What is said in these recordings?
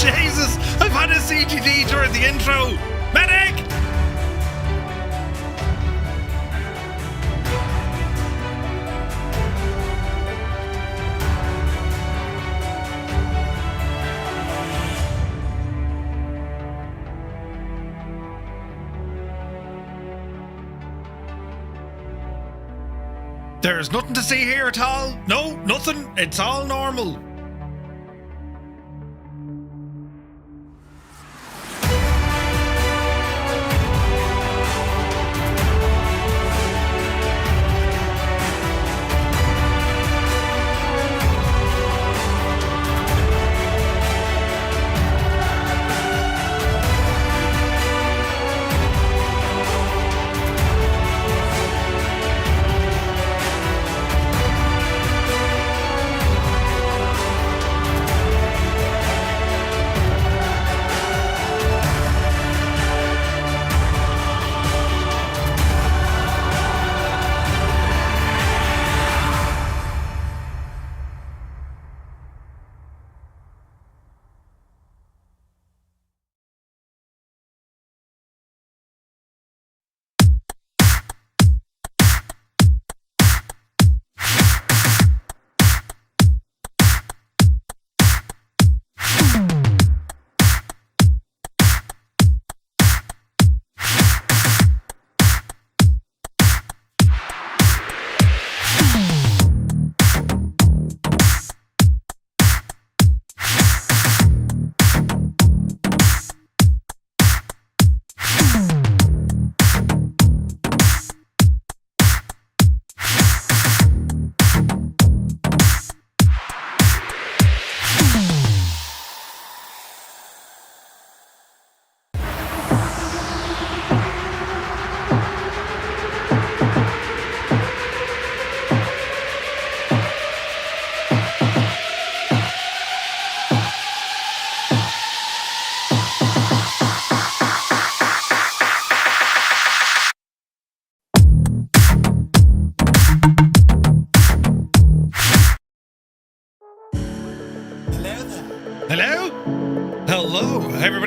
Jesus, I've had a CTD during the intro. Medic! There's nothing to see here at all. No, nothing. It's all normal.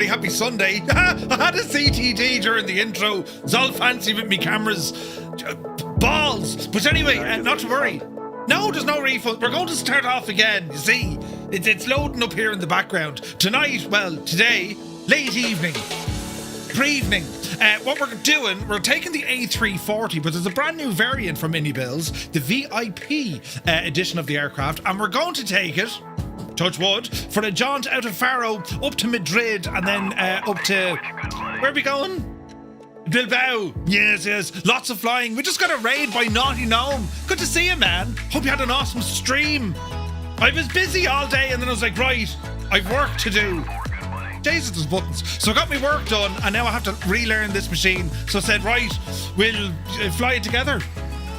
Happy Sunday. I had a CTD during the intro. It's all fancy with me cameras. Balls. But anyway, not to worry. No, there's no refund. We're going to start off again. You see, it's loading up here in the background. Tonight, well, today, late evening, pre-evening. What we're doing, we're taking the A340, but there's a brand new variant from iniBuilds, the VIP edition of the aircraft, and we're going to take it, touch wood, for a jaunt out of Faro up to Madrid and then up to... Where are we going? Bilbao. Yes. Lots of flying. We just got a raid by Naughty Gnome. Good to see you, man. Hope you had an awesome stream. I was busy all day and then I was like, right, I've work to do. Jesus, there's buttons. So I got my work done and now I have to relearn this machine. So I said, right, we'll fly it together.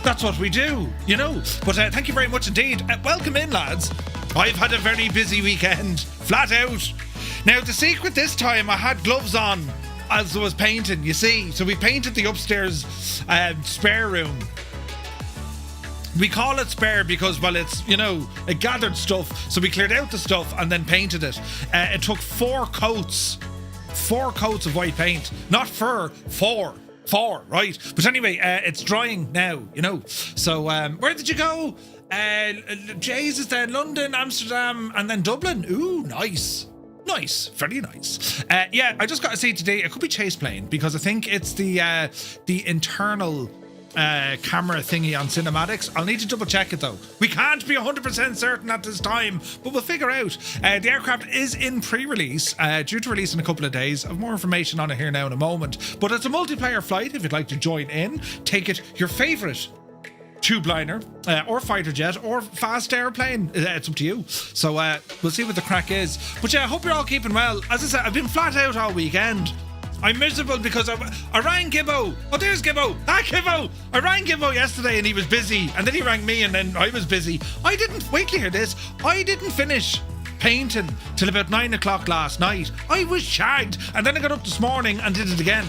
That's what we do, you know. But thank you very much indeed. Welcome in, lads. I've had a very busy weekend, flat out. Now, the secret this time, I had gloves on as I was painting, you see. So we painted the upstairs spare room. We call it spare because, well, it's, you know, it gathered stuff. So we cleared out the stuff and then painted it. It took 4 coats of white paint. Not fur, 4, right? But anyway, it's drying now, you know. So where did you go? Jesus, London, Amsterdam, and then Dublin. Ooh, nice, very nice. Yeah, I just got to see today. It could be chase plane because I think it's the internal camera thingy on cinematics. I'll need to double check it though. We can't be 100% certain at this time, but we'll figure out. The aircraft is in pre-release, due to release in a couple of days. I have more information on it here now in a moment. But it's a multiplayer flight. If you'd like to join in, take it your favourite tube-liner, or fighter jet, or fast airplane. It's up to you. So we'll see what the crack is. But yeah, I hope you're all keeping well. As I said, I've been flat out all weekend. I'm miserable because I rang Gibbo. Oh, there's Gibbo. Gibbo. I rang Gibbo yesterday and he was busy. And then he rang me and then I was busy. Wait till you hear this. I didn't finish painting till about 9 o'clock last night. I was shagged. And then I got up this morning and did it again.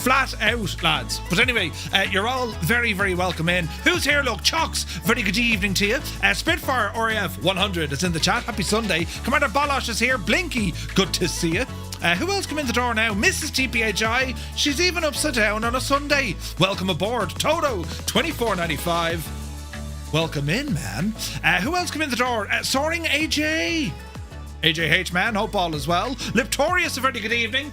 flat out, lads. But anyway, you're all very, very welcome in. Who's here? Look, Chocks, very good evening to you. Spitfire RAF 100 is in the chat. Happy Sunday. Commander Balash is here. Blinky, good to see you. Who else come in the door now? Mrs. TPHI, she's even upside down on a Sunday. Welcome aboard. Toto, 24.95. Welcome in, man. Who else come in the door? Soaring AJ. AJH, man. Hope all is well. Liptorius, a very good evening.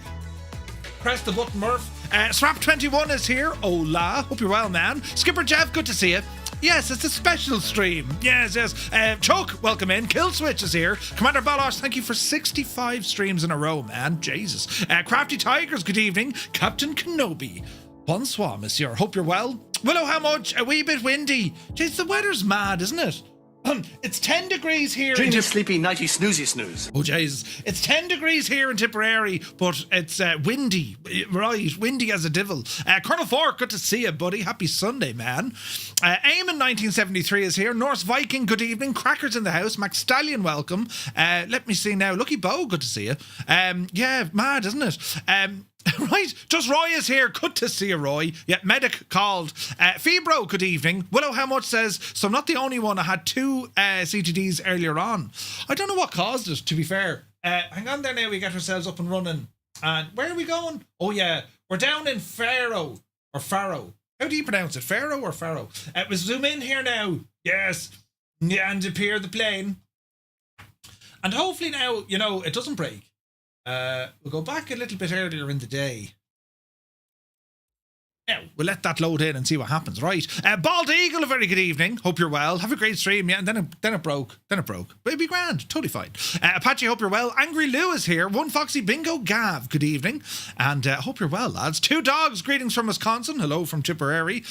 Press the button, Murph. Swap21 is here. Hola. Hope you're well, man. Skipper Jeff, good to see you. Yes, it's a special stream. Yes. Chuck, welcome in. Killswitch is here. Commander Balash, thank you for 65 streams in a row, man. Jesus. Crafty Tigers, good evening. Captain Kenobi. Bonsoir, monsieur. Hope you're well. Willow, how much? A wee bit windy. Jeez, the weather's mad, isn't it? It's 10 degrees here. Dreamy, sleepy, nighty, snoozy, snooze. Oh, Jesus. It's 10 degrees here in Tipperary, but it's windy. Right, windy as a devil. Colonel Fork, good to see you, buddy. Happy Sunday, man. Eamon 1973 is here. Norse Viking, good evening. Crackers in the house. Max Stallion, welcome. Let me see now. Lucky Bo, good to see you. Yeah, mad, isn't it? Right, just Roy is here. Good to see you, Roy. Yeah, Medic called. Febro, good evening. Willow How Much says, so I'm not the only one. I had 2 CTDs earlier on. I don't know what caused it, to be fair. Hang on there now, we get ourselves up and running. And where are we going? Oh, yeah, we're down in Faro. Or Faro. How do you pronounce it? Faro or Faro? We'll zoom in here now. Yes. Yeah, and appear the plane. And hopefully now, you know, it doesn't break. We'll go back a little bit earlier in the day. Now, we'll let that load in and see what happens, right? Bald Eagle, a very good evening. Hope you're well. Have a great stream, yeah. And then it broke. But it'd be grand. Totally fine. Apache, hope you're well. Angry Lou is here. One Foxy Bingo Gav, good evening. And hope you're well, lads. 2 Dogs, greetings from Wisconsin. Hello from Tipperary.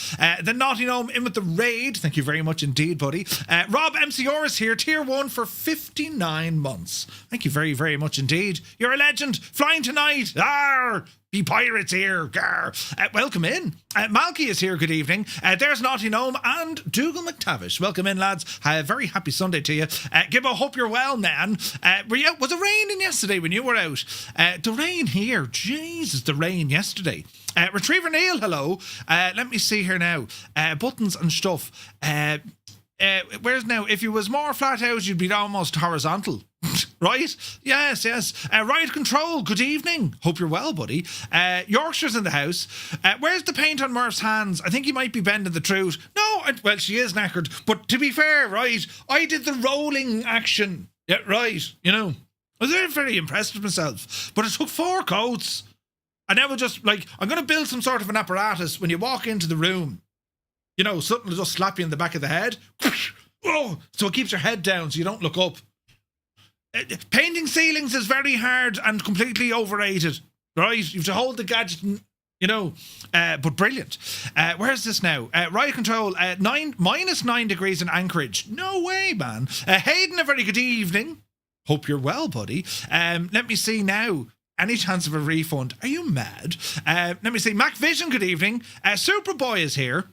The Naughty Gnome in with the raid. Thank you very much indeed, buddy. Rob MCR is here. Tier 1 for 59 months. Thank you very, very much indeed. You're a legend. Flying tonight. Arr! Be pirates here. Welcome in. Malky is here. Good evening. There's Naughty Gnome and Dougal McTavish. Welcome in, lads. Very happy Sunday to you. Gibbo, hope you're well, man. Was it raining yesterday when you were out? The rain here. Jesus, the rain yesterday. Retriever Neil, hello. Let me see here now. Buttons and stuff. Where's now? If you was more flat out, you'd be almost horizontal. Right? Yes. Riot Control, good evening. Hope you're well, buddy. Yorkshire's in the house. Where's the paint on Murph's hands? I think he might be bending the truth. No, well, she is knackered. But to be fair, right, I did the rolling action. Yeah, right, you know. I was very, very impressed with myself. But it took 4 coats. And now we're just like, I'm going to build some sort of an apparatus when you walk into the room. You know, something will just slap you in the back of the head. Oh, so it keeps your head down so you don't look up. Painting ceilings is very hard and completely overrated, right? You have to hold the gadget, you know, but brilliant. Where's this now? Riot Control, -9 degrees in Anchorage. No way, man. Hayden, a very good evening. Hope you're well, buddy. Let me see now. Any chance of a refund? Are you mad? Let me see. Mac Vision, good evening. Superboy is here.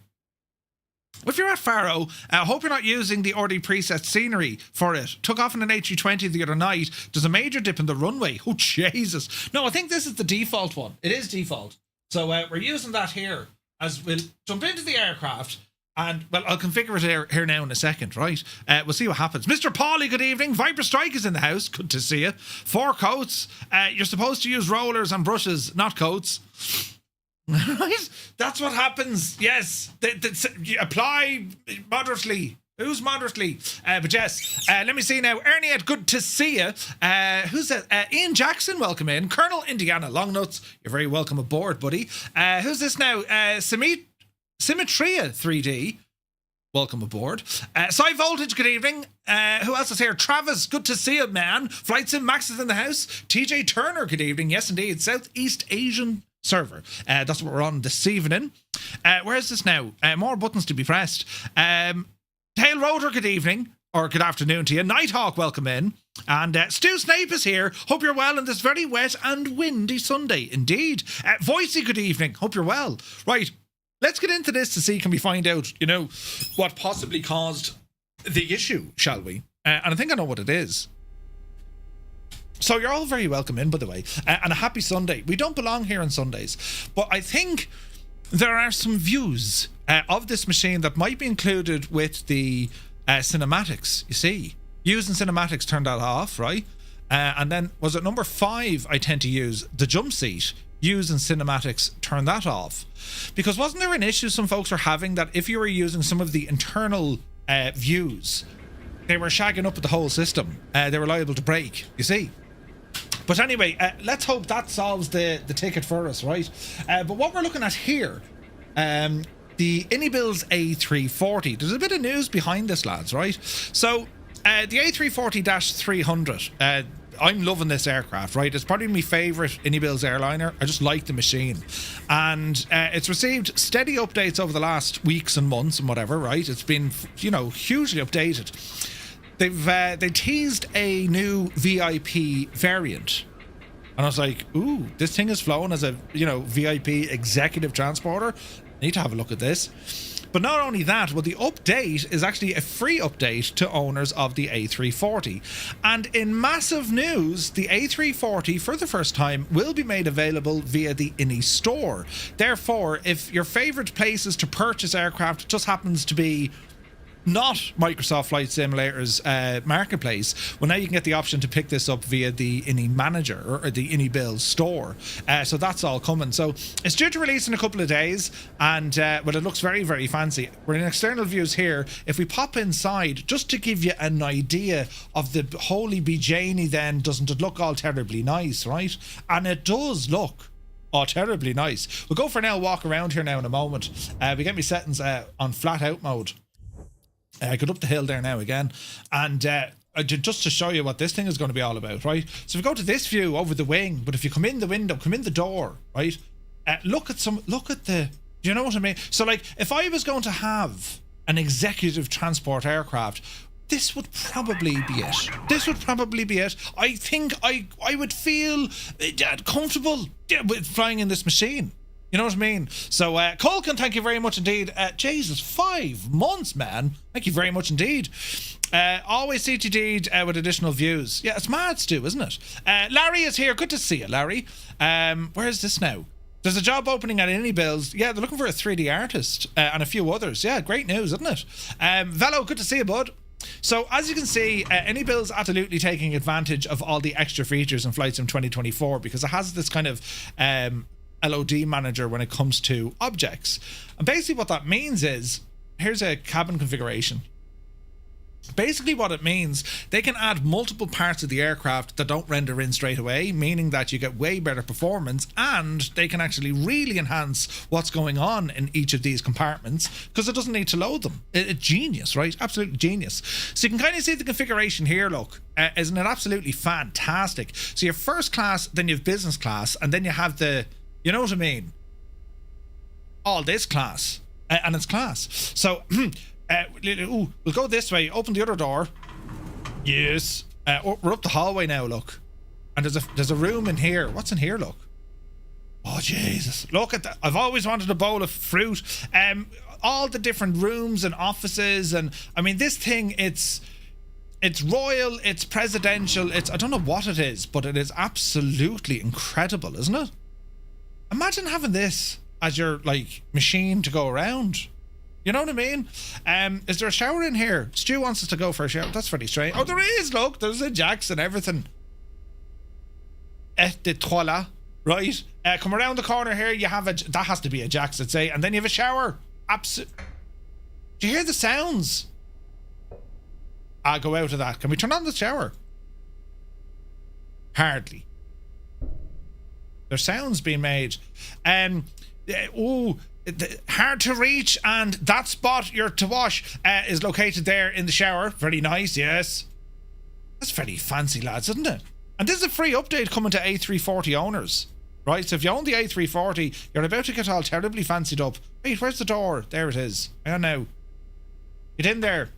If you're at Faro, I hope you're not using the already preset scenery for it. Took off in an A320 the other night. There's a major dip in the runway. Oh, Jesus. No, I think this is the default one. It is default. So we're using that here as we'll jump into the aircraft. And, well, I'll configure it here now in a second, right? We'll see what happens. Mr. Paulie, good evening. Viper Strike is in the house. Good to see you. 4 coats. You're supposed to use rollers and brushes, not coats. Right? That's what happens. Yes. You apply moderately. Who's moderately? But yes. Let me see now. Ernie, good to see you. Who's that? Ian Jackson, welcome in. Colonel Indiana Longnuts, you're very welcome aboard, buddy. Who's this now? Symmetria 3D. Welcome aboard. Sci Voltage, good evening. Who else is here? Travis, good to see you, man. Flight Sim Max is in the house. TJ Turner, good evening. Yes, indeed. Southeast Asian server. That's what we're on this evening. Where is this now? More buttons to be pressed. Tail Rotor, good evening. Or good afternoon to you. Nighthawk, welcome in. And Stu Snape is here. Hope you're well on this very wet and windy Sunday. Indeed. Voicey, good evening. Hope you're well. Right. Let's get into this to see, can we find out, you know, what possibly caused the issue, shall we? And I think I know what it is. So you're all very welcome in, by the way, and a happy Sunday. We don't belong here on Sundays, but I think there are some views of this machine that might be included with the cinematics. You see, using cinematics, turn that off, right? And then was it number 5? I tend to use the jump seat. Using cinematics, turn that off, because wasn't there an issue some folks were having that if you were using some of the internal views, they were shagging up with the whole system. They were liable to break. You see. But anyway, let's hope that solves the ticket for us, right? But what we're looking at here, the iniBuilds A340. There's a bit of news behind this, lads, right? So the A340-300. I'm loving this aircraft, right? It's probably my favourite iniBuilds airliner. I just like the machine. And it's received steady updates over the last weeks and months and whatever, right? It's been, you know, hugely updated. They teased a new VIP variant. And I was like, ooh, this thing is flown as a, you know, VIP executive transporter. I need to have a look at this. But not only that, well, the update is actually a free update to owners of the A340. And in massive news, the A340, for the first time, will be made available via the ini store. Therefore, if your favourite places to purchase aircraft just happens to be not Microsoft Flight Simulator's marketplace, well, now you can get the option to pick this up via the ini manager or the iniBuilds store. So that's all coming. So it's due to release in a couple of days, and well, it looks very, very fancy. We're in external views here. If we pop inside, just to give you an idea of the holy bejanie, then doesn't it look all terribly nice, right? And it does look terribly nice. We'll go for now, walk around here now in a moment. We get me settings on flat out mode. I got up the hill there now again, and just to show you what this thing is going to be all about, right? So if we go to this view over the wing, but if you come in the window, come in the door, right? Look at the, do you know what I mean? So like, if I was going to have an executive transport aircraft, this would probably be it. This would probably be it. I think I would feel comfortable with flying in this machine. You know what I mean? So, Colkin, thank you very much indeed. Jesus, 5 months, man. Thank you very much indeed. Always CTD'd with additional views. Yeah, it's mad, Stu, isn't it? Larry is here. Good to see you, Larry. Where is this now? There's a job opening at iniBuilds. Yeah, they're looking for a 3D artist and a few others. Yeah, great news, isn't it? Velo, good to see you, bud. So, as you can see, iniBuilds absolutely taking advantage of all the extra features in Flight Sim 2024 because it has this kind of LOD manager when it comes to objects. And basically what that means is, here's a cabin configuration. Basically what it means, they can add multiple parts of the aircraft that don't render in straight away, meaning that you get way better performance, and they can actually really enhance what's going on in each of these compartments because it doesn't need to load them. It's genius, right? Absolutely genius. So you can kind of see the configuration here, look. Isn't it absolutely fantastic? So you have first class, then you have business class, and then you have the, you know what I mean? All this class. And it's class. So, we'll go this way. Open the other door. Yes. We're up the hallway now, look. And there's a room in here. What's in here, look? Oh, Jesus. Look at that. I've always wanted a bowl of fruit. All the different rooms and offices. And, I mean, this thing, it's royal, it's presidential, I don't know what it is, but it is absolutely incredible, isn't it? Imagine having this as your, like, machine to go around. You know what I mean? Is there a shower in here? Stu wants us to go for a shower. That's pretty strange. Oh, there is, look. There's a Jax and everything. De toilet, right? Come around the corner here, you have that has to be a Jax, I'd say. And then you have a shower. Do you hear the sounds? I'll go out of that. Can we turn on the shower? Hardly. There's sounds being made. Hard to reach, and that spot you're to wash is located there in the shower. Very nice, yes. That's very fancy, lads, isn't it? And this is a free update coming to A340 owners, right? So if you own the A340, you're about to get all terribly fancied up. Wait, where's the door? There it is. I know. Get in there.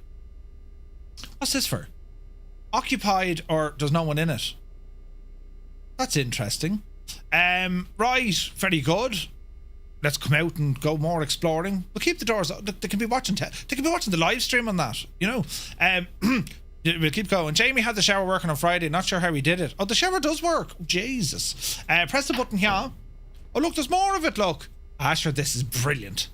What's this for? Occupied or there's no one in it? That's interesting. Right, very good. Let's come out and go more exploring. We'll keep the doors. They can be watching. They can be watching the live stream on that. You know. We'll keep going. Jamie had the shower working on Friday. Not sure how he did it. Oh, the shower does work. Oh, Jesus. Press the button here. Oh, look, there's more of it, look. Sure, this is brilliant.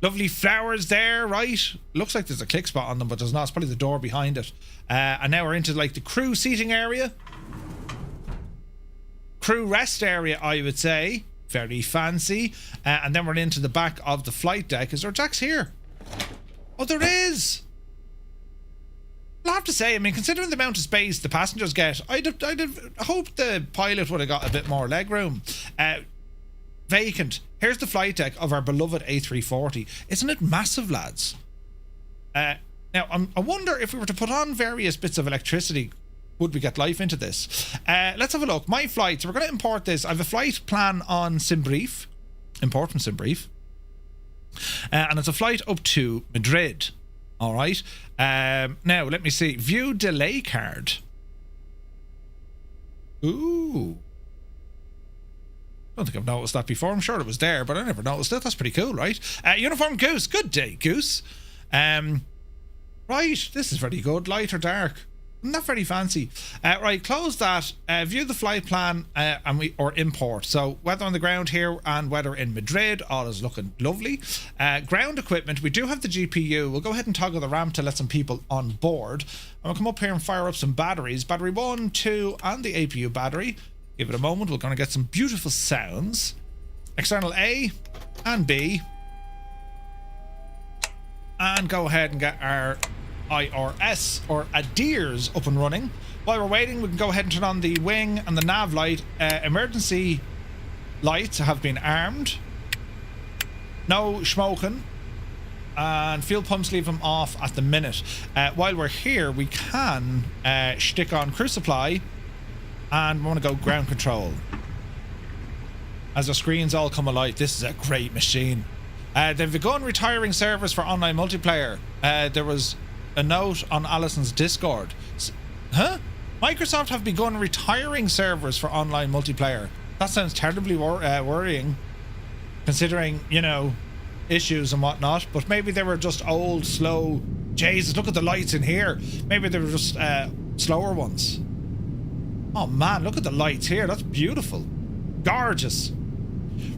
Lovely flowers there, right? Looks like there's a click spot on them, but there's not. It's probably the door behind it. And now we're into like the crew seating area. Crew rest area, I would say. Very fancy. And then we're into the back of the flight deck. Is there jacks here? Oh, there is. I'll have to say, I mean, considering the amount of space the passengers get, I'd have hoped the pilot would have got a bit more leg room. Vacant. Here's the flight deck of our beloved A340. Isn't it massive, lads? Now, I wonder if we were to put on various bits of electricity, would we get life into this? Let's have a look. My flights, we're going to import this. I have a flight plan on SimBrief. Import from SimBrief. And it's a flight up to Madrid. All right. Now, let me see. View delay card. Ooh. I don't think I've noticed that before. I'm sure it was there, but I never noticed it. That's pretty cool, right? Uniform Goose. Good day, Goose. Right. This is very good. Light or dark? Not very fancy. Right. Close that. View the flight plan or import. So weather on the ground here and weather in Madrid. All is looking lovely. Ground equipment. We do have the GPU. We'll go ahead and toggle the ramp to let some people on board. And we'll come up here and fire up some batteries. Battery 1, 2, and the APU battery. Give it a moment. We're going to get some beautiful sounds. External A and B. And go ahead and get our IRS or ADIRS up and running. While we're waiting, we can go ahead and turn on the wing and the nav light. Emergency lights have been armed. No smoking. And fuel pumps, leave them off at the minute. While we're here, we can stick on crew supply. And we want to go ground control. As the screens all come alight, this is a great machine. They've begun retiring servers for online multiplayer. There was a note on Alison's Discord. Huh? Microsoft have begun retiring servers for online multiplayer. That sounds terribly worrying, considering, you know, issues and whatnot. But maybe they were just old, slow. Jesus, look at the lights in here. Maybe they were just slower ones. Oh man, look at the lights here. That's beautiful. Gorgeous.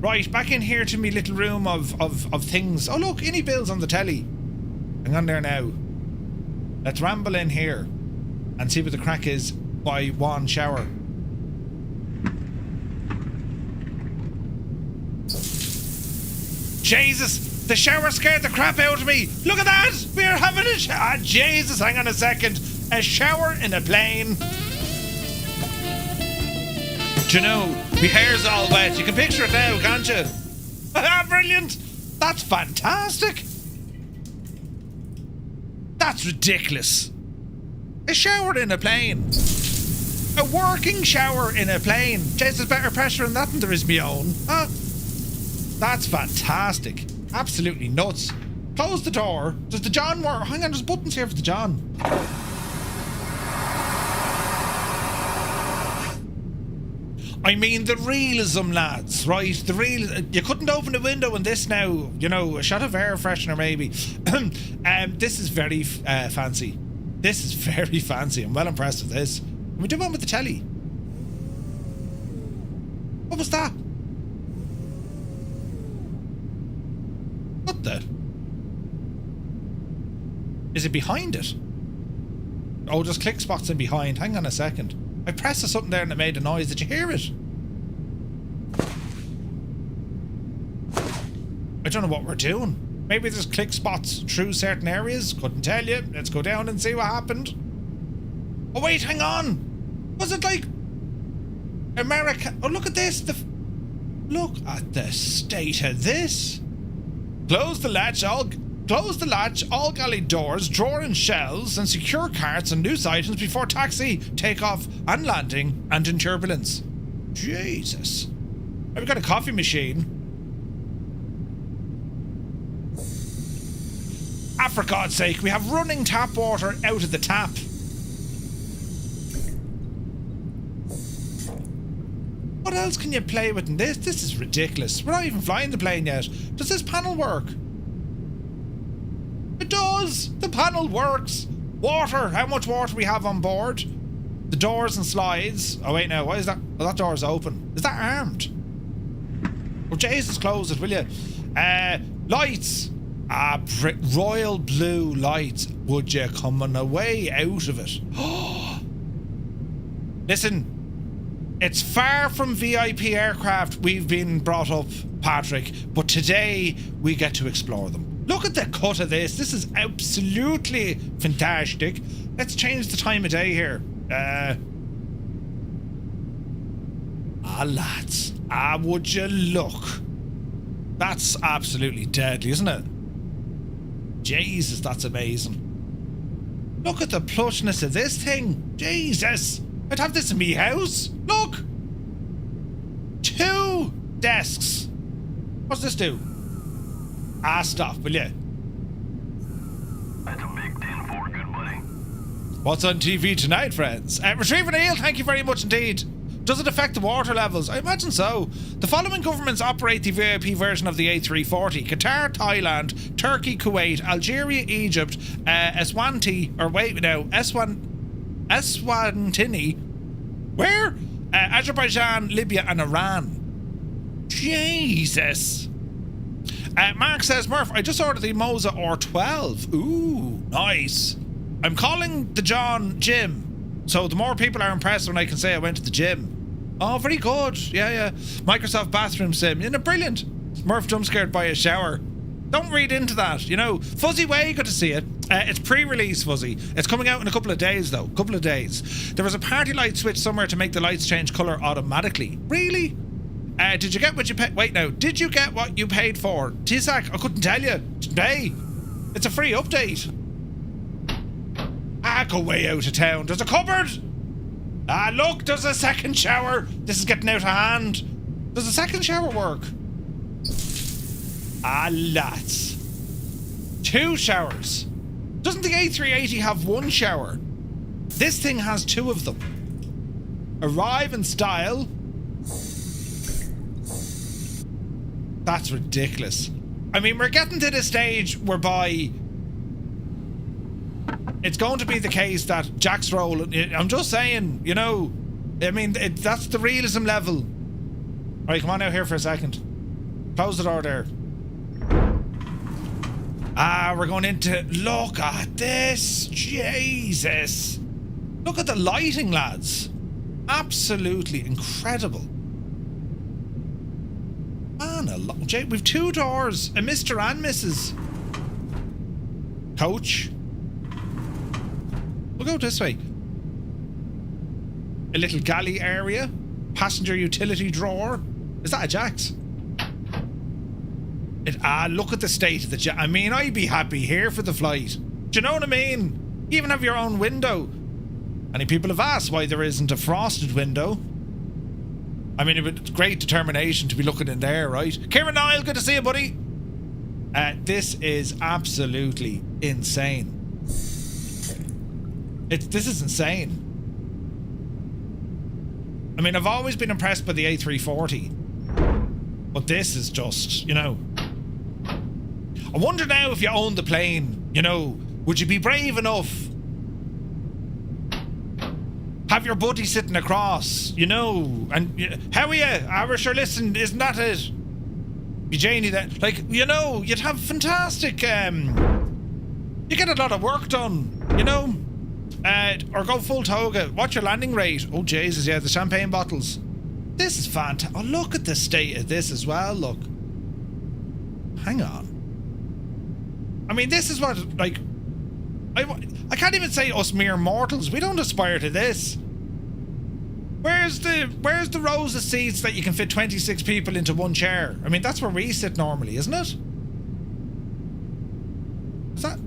Right, back in here to me little room of things. Oh look, iniBuilds on the telly. Hang on there now. Let's ramble in here and see what the crack is by one shower. Jesus, the shower scared the crap out of me. Look at that. We're having a shower. Jesus, hang on a second. A shower in a plane. Do you know, my hair's all wet. You can picture it now, can't you? Brilliant. That's fantastic. That's ridiculous. A shower in a plane. A working shower in a plane. Jeez, there's better pressure in that than there is my own. Huh? That's fantastic. Absolutely nuts. Close the door. Does the John work? Hang on, there's buttons here for the John. I mean, the realism, lads, right? The real. You couldn't open a window in this now. You know, a shot of air freshener maybe. This is very fancy. This is very fancy. I'm well impressed with this. Can we do one with the telly? What was that? What the? Is it behind it? Oh, there's click spots in behind. Hang on a second. I pressed something there and it made a noise. Did you hear it? I don't know what we're doing. Maybe there's click spots through certain areas. Couldn't tell you. Let's go down and see what happened. Oh wait, hang on. Was it like America? Oh, look at this. Look at the state of this. Close the latch, all galley doors, drawer and shelves, and secure carts and loose items before taxi, takeoff and landing, and in turbulence. Jesus. Have we got a coffee machine? Ah, for God's sake, we have running tap water out of the tap. What else can you play with in this? This is ridiculous. We're not even flying the plane yet. Does this panel work? It does! The panel works! Water. How much water we have on board? The doors and slides. Oh wait, now why is that? Oh, that door's open. Is that armed? Oh Jesus, close it, will you? Lights. Royal blue lights. Would you coming away out of it? Listen, it's far from VIP aircraft we've been brought up, Patrick, but today we get to explore them. Look at the cut of this. This is absolutely fantastic. Let's change the time of day here. Lads. Would you look? That's absolutely deadly, isn't it? Jesus, that's amazing. Look at the plushness of this thing. Jesus. I'd have this in me house. Look. 2 desks. What's this do? Stop, will you? That's a big 10-4, good buddy. What's on TV tonight, friends? Retrieve and Eel, thank you very much indeed. Does it affect the water levels? I imagine so. The following governments operate the VIP version of the A340. Qatar, Thailand, Turkey, Kuwait, Algeria, Egypt, Eswatini, where? Azerbaijan, Libya and Iran. Jesus. Mark says, Murph, I just ordered the Moza R12. Ooh, nice. I'm calling the John Gym. So the more people are impressed when I can say I went to the gym. Oh, very good. Yeah. Microsoft bathroom sim. Brilliant. Murph jump scared by a shower. Don't read into that, you know. Fuzzy Way, good to see it. It's pre-release, Fuzzy. It's coming out in a couple of days, though. Couple of days. There was a party light switch somewhere to make the lights change colour automatically. Really? Did you get what you paid? Wait, now. Did you get what you paid for? Tisak, I couldn't tell you. Hey, it's a free update. Go way out of town. There's a cupboard. Look, there's a second shower. This is getting out of hand. Does a second shower work? Lads. 2 showers. Doesn't the A380 have 1 shower? This thing has 2 of them. Arrive in style. That's ridiculous. I mean, we're getting to the stage whereby it's going to be the case that Jack's role, I'm just saying, you know, I mean, that's the realism level. Alright, come on out here for a second. Close the door there. We're going into, look at this. Jesus. Look at the lighting, lads. Absolutely incredible. Man, we've 2 doors, a Mr. and Mrs. Coach. We'll go this way. A little galley area. Passenger utility drawer. Is that a Jack's? Look at the state of the Jack. I mean, I'd be happy here for the flight. Do you know what I mean? You even have your own window. Many people have asked why there isn't a frosted window. I mean, it's great determination to be looking in there, right? Kieran Niall, good to see you, buddy. This is absolutely insane. This is insane. I mean, I've always been impressed by the A340. But this is just, you know. I wonder now if you own the plane, you know, would you be brave enough? Have your buddy sitting across, you know, and how are you? We're sure, listen, isn't that it? Be Janie that, like, you know, you'd have fantastic, you get a lot of work done, you know? Or go full toga. What's your landing rate? Oh, Jesus, yeah, the champagne bottles. This is fantastic. Oh, look at the state of this as well, look. Hang on. I mean, this is what, like, I can't even say us mere mortals. We don't aspire to this. Where's the rows of seats that you can fit 26 people into one chair? I mean, that's where we sit normally, isn't it? Is that...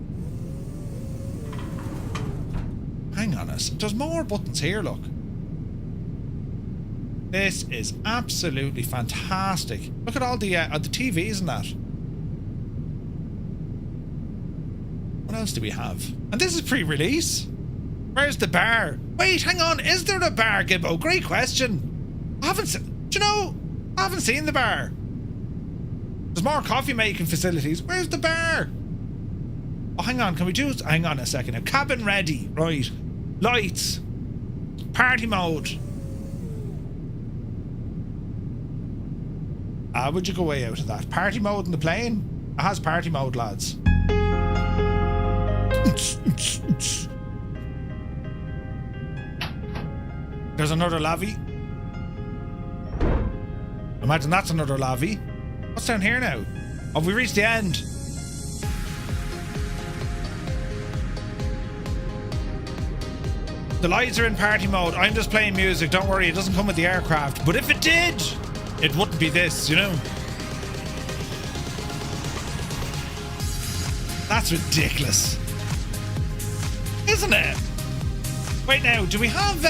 Hang on us. There's more buttons here, look. This is absolutely fantastic. Look at all the TVs and that. What else do we have? And this is pre-release. Where's the bar? Wait, hang on. Is there a bar, Gibbo? Great question. I haven't seen... Do you know? I haven't seen the bar. There's more coffee making facilities. Where's the bar? Oh, hang on, can we do... Hang on a second now. Cabin ready. Right. Lights. Party mode. Would you go way out of that? Party mode in the plane? It has party mode, lads. There's another lavvy. Imagine that's another lavvy. What's down here now? Have we reached the end? The lights are in party mode. I'm just playing music. Don't worry, it doesn't come with the aircraft. But if it did, it wouldn't be this, you know? That's ridiculous. Isn't it? Wait now, do we have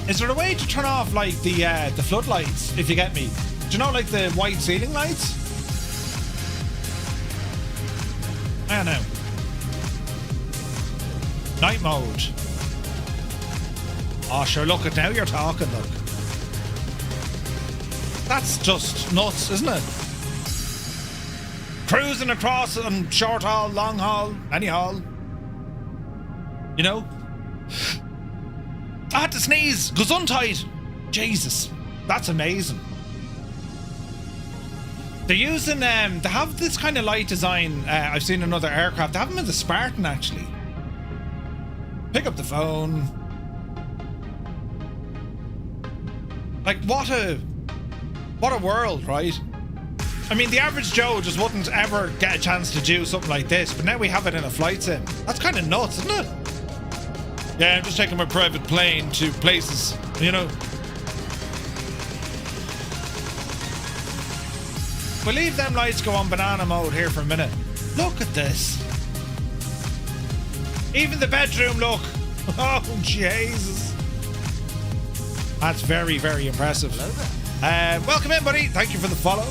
is there a way to turn off like the floodlights, if you get me? Do you know, like the white ceiling lights? I don't know. Night mode. Oh sure, look at now you're talking, look. That's just nuts, isn't it? Cruising across on short haul, long haul, any haul. You know? I had to sneeze. Gesundheit. Jesus. That's amazing. They're using, they have this kind of light design, I've seen in other aircraft. They have them in the Spartan, actually. Pick up the phone. Like, what a world, right? I mean, the average Joe just wouldn't ever get a chance to do something like this, but now we have it in a flight sim. That's kind of nuts, isn't it? Yeah, I'm just taking my private plane to places, you know. We'll leave them lights go on banana mode here for a minute. Look at this. Even the bedroom, look. Oh, Jesus. That's very, very impressive. Hello there. Welcome in, buddy. Thank you for the follow.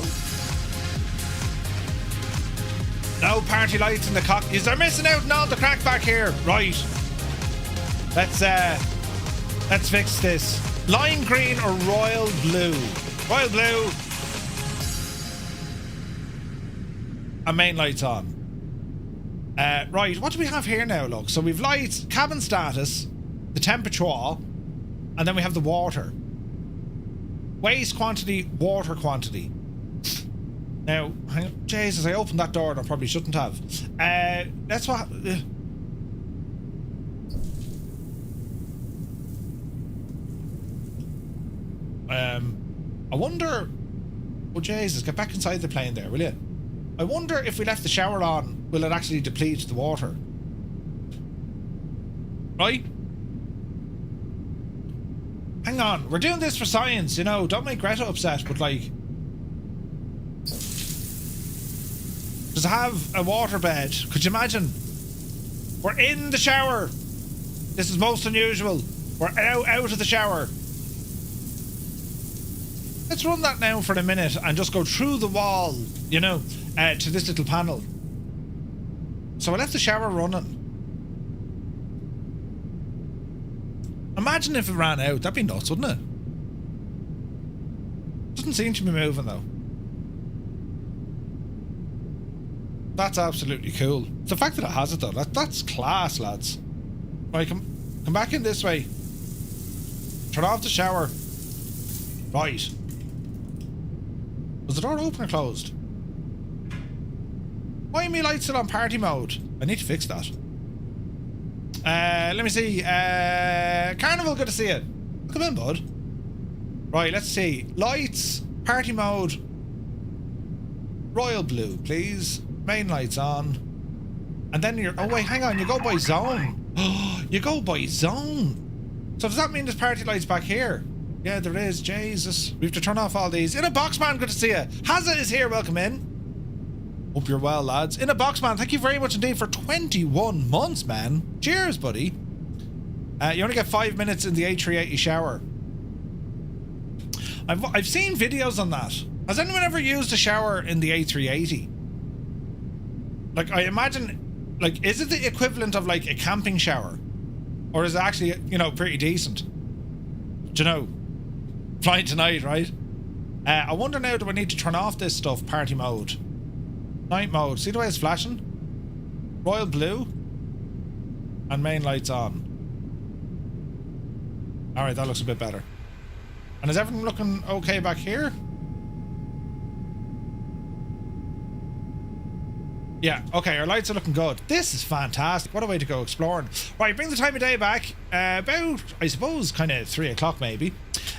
No party lights in the cockpit. They're missing out on all the crack back here. Right. Let's fix this. Lime green or royal blue? Royal blue. And main lights on. Right, what do we have here now, look? So we've lights, cabin status, the temperature, and then we have the water. Waste quantity, water quantity. Now, hang on. Jesus, I opened that door and I probably shouldn't have. That's what... I wonder... Oh, Jesus, get back inside the plane there, will you? I wonder if we left the shower on, will it actually deplete the water? Right? Hang on, we're doing this for science, you know. Don't make Greta upset, but like... Does it have a water bed? Could you imagine? We're in the shower. This is most unusual. We're out of the shower. Let's run that now for a minute and just go through the wall, you know, to this little panel. So I left the shower running. Imagine if it ran out. That'd be nuts, wouldn't it? Doesn't seem to be moving though. That's absolutely cool. It's the fact that it has it though. That's class, lads. Right, come back in this way. Turn off the shower. Right. Was the door open or closed? Why are my lights still on party mode? I need to fix that. Let me see. Carnival, good to see you. Come in, bud. Right, let's see. Lights, party mode. Royal blue, please. Main lights on. And then you're... Oh, wait, hang on. You go by zone. You go by zone. So does that mean there's party lights back here? Yeah, there is. Jesus. We have to turn off all these. In a box, man. Good to see you. Hazza is here. Welcome in. Hope you're well, lads. In a box, man. Thank you very much indeed for 21 months, man. Cheers, buddy. You only get 5 minutes in the A380 shower. I've seen videos on that. Has anyone ever used a shower in the A380? Like, I imagine, like, is it the equivalent of, like, a camping shower? Or is it actually, you know, pretty decent? Do you know? Flying tonight, right? I wonder now, do I need to turn off this stuff, party mode? Night mode. See the way it's flashing? Royal blue. And main lights on. Alright, that looks a bit better. And is everything looking okay back here? Yeah, okay, our lights are looking good. This is fantastic. What a way to go exploring. Right, bring the time of day back. About, I suppose, kind of 3 o'clock maybe.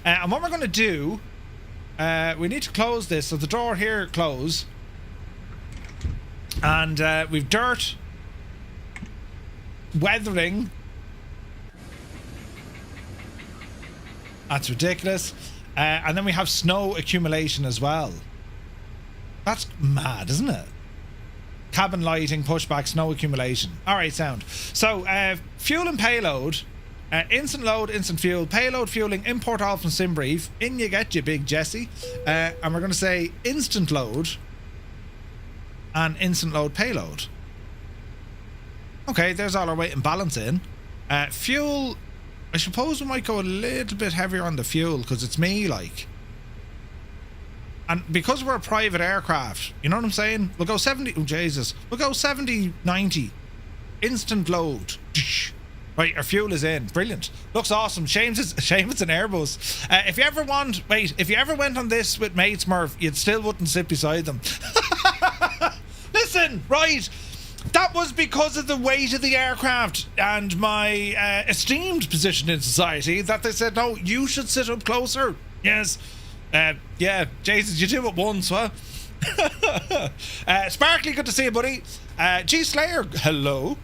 And what we're going to do, we need to close this. So the door here, close. And we've dirt. Weathering. That's ridiculous. And then we have snow accumulation as well. That's mad, isn't it? Cabin lighting, pushback, snow accumulation. Alright, sound. So, fuel and payload. Instant load, instant fuel. Payload fueling, import all from SimBrief. In you get, you big Jesse. And we're going to say instant load. And instant load payload. Okay, there's all our weight and balance in. Fuel, I suppose we might go a little bit heavier on the fuel because it's me, like. And because we're a private aircraft, you know what I'm saying? We'll go 70, oh Jesus, we'll go 70, 90. Instant load. Right, our fuel is in. Brilliant. Looks awesome. Shame it's an Airbus. If you ever went on this with mates, Murph, you still wouldn't sit beside them. Listen, right. That was because of the weight of the aircraft and my esteemed position in society that they said, no, you should sit up closer. Yes. Yeah, Jesus, you do it once, huh? Sparkly, good to see you, buddy. G Slayer, hello.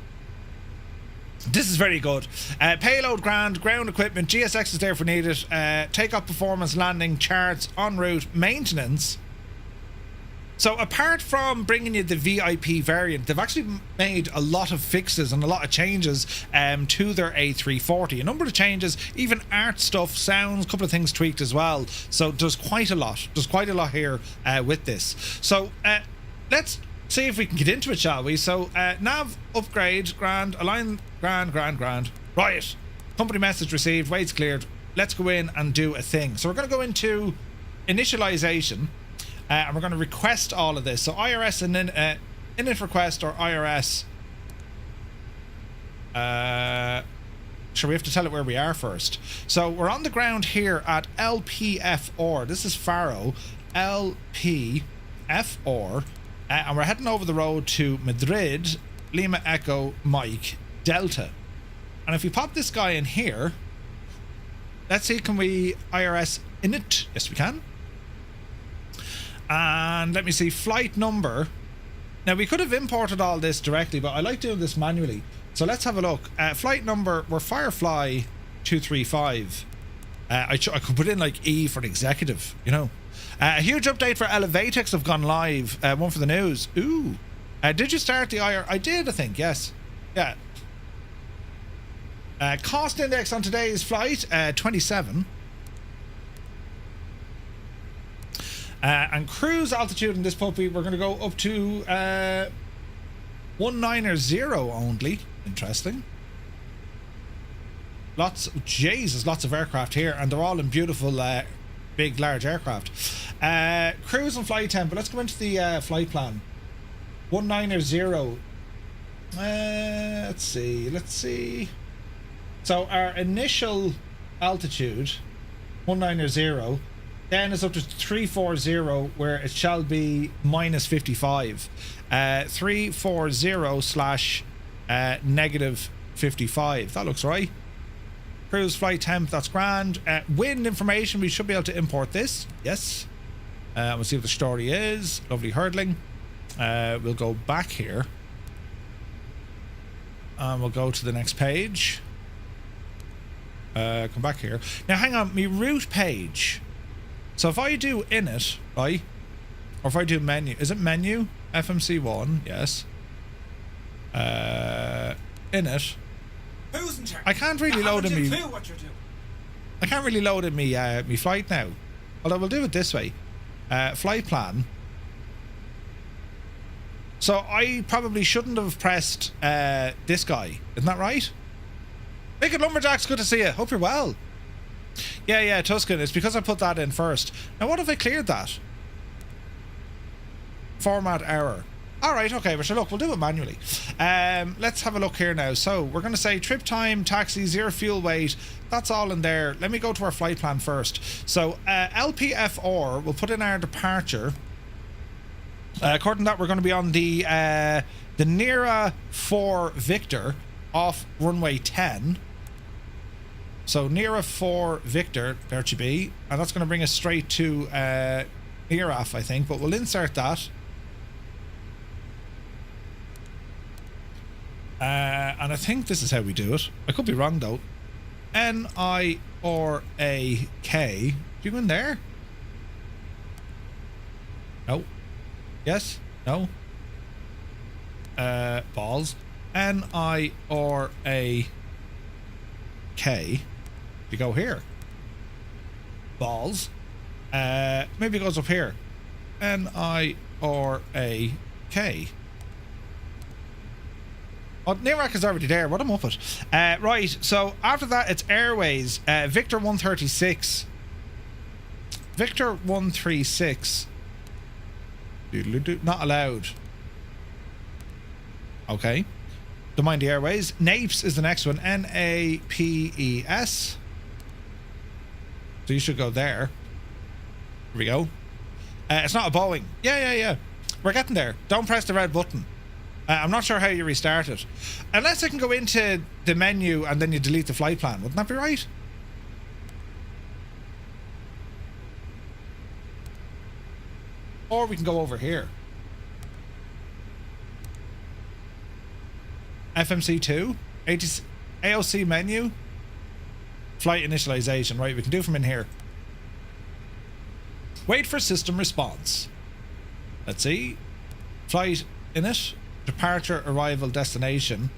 This is very good. Payload grand, ground equipment, GSX is there for needed. Take-off performance, landing, charts, en route, maintenance. So apart from bringing you the VIP variant, they've actually made a lot of fixes and a lot of changes to their A340. A number of changes, even art stuff, sounds, a couple of things tweaked as well. So there's quite a lot. There's quite a lot here with this. So let's see if we can get into it, shall we? So nav upgrade, grand, align, grand. Right. Company message received, weights cleared. Let's go in and do a thing. So we're going to go into initialization. And we're going to request all of this. So IRS and then init request or IRS. Sure, we have to tell it where we are first. So we're on the ground here at LPFR. This is Faro LPFR. And we're heading over the road to Madrid, Lima Echo Mike Delta. And if we pop this guy in here, let's see, can we IRS init? Yes, we can. And let me see, flight number. Now, we could have imported all this directly, but I like doing this manually. So let's have a look. Flight number, we're Firefly 235. I could put in like E for the executive, you know. A huge update for Elevatix have gone live. One for the news. Ooh. Did you start the IR? I did, I think, yes. Yeah. Cost index on today's flight, 27. And cruise altitude in this puppy, we're going to go up to 190 only. Interesting. Lots of aircraft here, and they're all in beautiful, big, large aircraft. Cruise and flight temp, but let's go into the flight plan. 190. Let's see. So our initial altitude, 190. Then it's up to 340, where it shall be minus 55. 340 / negative 55. That looks right. Cruise flight temp, that's grand. Wind information, we should be able to import this. Yes. We'll see what the story is. Lovely hurdling. We'll go back here. And we'll go to the next page. Come back here. Now, hang on. My route page. So if I do init, right? Or if I do menu. Is it menu? FMC1, yes. Init. Who's in charge? I can't really load in me. Clue what you're doing. I can't really load in me me flight now. Although we'll do it this way. Flight plan. So I probably shouldn't have pressed this guy. Isn't that right? Naked Lumberjacks, good to see you. Hope you're well. Yeah, Tuscan. It's because I put that in first. Now, what if I cleared that? Format error. All right, okay, but sure, look, we'll do it manually. Let's have a look here now. So we're going to say trip time, taxi, 0 fuel weight. That's all in there. Let me go to our flight plan first. So LPFR, we'll put in our departure. According to that, we're going to be on the Nera 4 Victor off runway 10. So Nera 4 Victor, there to be, and that's going to bring us straight to Neraf, I think, but we'll insert that. And I think this is how we do it. I could be wrong though. N-I-R-A-K. Do you go in there? No. Yes? No? Balls. N-I-R-A-K. You go here. Balls. Maybe it goes up here. N-I-R-A-K. Oh, Newark is already there. What am I up with? Right, so after that, it's Airways. Victor 136. Victor 136. Not allowed. Okay. Don't mind the Airways. Napes is the next one. N-A-P-E-S. So you should go there. Here we go. It's not a Boeing. Yeah. We're getting there. Don't press the red button. I'm not sure how you restart it. Unless I can go into the menu and then you delete the flight plan. Wouldn't that be right? Or we can go over here. FMC2. AOC menu. Flight initialization. Right, we can do it from in here. Wait for system response. Let's see. Flight init. Departure, arrival, destination.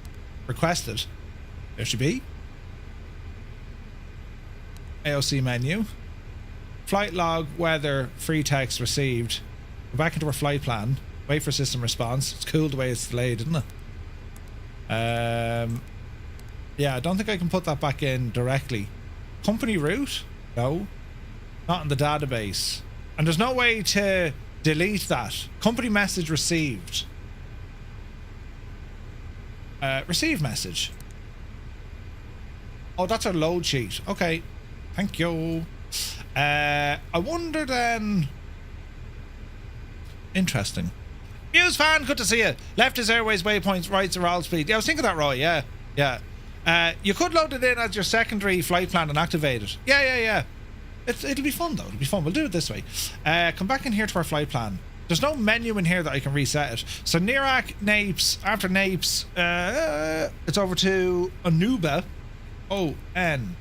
Requested. There should be. AOC menu. Flight log, weather, free text received. Go back into our flight plan. Wait for system response. It's cool the way it's delayed, isn't it? Yeah, I don't think I can put that back in directly. Company route? No. Not in the database. And there's no way to delete that. Company message received. Receive message. Oh, that's our load sheet. Okay. Thank you. I wonder then... Interesting. Muse fan, good to see you. Left is Airways waypoints, right's are all speed. Yeah, I was thinking that, Roy. Yeah. You could load it in as your secondary flight plan and activate it. Yeah. It'll be fun though. It'll be fun. We'll do it this way. Come back in here to our flight plan. There's no menu in here that I can reset it. So Nerak, Napes, after Napes, it's over to Anuba. O-N-U-B-A.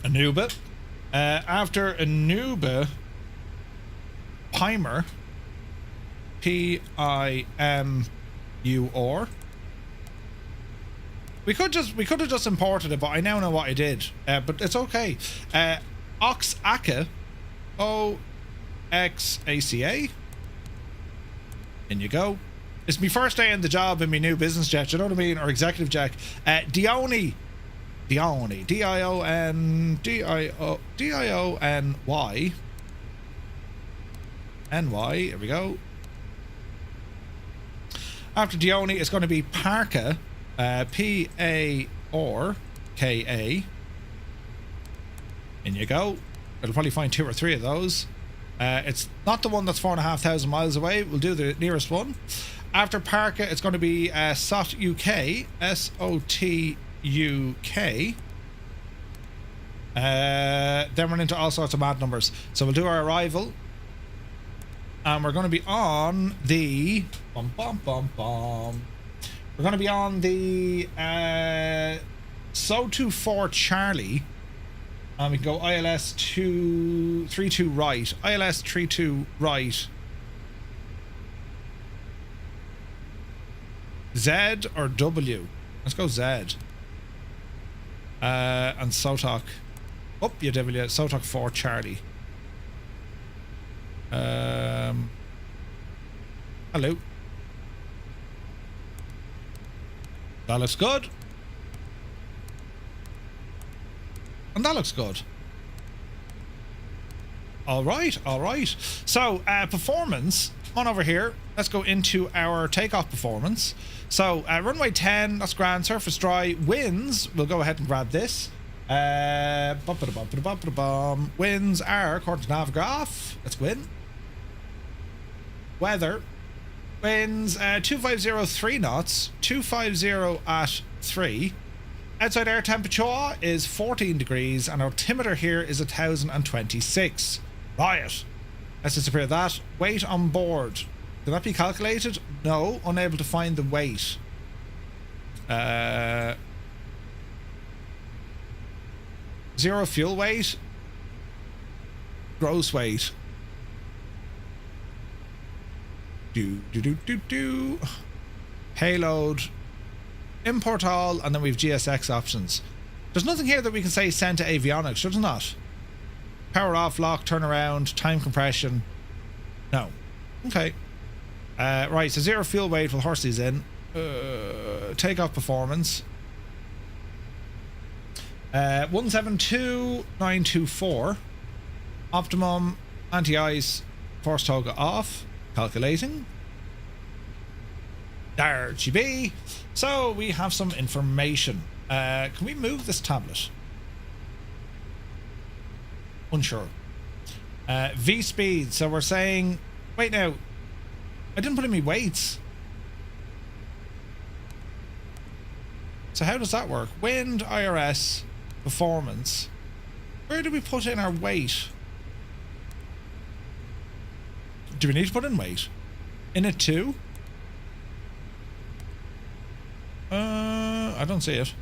Anuba. After Anuba, Pimer. P-I-M-U-R. We could have just imported it, but I now know what I did. But it's okay. Oxaca. O-X-A-C-A. In you go. It's my first day in the job in my new business jet, you know what I mean? Or executive jet. Diony. D-I-O-N-Y. N-Y. Here we go. After Diony, it's going to be Parka. P-A-R-K-A. In you go. It'll probably find 2 or 3 of those. It's not the one that's 4,500 miles away. We'll do the nearest one. After Parka, it's going to be SOT UK. S-O-T-U-K. Then we're into all sorts of mad numbers. So we'll do our arrival. And we're going to be on the... We're going to be on the SO24 Charlie. And we can go ILS 32 right. ILS 32 right. Z or W? Let's go Z. And SOTOC. Oh, you W. SOTOC 4 Charlie. Hello. That looks good. And that looks good. All right, all right. So, performance, on over here. Let's go into our takeoff performance. So, runway 10, that's grand. Surface dry. Winds, we'll go ahead and grab this. Winds are, according to Navgraph, let's go in. Weather. Winds 250 knots, 250 at 3. Outside air temperature is 14 degrees and altimeter here is 1026. Right. Let's disappear that. Weight on board. Can that be calculated? No. Unable to find the weight. Zero fuel weight. Gross weight. Payload. Import all, and then we've GSX options. There's nothing here that we can say send to avionics, should there not? Power off, lock, turn around, time compression. No. Okay. Right, so zero fuel weight, we'll horse these in. Takeoff performance. 172924. Optimum, anti-ice, force toga off. Calculating. There she be. So we have some information. Can we move this tablet? Unsure. V speed. So we're saying, wait now, I didn't put in my weights. So how does that work? Wind, IRS, performance. Where do we put in our weight? Do we need to put in weight? In it too? I don't see it.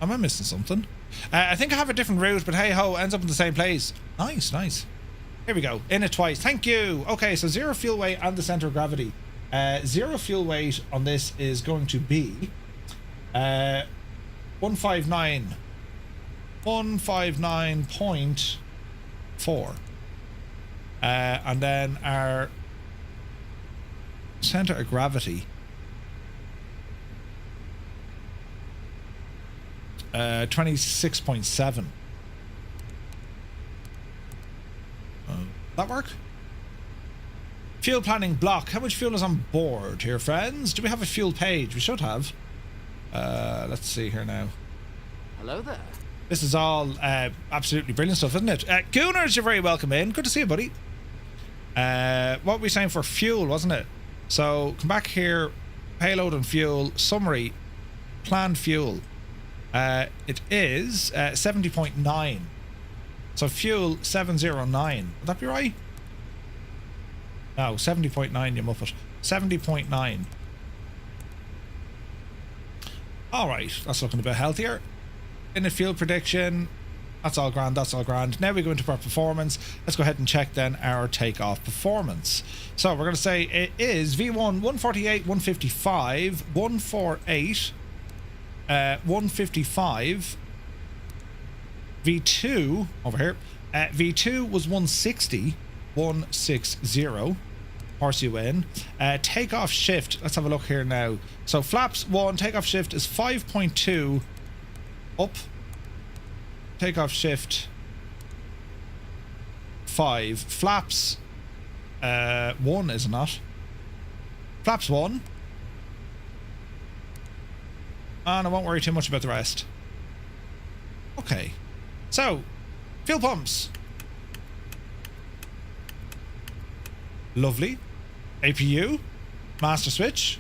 Am I missing something? I think I have a different route, but hey ho, ends up in the same place. Nice, nice. Here we go. In it twice. Thank you. Okay, so zero fuel weight and the center of gravity. Zero fuel weight on this is going to be 159. 159.4. And then our center of gravity 26.7. That work? Fuel planning block. How much fuel is on board here, friends? Do we have a fuel page? We should have. Let's see here now. Hello there. This is all absolutely brilliant stuff, isn't it? Gooners, you're very welcome in. Good to see you, buddy. What were we saying for fuel, wasn't it? So come back here, payload and fuel, summary, planned fuel. It is 70.9. So fuel 709. Would that be right? No, 70.9, you muppet. 70.9. Alright, that's looking a bit healthier. In the fuel prediction, that's all grand, that's all grand. Now we go into our performance. Let's go ahead and check then our takeoff performance. So we're going to say it is V1 148, 155, 148, 155. V2 over here. V2 was 160, 160. Horse you in. Takeoff shift. Let's have a look here now. So flaps 1, takeoff shift is 5.2 up. Takeoff shift 5. Flaps 1, is it not? Flaps 1. And I won't worry too much about the rest. Okay. So, fuel pumps. Lovely. APU. Master switch.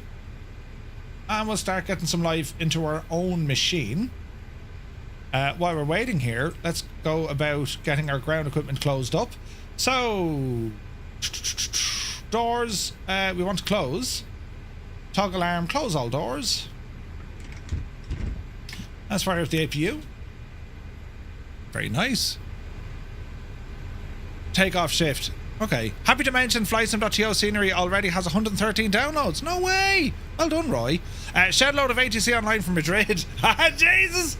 And we'll start getting some life into our own machine. While we're waiting here, let's go about getting our ground equipment closed up. So, doors, we want to close. Toggle arm, close all doors. Let's fire out the APU. Very nice. Takeoff shift. Okay. Happy to mention FlightSim.to scenery already has 113 downloads. No way! Well done, Roy. Shed load of ATC online from Madrid. Jesus!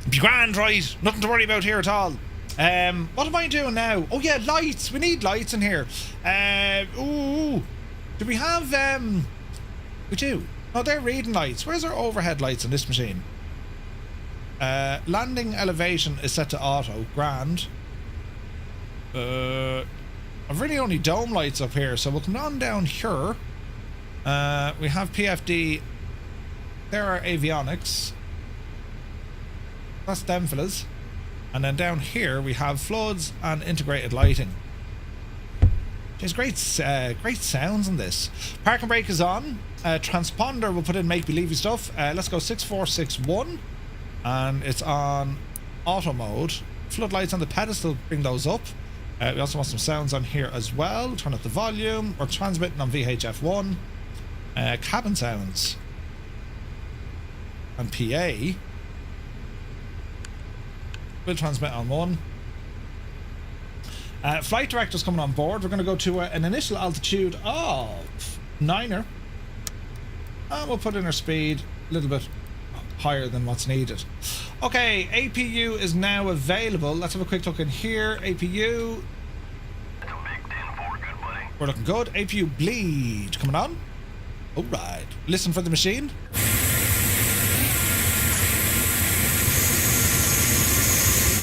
Be grand, right? Nothing to worry about here at all. What am I doing now? Oh yeah, lights. We need lights in here. Ooh. Do we have we do. Oh, they're reading lights. Where's our overhead lights on this machine? Landing elevation is set to auto. Grand. I've really only dome lights up here, so we'll come on down here. We have PFD. There are avionics. That's them fellas. And then down here we have floods and integrated lighting. There's great sounds in this. Park and brake is on. Transponder, we'll put in make-believey stuff. Let's go 6461. And it's on auto mode. Floodlights on the pedestal, bring those up. We also want some sounds on here as well. Turn up the volume. We're transmitting on VHF1. Cabin sounds. And PA. We'll transmit on 1. Flight director's coming on board. We're going to go to an initial altitude of 9er. And we'll put in our speed a little bit higher than what's needed. Okay, APU is now available. Let's have a quick look in here. APU. We're looking good. APU bleed coming on. Alright. Listen for the machine.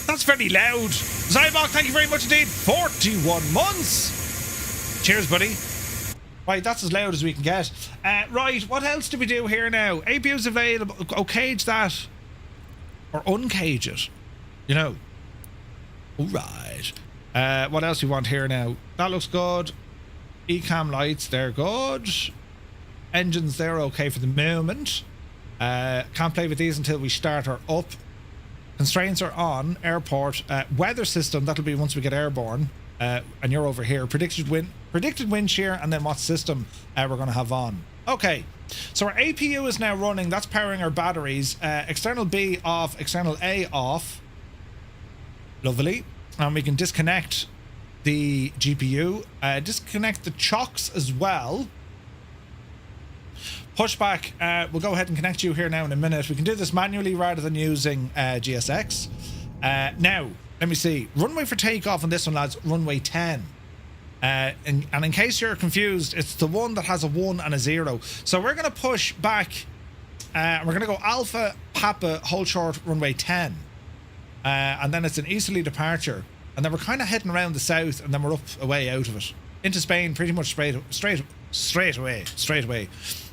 That's very loud. Zybok, thank you very much indeed. 41 months. Cheers, buddy. Right, that's as loud as we can get. Right, what else do we do here now? APU's available. Oh, cage that. Or uncage it. You know. Alright. What else do we want here now? That looks good. Ecam lights, they're good. Engines, they're okay for the moment. Can't play with these until we start her up. Constraints are on. Airport. Weather system, that'll be once we get airborne. And you're over here. Predicted wind shear, and then what system we're going to have on. Okay, so our APU is now running. That's powering our batteries. External B off, external A off. Lovely. And we can disconnect the GPU. Disconnect the chocks as well. Pushback, we'll go ahead and connect you here now in a minute. We can do this manually rather than using GSX. Now, let me see. Runway for takeoff on this one, lads, runway 10. And in case you're confused, it's the one that has a 1 and a 0. So we're going to push back. We're going to go Alpha, Papa, hold short, runway 10. And then it's an easterly departure. And then we're kind of heading around the south, and then we're up away out of it. Into Spain pretty much straight away.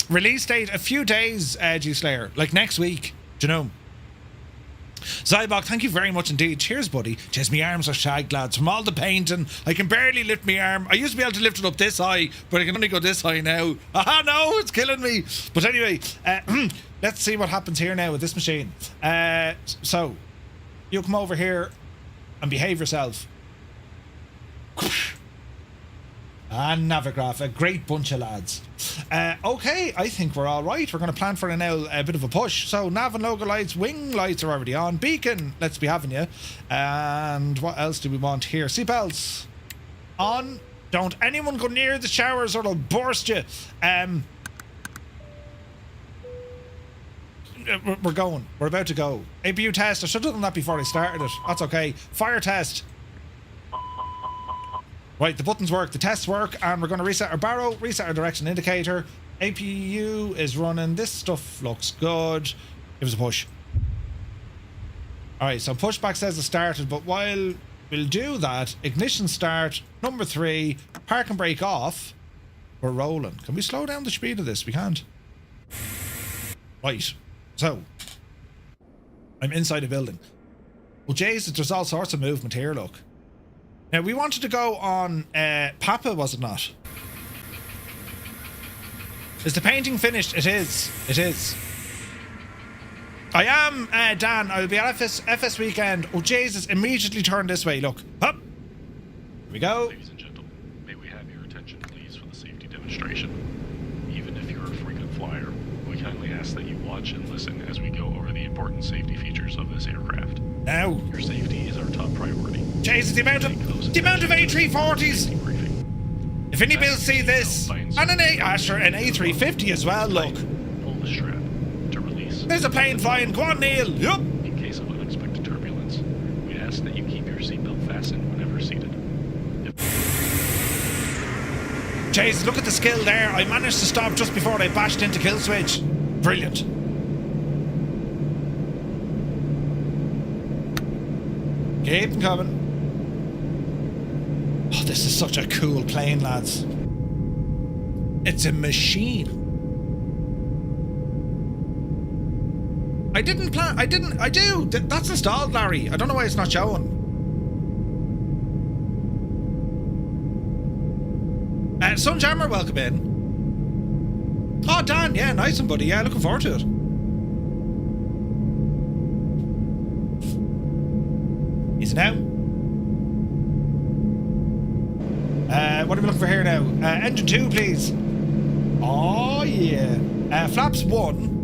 Release date, a few days, G-Slayer. Like next week, do you know? Zybok, thank you very much indeed. Cheers, buddy. Cheers, me arms are shagged, lads. From all the painting, I can barely lift my arm. I used to be able to lift it up this high, but I can only go this high now. Ah, no, it's killing me. But anyway, let's see what happens here now with this machine. So, you come over here and behave yourself. And Navigraph, a great bunch of lads. Okay, I think we're all right. We're going to plan for a bit of a push. So nav and logo lights, wing lights are already on. Beacon, let's be having you. And what else do we want here? Seatbelts on. Don't anyone go near the showers or it'll burst you. We're going. We're about to go. APU test. I should have done that before I started it. That's okay. Fire test. Right, the buttons work, the tests work, and we're going to reset our barrow, reset our direction indicator. APU is running. This stuff looks good. Give us a push. Alright, so pushback says it started, but while we'll do that, ignition start, number 3, park and brake off. We're rolling. Can we slow down the speed of this? We can't. Right, so I'm inside a building. Well, Jesus, there's all sorts of movement here, look. Now, we wanted to go on Papa, was it not? Is the painting finished? It is. It is. I am Dan. I will be at FS weekend. Oh, Jesus. Immediately turn this way. Look. Up. Here we go. Ladies and gentlemen, may we have your attention, please, for the safety demonstration. Even if you're a frequent flyer, we kindly ask that you watch and listen as we go over the important safety features of this aircraft. Now. Your safety is our top priority. Jesus, the amount of A340s. If iniBuilds see this, and an A350 as well, look. Pull the strap to release. There's a plane flying. Go on, Neil. Yup. In case of unexpected turbulence, we ask that you keep your seatbelt fastened whenever seated. Jesus, look at the skill there. I managed to stop just before I bashed into kill switch. Brilliant. Keep them coming. Oh, this is such a cool plane, lads. It's a machine. I do. That's installed, Larry. I don't know why it's not showing. Sunjammer, welcome in. Oh, Dan, yeah, nice one, buddy. Yeah, looking forward to it. Is it out? What are we looking for here now? Engine 2, please. Oh, yeah. Flaps 1.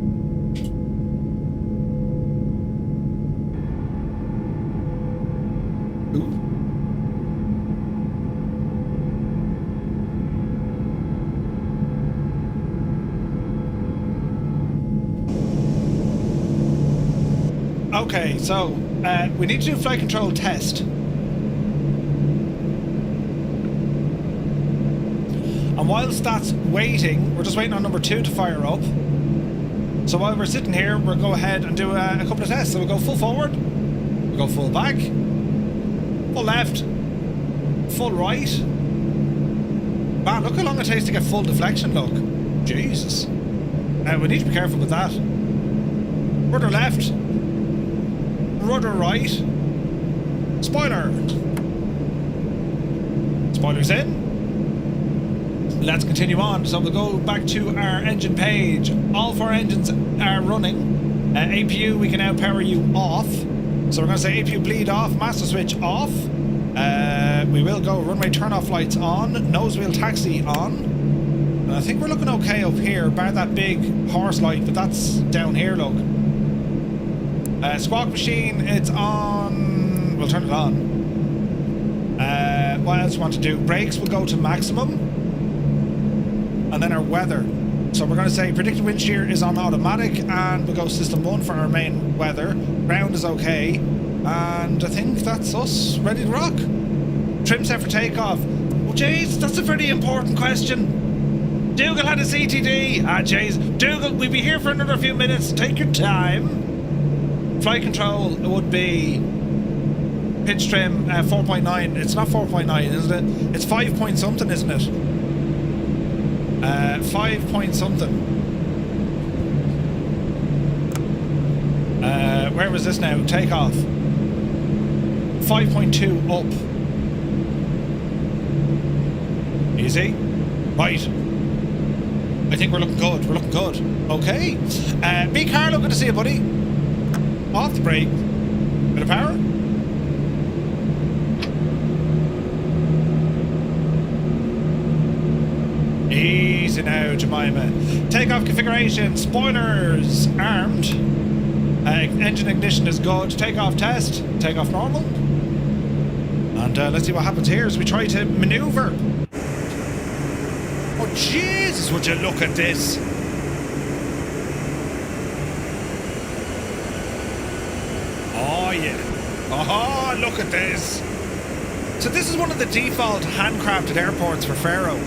Ooh. Okay, so we need to do flight control test. And whilst that's waiting, we're just waiting on number 2 to fire up. So while we're sitting here, we'll go ahead and do a couple of tests. So we'll go full forward, we'll go full back, full left, full right. Man, look how long it takes to get full deflection, look. Jesus. We need to be careful with that. Rudder left, rudder right, spoiler. Spoilers in. Let's continue on. So we'll go back to our engine page. All 4 engines are running. APU, we can now power you off. So we're going to say APU bleed off, master switch off. We will go runway turn-off lights on, nose wheel taxi on. And I think we're looking okay up here, bar that big horse light, but that's down here, look. Squawk machine, it's on. We'll turn it on. What else do we want to do? Brakes will go to maximum. And then our weather. So we're going to say predicted wind shear is on automatic, and we'll go system 1 for our main weather. Ground is okay. And I think that's us ready to rock. Trim set for takeoff. Oh, jeez, that's a very important question. Dougal had a CTD. Ah, jeez. Dougal, we'll be here for another few minutes. Take your time. Flight control would be pitch trim 4.9. It's not 4.9, isn't it? It's 5 point something, isn't it? 5 point something. Where was this now? Takeoff. 5.2 up. Easy. Right. I think we're looking good. We're looking good. Okay. Big car, looking to see you, buddy. Off the brake. Bit of power. Easy now, Jemima. Takeoff configuration. Spoilers armed. Engine ignition is good. Takeoff test. Takeoff normal. And let's see what happens here as we try to maneuver. Oh, Jesus, would you look at this? Oh, yeah. Oh, look at this. So this is one of the default handcrafted airports for Faro.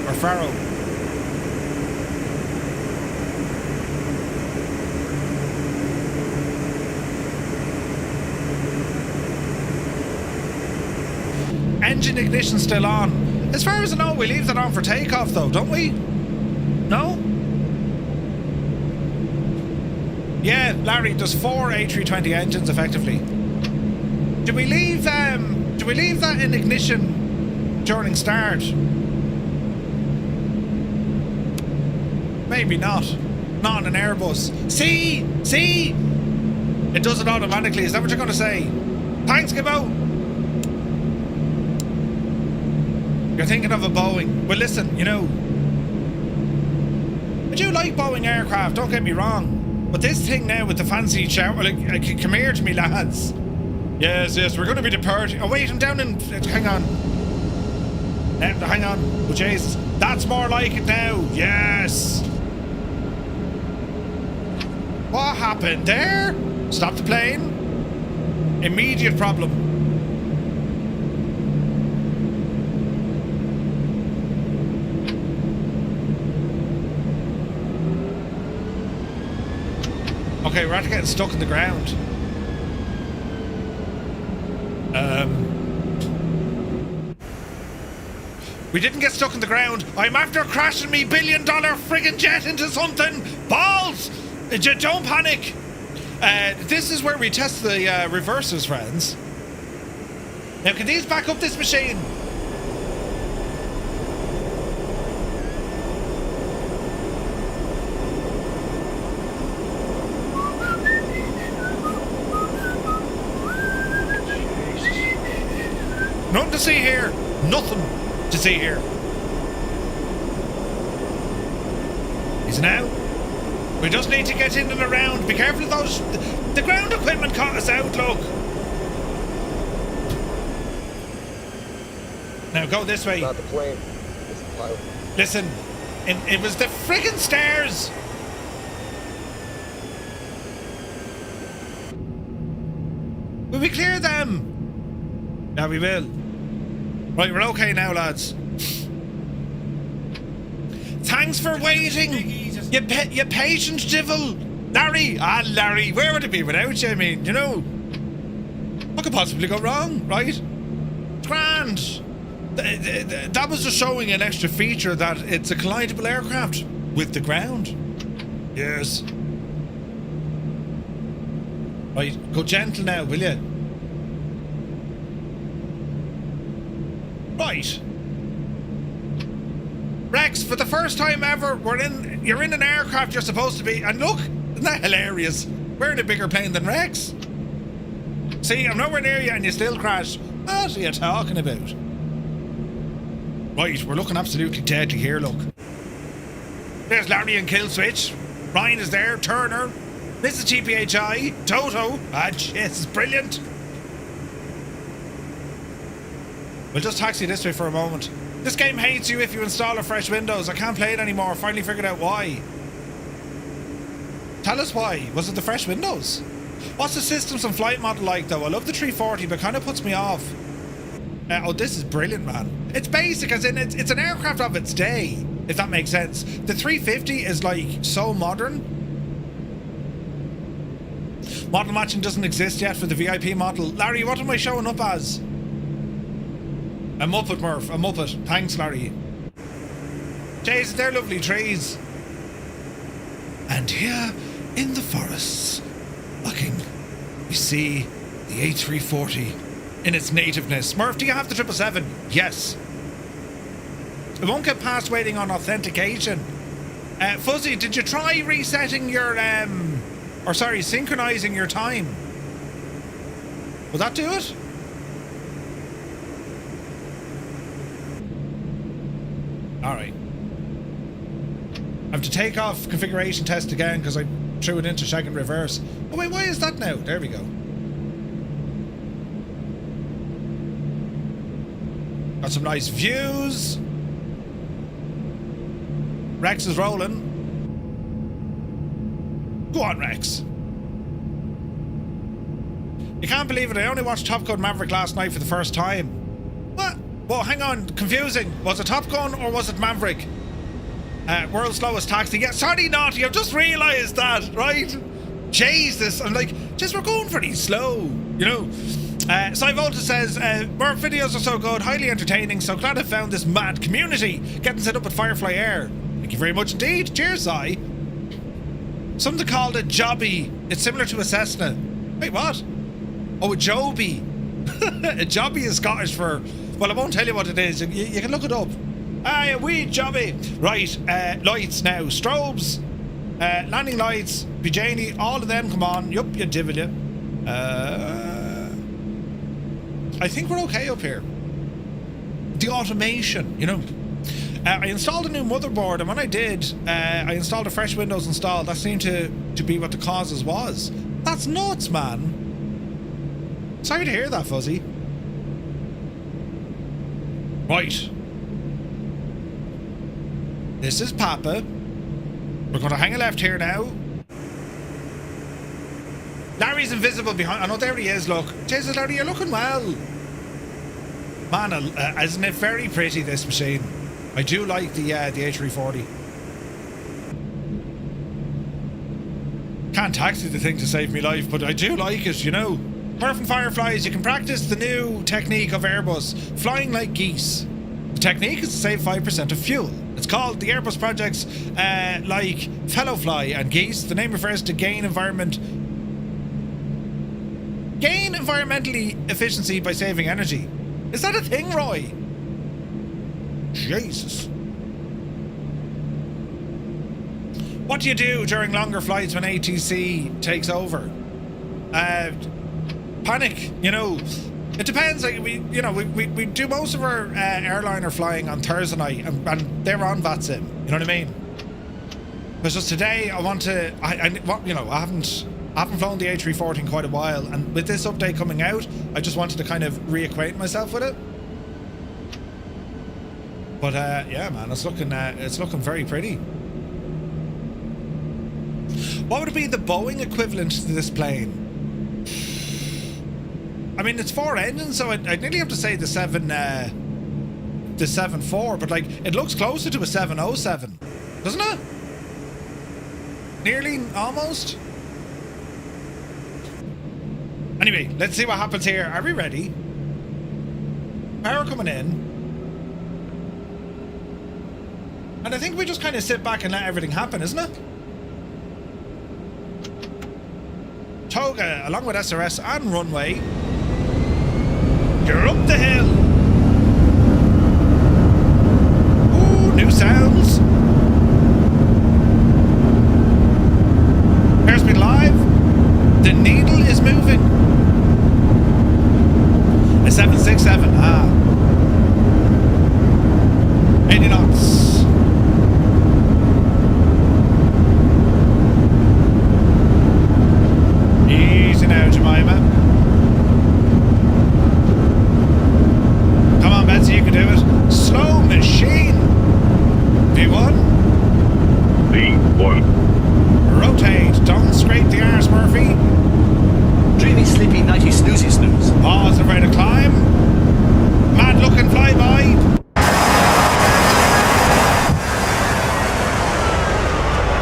Engine ignition still on. As far as I know, we leave that on for takeoff though, don't we? No? Yeah, Larry, there's 4 A320 engines effectively. Do we leave that in ignition during start? Maybe not. Not on an Airbus. See? It does it automatically. Is that what you're going to say? Thanks, Gibbo. You're thinking of a Boeing. Well, listen, you know, I do like Boeing aircraft, don't get me wrong. But this thing now with the fancy shower, like, come here to me, lads. Yes, we're going to be departing. Oh, wait, I'm down in... Hang on. Hang on. Oh, Jesus. That's more like it now. Yes. What happened there? Stop the plane. Immediate problem. Okay, we're actually getting stuck in the ground. We didn't get stuck in the ground. I'm after crashing me $1 billion friggin' jet into something. Balls! Don't panic. This is where we test the reversers, friends. Now, can these back up this machine? Nothing to see here. Nothing to see here. He's now. We just need to get in and around. Be careful of those. The ground equipment caught us out, look. Now go this way. Not the plane. It's the pilot. Listen, it was the friggin' stairs. Will we clear them? Yeah, we will. Right, we're okay now, lads. Thanks for waiting. You patient devil. Larry. Larry, where would it be without you? I mean, you know, what could possibly go wrong, right? It's grand. That was just showing an extra feature that it's a collidable aircraft with the ground. Yes. Right, go gentle now, will you? Right. Rex, for the first time ever, you're in an aircraft you're supposed to be, and look, isn't that hilarious? We're in a bigger plane than Rex. See, I'm nowhere near you and you still crash. What are you talking about? Right, we're looking absolutely deadly here, look. There's Larry and Kill Switch. Ryan is there, Turner, Mrs. TPHI, Toto. Jeez, it's brilliant. We'll just taxi this way for a moment. This game hates you if you install a fresh Windows. I can't play it anymore. Finally figured out why. Tell us why. Was it the fresh Windows? What's the systems and flight model like though? I love the 340, but kind of puts me off. Oh, this is brilliant, man. It's basic, as in it's an aircraft of its day, if that makes sense. The 350 is like so modern. Model matching doesn't exist yet for the VIP model. Larry, what am I showing up as? A Muppet, Murph. A Muppet. Thanks, Larry. Jeez, they're lovely trees. And here in the forests, looking, we see the A340 in its nativeness. Murph, do you have the 777? Yes. It won't get past waiting on authentication. Fuzzy, did you try resetting your, synchronizing your time? Will that do it? Alright. I have to take off configuration test again because I threw it into second reverse. Oh wait, why is that now? There we go. Got some nice views. Rex is rolling. Go on, Rex. You can't believe it, I only watched Top Gun Maverick last night for the first time. What? Well, hang on, confusing. Was it Top Gun or was it Maverick? World's slowest taxi. Yeah, sorry, Naughty, I've just realised that, right? Jesus, I'm like, just we're going pretty slow, you know? Cy Volta says, our videos are so good, highly entertaining, so glad I found this mad community getting set up at Firefly Air. Thank you very much indeed. Cheers, Cy. Something called a Jobby. It's similar to a Cessna. Wait, what? Oh, a Joby. A Jobby is Scottish for... Well, I won't tell you what it is. You can look it up. A wee Jobby. Right, lights now. Strobes, landing lights, Bijani, all of them come on. Yup, you divil you. I think we're okay up here. The automation, you know. I installed a new motherboard, and when I did, I installed a fresh Windows install. That seemed to be what the causes was. That's nuts, man. Sorry to hear that, Fuzzy. Right. This is Papa. We're going to hang a left here now. Larry's invisible behind. I know, there he is, look. Jesus, Larry, you're looking well. Man, isn't it very pretty, this machine? I do like the A340. Can't taxi the thing to save me life, but I do like it, you know. Murph and Fireflies, you can practice the new technique of Airbus, flying like geese. The technique is to save 5% of fuel. It's called the Airbus projects like Fellowfly and Geese. The name refers to gain environmentally efficiency by saving energy. Is that a thing, Roy? Jesus. What do you do during longer flights when ATC takes over? Panic, you know. It depends. Like we do most of our airliner flying on Thursday night, and they're on VATSIM. You know what I mean? But just today, I want to. I haven't flown the A340 in quite a while, and with this update coming out, I just wanted to kind of reacquaint myself with it. But yeah, man, it's looking very pretty. What would it be the Boeing equivalent to this plane? I mean, it's 4 engines, so I'd nearly have to say the 7.4, but like it looks closer to a 707, doesn't it? Nearly, almost. Anyway, let's see what happens here. Are we ready? Power coming in. And I think we just kind of sit back and let everything happen, isn't it? Toga, along with SRS and runway. You're up the hill. Ooh, new sounds. Airspeed live. The needle is moving. A 767. 80 knots. Easy now, Jemima. Come on, Betsy, you can do it. Slow machine. V1. V1. Rotate. Don't scrape the arse, Murphy. Dreamy, sleepy, nighty, snoozy, snooze. Pause and ready to climb. Mad looking flyby.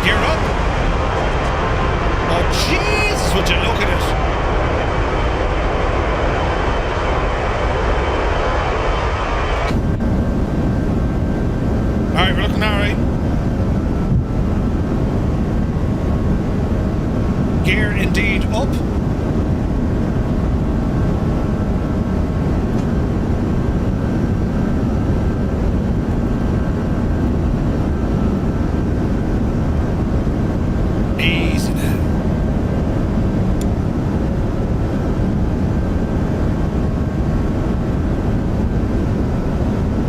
Gear up. Oh, Jesus, would you look at it. Alright, we're looking alright. Gear indeed up. Easy now.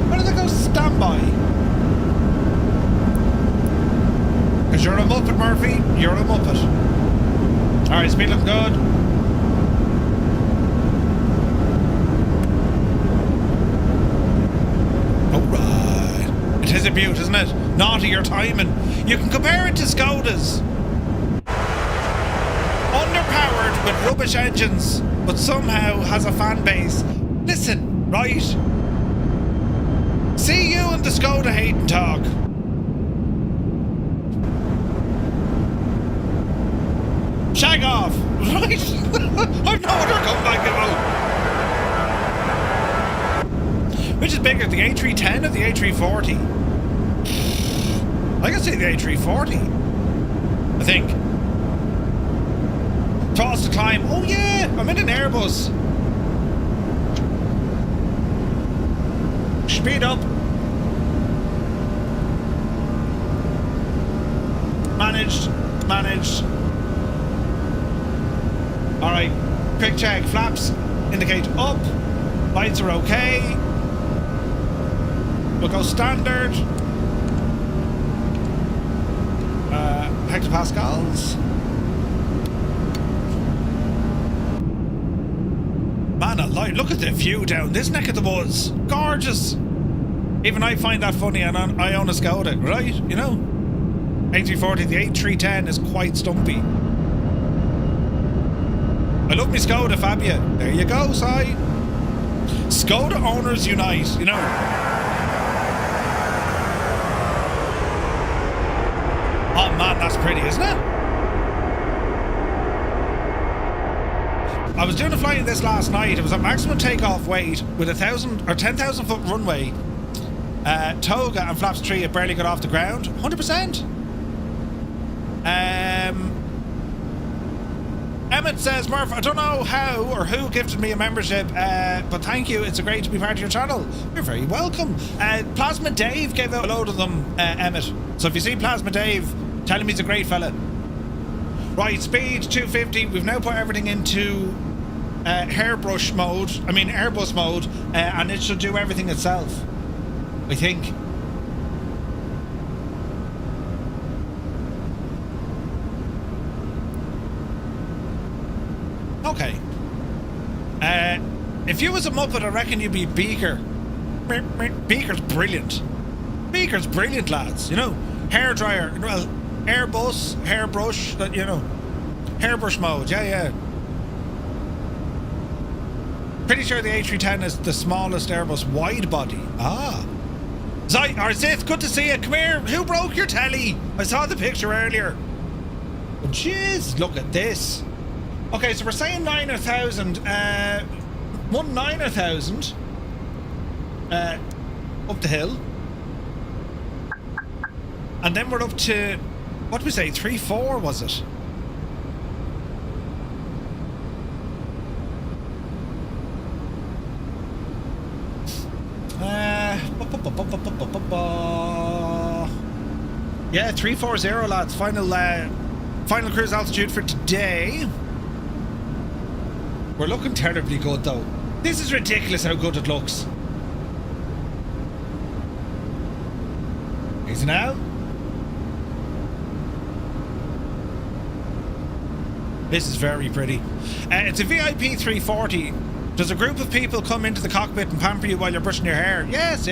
Where did they go standby? Because you're a Muppet, Murphy. You're a Muppet. Alright, speed looking good. Alright. It is a beaut, isn't it? Naughty your timing. You can compare it to Skoda's. Underpowered with rubbish engines, but somehow has a fan base. Listen, right? See you and the Skoda hating talk. Shag off, right? I've no other comeback about. Which is bigger, the A310 or the A340? I can say the A340. I think. Throttles to climb. Oh yeah, I'm in an Airbus. Speed up. Managed. Alright, quick check. Flaps indicate up. Lights are okay. We'll go standard. Hectopascals. Man alive, look at the view down this neck of the woods. Gorgeous. Even I find that funny, and I own a Skoda, right? You know? A340, the A310 is quite stumpy. I love me Skoda, Fabia. There you go, Si. Skoda owners unite, you know. Oh man, that's pretty, isn't it? I was doing a flight of this last night. It was at maximum takeoff weight with 1,000 or 10,000 foot runway. Toga and flaps 3, it barely got off the ground. 100%. Emmett says, Murph, I don't know how or who gifted me a membership, but thank you. It's great to be part of your channel. You're very welcome. Plasma Dave gave out a load of them, Emmett. So if you see Plasma Dave, tell him he's a great fella. Right, speed 250. We've now put everything into Airbus mode, and it should do everything itself, I think. Okay. If you was a Muppet, I reckon you'd be Beaker. Beaker's brilliant. Beaker's brilliant, lads. You know, hairdryer. Well, Airbus, hairbrush. You know, hairbrush mode. Yeah. Pretty sure the A310 is the smallest Airbus widebody. Ah. Zith, good to see you. Come here. Who broke your telly? I saw the picture earlier. Oh, jeez, look at this. Okay, so we're saying 9,000. 9,000. Up the hill. And then we're up to, what did we say, 3-4 was it? Yeah, 340, lads. Final cruise altitude for today. We're looking terribly good, though. This is ridiculous how good it looks. Easy now. This is very pretty. It's a VIP 340. Does a group of people come into the cockpit and pamper you while you're brushing your hair? Yes.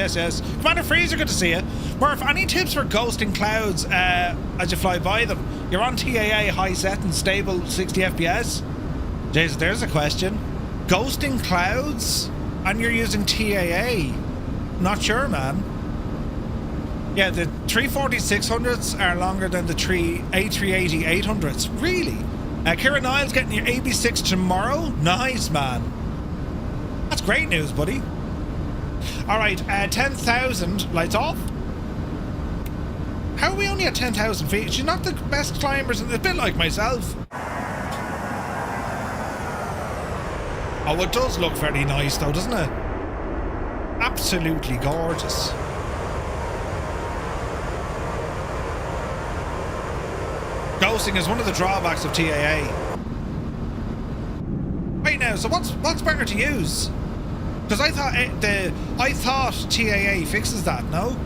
Commander Freezer, good to see you. Murph, any tips for ghosting clouds as you fly by them? You're on TAA, high set and stable 60 FPS. Jeez, there's a question. Ghosting clouds and you're using TAA? Not sure, man. Yeah, the 340-600s are longer than the A380-800s. Really? Kieran Niles getting your AB6 tomorrow? Nice, man. That's great news, buddy. Alright, 10,000. Lights off. How are we only at 10,000 feet? She's not the best climbers, a bit like myself. Oh, it does look very nice though, doesn't it? Absolutely gorgeous. Ghosting is one of the drawbacks of TAA. Wait now, so what's better to use? Because I thought TAA fixes that, no?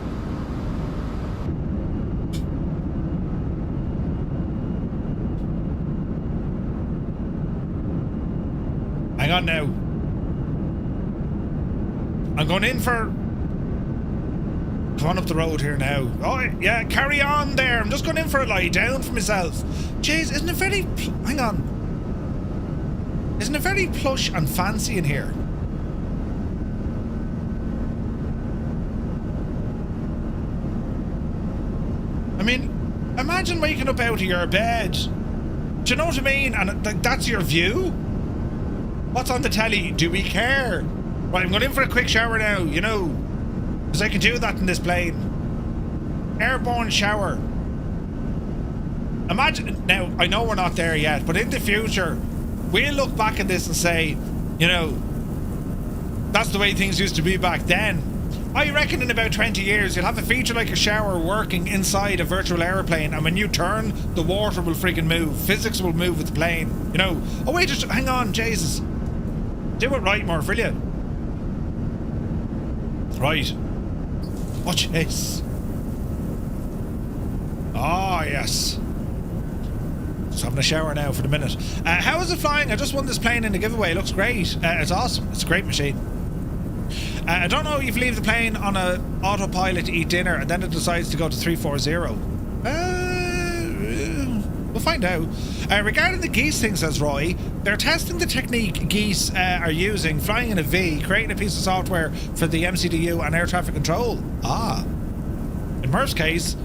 Hang on now. I'm going in for... Come on up the road here now. Oh, yeah, carry on there. I'm just going in for a lie down for myself. Jeez, isn't it very... Hang on. Isn't it very plush and fancy in here? I mean, imagine waking up out of your bed. Do you know what I mean? And that's your view? What's on the telly? Do we care? Right, I'm going in for a quick shower now, you know. Because I can do that in this plane. Airborne shower. Imagine, now, I know we're not there yet, but in the future, we'll look back at this and say, you know, that's the way things used to be back then. I reckon in about 20 years, you'll have a feature like a shower working inside a virtual airplane, and when you turn, the water will freaking move. Physics will move with the plane, you know. Oh, wait, just hang on, Jesus. Do it right, Murph, will you? Right. Watch this. Oh, yes. Just having a shower now for the minute. How is it flying? I just won this plane in the giveaway. It looks great. It's awesome. It's a great machine. I don't know if you leave the plane on a autopilot to eat dinner and then it decides to go to 340. We'll find out. Regarding the geese thing, says Roy, they're testing the technique geese are using, flying in a V, creating a piece of software for the MCDU and air traffic control. Ah. In Murph's case,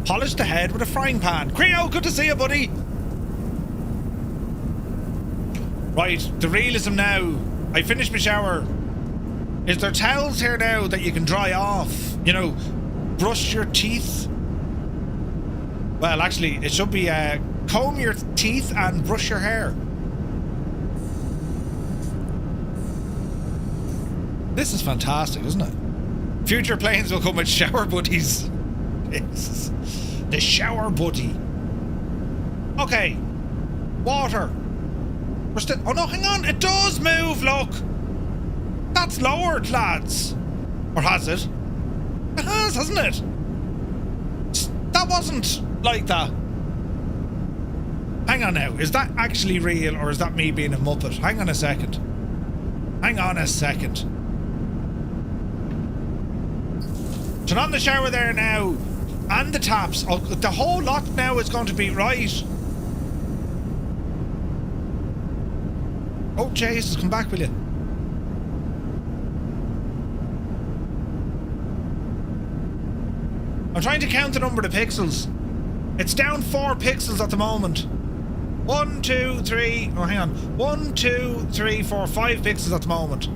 polish the head with a frying pan. Creo, good to see you, buddy. Right, the realism now. I finished my shower. Is there towels here now that you can dry off? you know, brush your teeth. Well, actually, it should be comb your teeth and brush your hair. This is fantastic, isn't it? Future planes will come with shower buddies. The shower buddy. Okay. Water. We're still... Oh no, hang on. It does move, look. That's lowered, lads. Or has it? It has, hasn't it? That wasn't like that. Hang on now. Is that actually real or is that me being a muppet? Hang on a second. Hang on a second. Turn on the shower there now. And the taps. Oh, the whole lot now is going to be right. Oh, Jesus, come back, will you? I'm trying to count the number of pixels. It's down 4 pixels at the moment. 1, 2, 3. Oh, hang on. 1, 2, 3, 4, 5 pixels at the moment.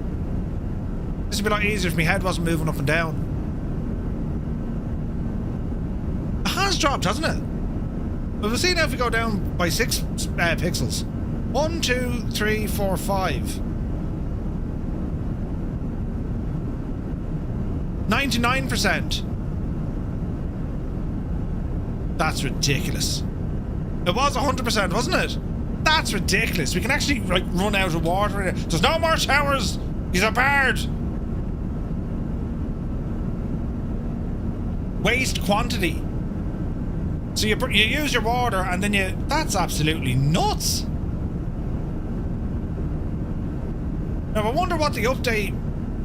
This would be a lot easier if my head wasn't moving up and down. It has dropped, hasn't it? But we'll see now if we go down by 6 pixels. 1, 2, 3, 4, 5. 99%. That's ridiculous. It was 100%, wasn't it? That's ridiculous. We can actually like run out of water in it. There's no more showers. He's a bird. Waste quantity. So you use your water and then you... That's absolutely nuts. Now I wonder what the update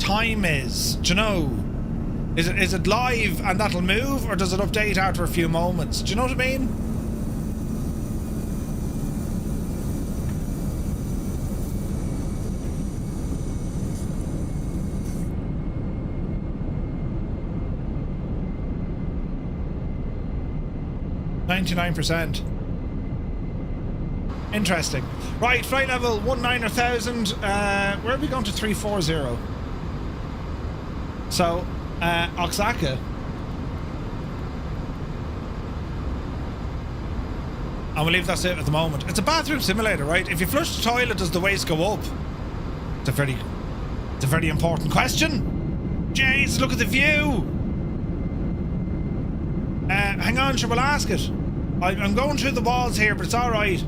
time is. Do you know? Is it live and that'll move, or does it update after a few moments? Do you know what I mean? %. Interesting. Right, flight level 19,000. Where are we going to 340? So, Oaxaca. And we'll leave that's it at the moment. It's a bathroom simulator, right? If you flush the toilet, does the waste go up? It's a very important question. Jeez, look at the view. Hang on, sure, we'll ask it. I'm going through the walls here, but it's all right.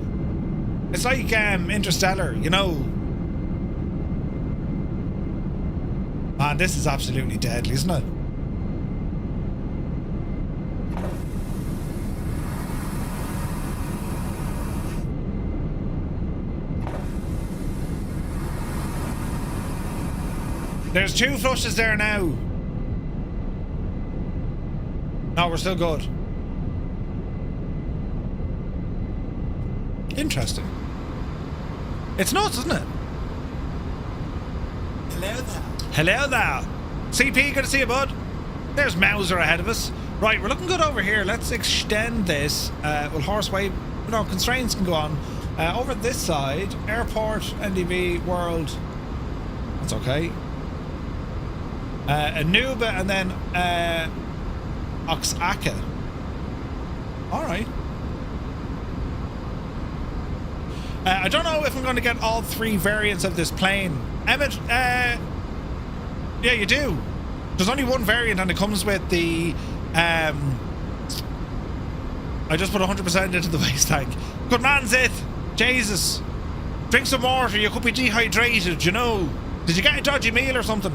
It's like Interstellar, you know. Man, this is absolutely deadly, isn't it? There's 2 flushes there now. No, we're still good. Interesting. It's nuts, isn't it? Hello there. Hello there. CP, good to see you, bud. There's Mauser ahead of us. Right, we're looking good over here. Let's extend this. Well, horseway, no, constraints can go on. Over this side, airport, NDB, world. That's okay. Anuba and then Oaxaca. Alright. I don't know if I'm going to get all 3 variants of this plane. Emmett, yeah, you do. There's only 1 variant and it comes with the... I just put 100% into the waste tank. Good man, Zith. Jesus. Drink some water, you could be dehydrated, you know. Did you get a dodgy meal or something?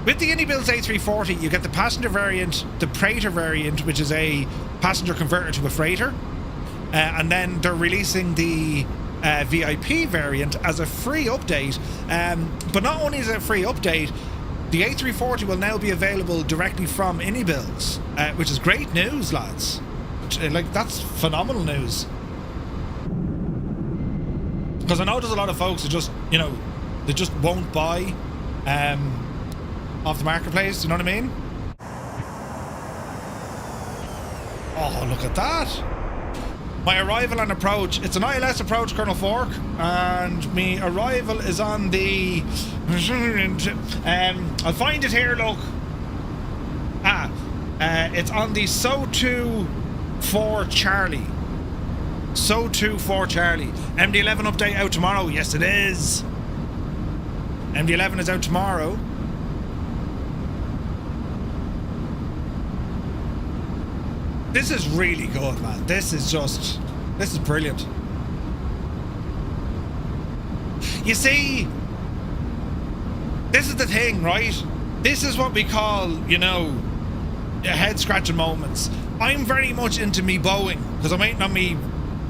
With the iniBuilds A340, you get the passenger variant, the freighter variant, which is a passenger converter to a freighter. And then they're releasing the VIP variant as a free update. But not only is it a free update, the A340 will now be available directly from iniBuilds, which is great news, lads. Like, that's phenomenal news. Because I know there's a lot of folks who just, you know, they just won't buy off the marketplace, you know what I mean? Oh, look at that. My arrival and approach. It's an ILS approach, Colonel Fork, and me arrival is on the... I'll find it here, look. It's on the SO2 for Charlie. SO2 for Charlie. MD11 update out tomorrow. Yes, it is. MD11 is out tomorrow. This is really good, man. This is brilliant. You see, this is the thing, right? This is what we call, you know, head-scratching moments. I'm very much into me Boeing, because I'm waiting on me,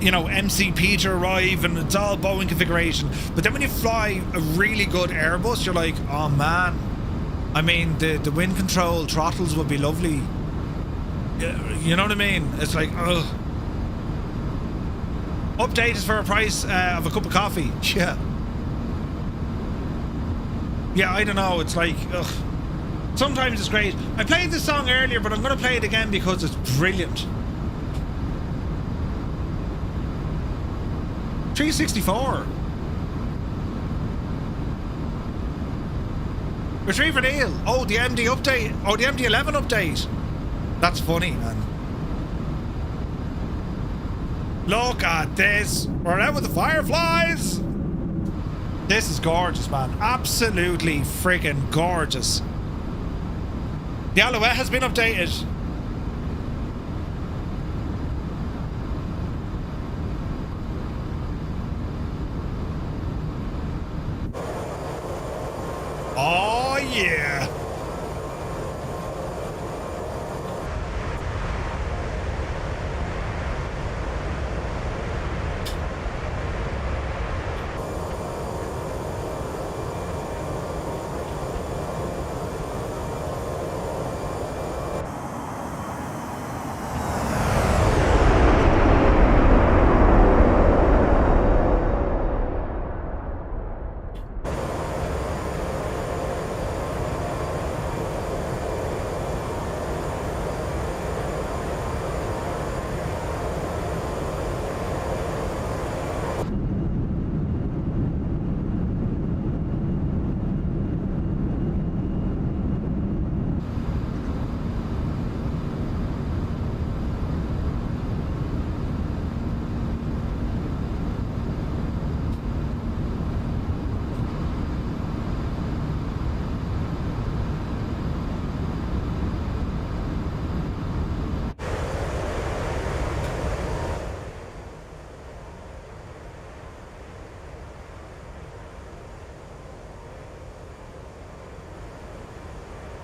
you know, MCP to arrive, and it's all Boeing configuration. But then when you fly a really good Airbus, you're like, oh man. I mean, the wind control throttles would be lovely. You know what I mean? It's like, ugh. Update is for a price of a cup of coffee. Yeah. Yeah, I don't know. It's like, ugh. Sometimes it's great. I played this song earlier, but I'm going to play it again because it's brilliant. 364. Retrieve for Neil. Oh, the MD update. Oh, the MD11 update. That's funny, man. Look at this. We're out with the fireflies. This is gorgeous, man. Absolutely freaking gorgeous. The Alouette has been updated. Oh, yeah.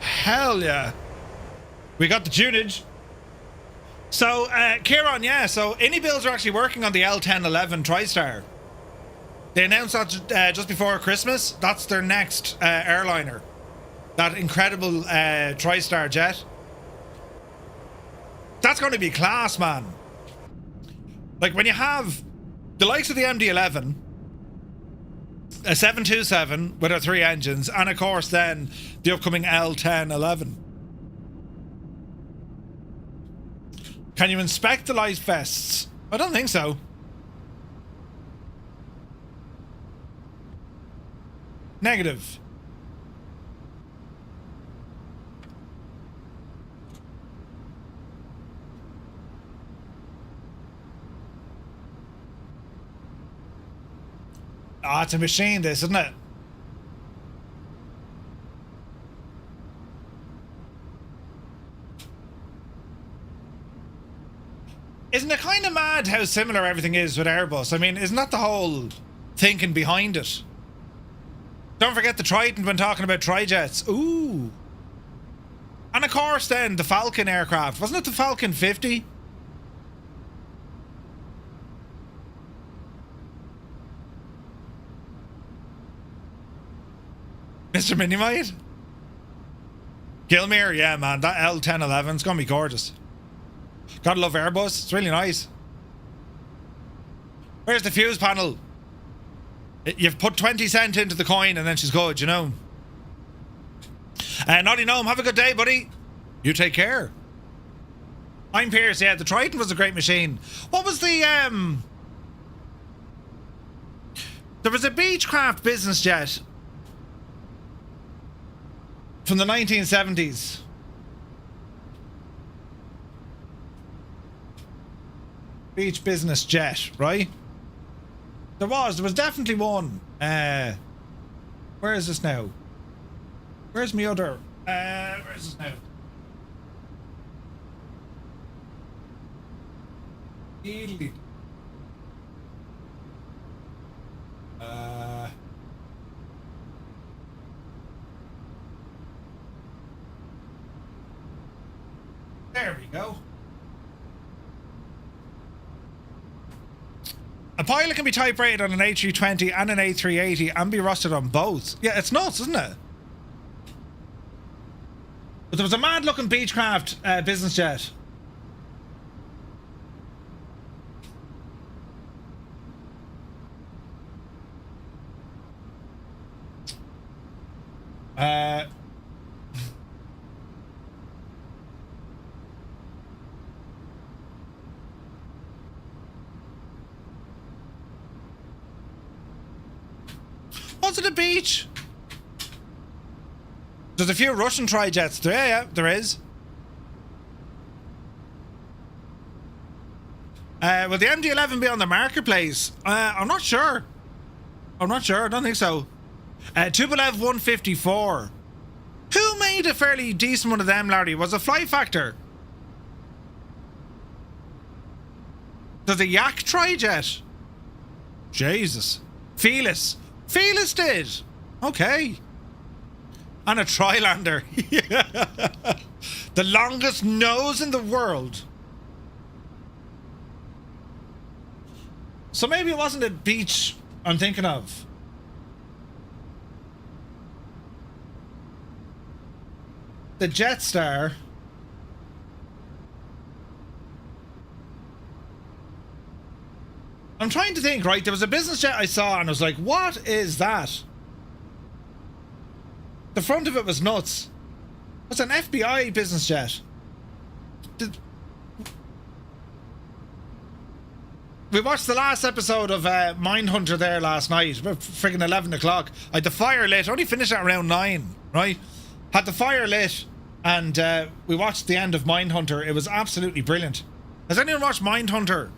Hell yeah. We got the tunage. So, Kieran, yeah, so iniBuilds are actually working on the L1011 TriStar. They announced that just before Christmas. That's their next airliner. That incredible TriStar jet. That's going to be class, man. Like, when you have the likes of the MD11, a 727 with our 3 engines, and of course then the upcoming L1011. Can you inspect the light vests? I don't think so. Negative. Ah, it's a machine, this, isn't it? Isn't it kind of mad how similar everything is with Airbus? I mean, isn't that the whole thinking behind it? Don't forget the Triton when talking about trijets. Ooh. And of course then, the Falcon aircraft. Wasn't it the Falcon 50? Mr. Minimite? Gilmere, yeah, man. That L1011 is going to be gorgeous. Gotta love Airbus. It's really nice. Where's the fuse panel? You've put 20 cents into the coin and then she's good, you know. Naughty Gnome, have a good day, buddy. You take care. I'm Pierce, yeah. The Triton was a great machine. What was the, there was a Beechcraft business jet from the 1970s. beach business jet, right? There was definitely one. Where is this now? Where's my other? Where is this now? There we go. A pilot can be type rated on an A320 and an A380 and be rusted on both. Yeah, it's nuts, isn't it? But there was a mad looking Beechcraft business jet. Was it a beach? There's a few Russian tri-jets there. Yeah, there is. Will the MD-11 be on the marketplace? I'm not sure. I don't think so. Tupolev 154. Who made a fairly decent one of them, Larry? Was it Fly Factor? Does a Yak tri-jet? Jesus. Felis did. Okay. And a Trilander. The longest nose in the world. So maybe it wasn't a beach I'm thinking of. The Jetstar. I'm trying to think, right? There was a business jet I saw and I was like, what is that? The front of it was nuts. It's an FBI business jet. We watched the last episode of Mindhunter there last night, about friggin' 11 o'clock. I had the fire lit, only finished at around 9, right? Had the fire lit and we watched the end of Mindhunter. It was absolutely brilliant. Has anyone watched Mindhunter?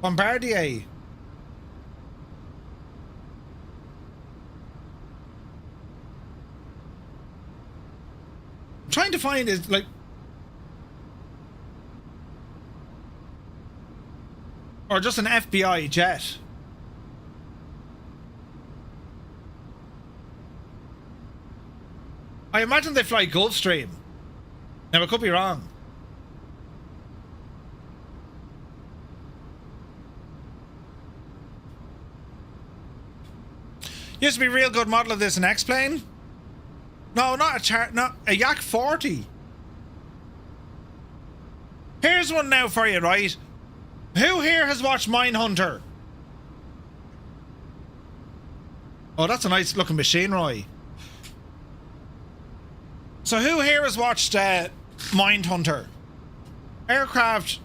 Bombardier. I'm trying to find is like or just an FBI jet. I imagine they fly Gulfstream. Now I could be wrong. Used to be a real good model of this in X-Plane. No, not a Yak 40. Here's one now for you, right? Who here has watched Mindhunter? Oh, that's a nice looking machine, Roy. So who here has watched Mindhunter? Aircraft,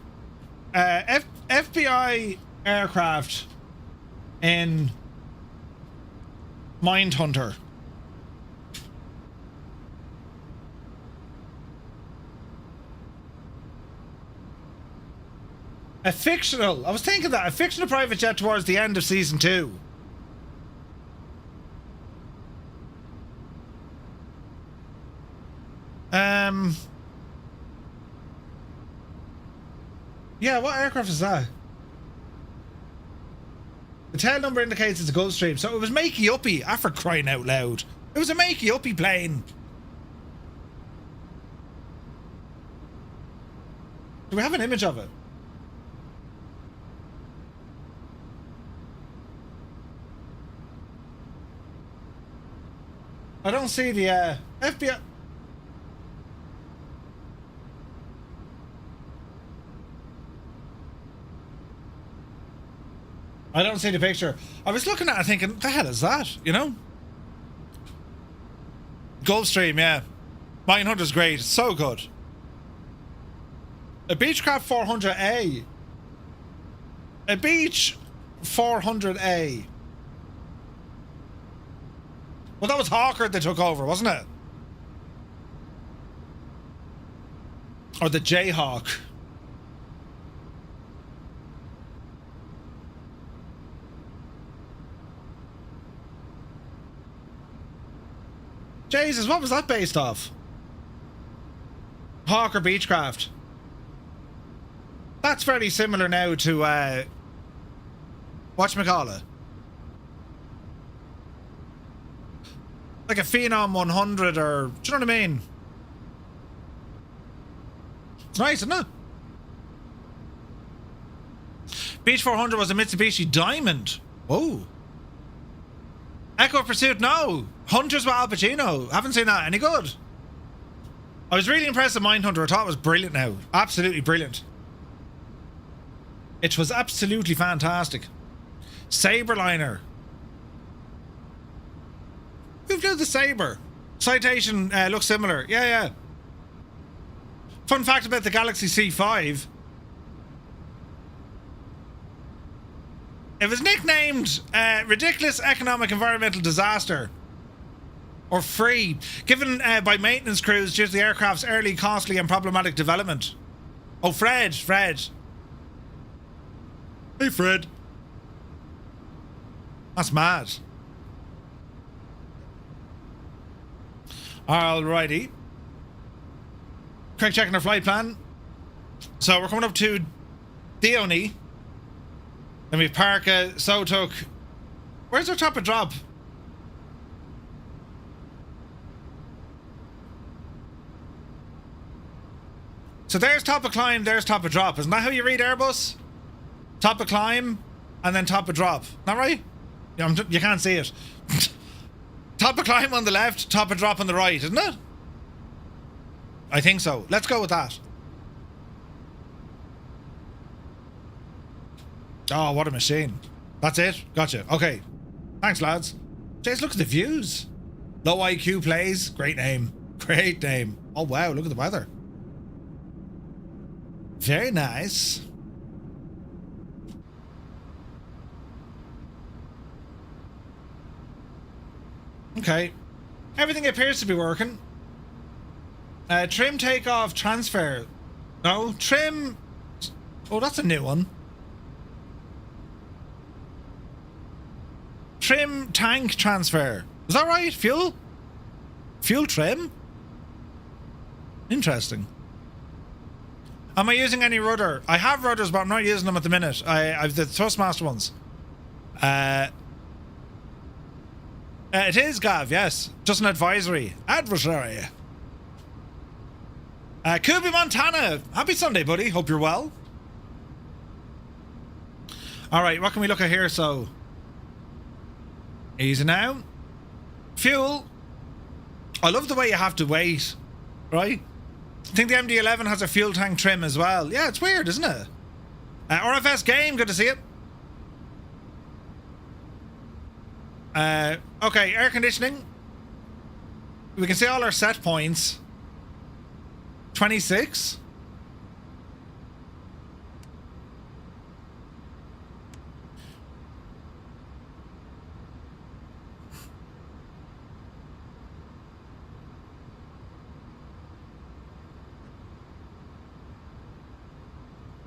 FBI aircraft in Mindhunter. I was thinking that, a fictional private jet towards the end of season 2. Yeah, what aircraft is that? The tail number indicates it's a Gulfstream, so it was makey-uppy, for crying out loud. It was a makey-uppy plane. Do we have an image of it? I don't see the FBI. I don't see the picture. I was looking at it thinking, what the hell is that? You know? Gulfstream, yeah. Mindhunter's great. It's so good. A Beechcraft 400A. A Beech 400A. Well, that was Hawker that took over, wasn't it? Or the Jayhawk. Jesus, what was that based off? Hawker Beechcraft. That's very similar now to whatchamacallit? Like a Phenom 100 or... Do you know what I mean? It's nice, isn't it? Beach 400 was a Mitsubishi Diamond. Whoa. Echo Pursuit, no. Hunters with Al Pacino. Haven't seen that. Any good? I was really impressed with Mindhunter. I thought it was brilliant now. Absolutely brilliant. It was absolutely fantastic. Saberliner. Who flew the Sabre? Citation looks similar. Yeah, yeah. Fun fact about the Galaxy C5. It was nicknamed Ridiculous Economic Environmental Disaster. Or free. Given by maintenance crews due to the aircraft's early, costly and problematic development. Oh, Fred. Hey, Fred. That's mad. Alrighty. Craig checking our flight plan. So we're coming up to Dione. Then we've Parka, Sotuk. Where's our top of drop? So there's top of climb, there's top of drop. Isn't that how you read Airbus? Top of climb, and then top of drop. Isn't that right? Yeah, you can't see it. Top of climb on the left, top of drop on the right, isn't it? I think so. Let's go with that. Oh, what a machine. That's it? Gotcha. Okay. Thanks, lads. Jeez, look at the views. Low IQ plays. Great name. Great name. Oh, wow. Look at the weather. Very nice. Okay. Everything appears to be working. Trim, takeoff, transfer. No, trim. Oh, that's a new one. Trim, tank, transfer. Is that right? Fuel? Fuel trim? Interesting. Am I using any rudder? I have rudders, but I'm not using them at the minute. I've the Thrustmaster ones. It is, Gav, yes. Just an advisory. Adversary. Kubi Montana. Happy Sunday, buddy. Hope you're well. Alright, what can we look at here? So, easy now. Fuel. I love the way you have to wait. Right? I think the MD-11 has a fuel tank trim as well. Yeah, it's weird, isn't it? RFS game, good to see it. Okay, air conditioning. We can see all our set points. 26.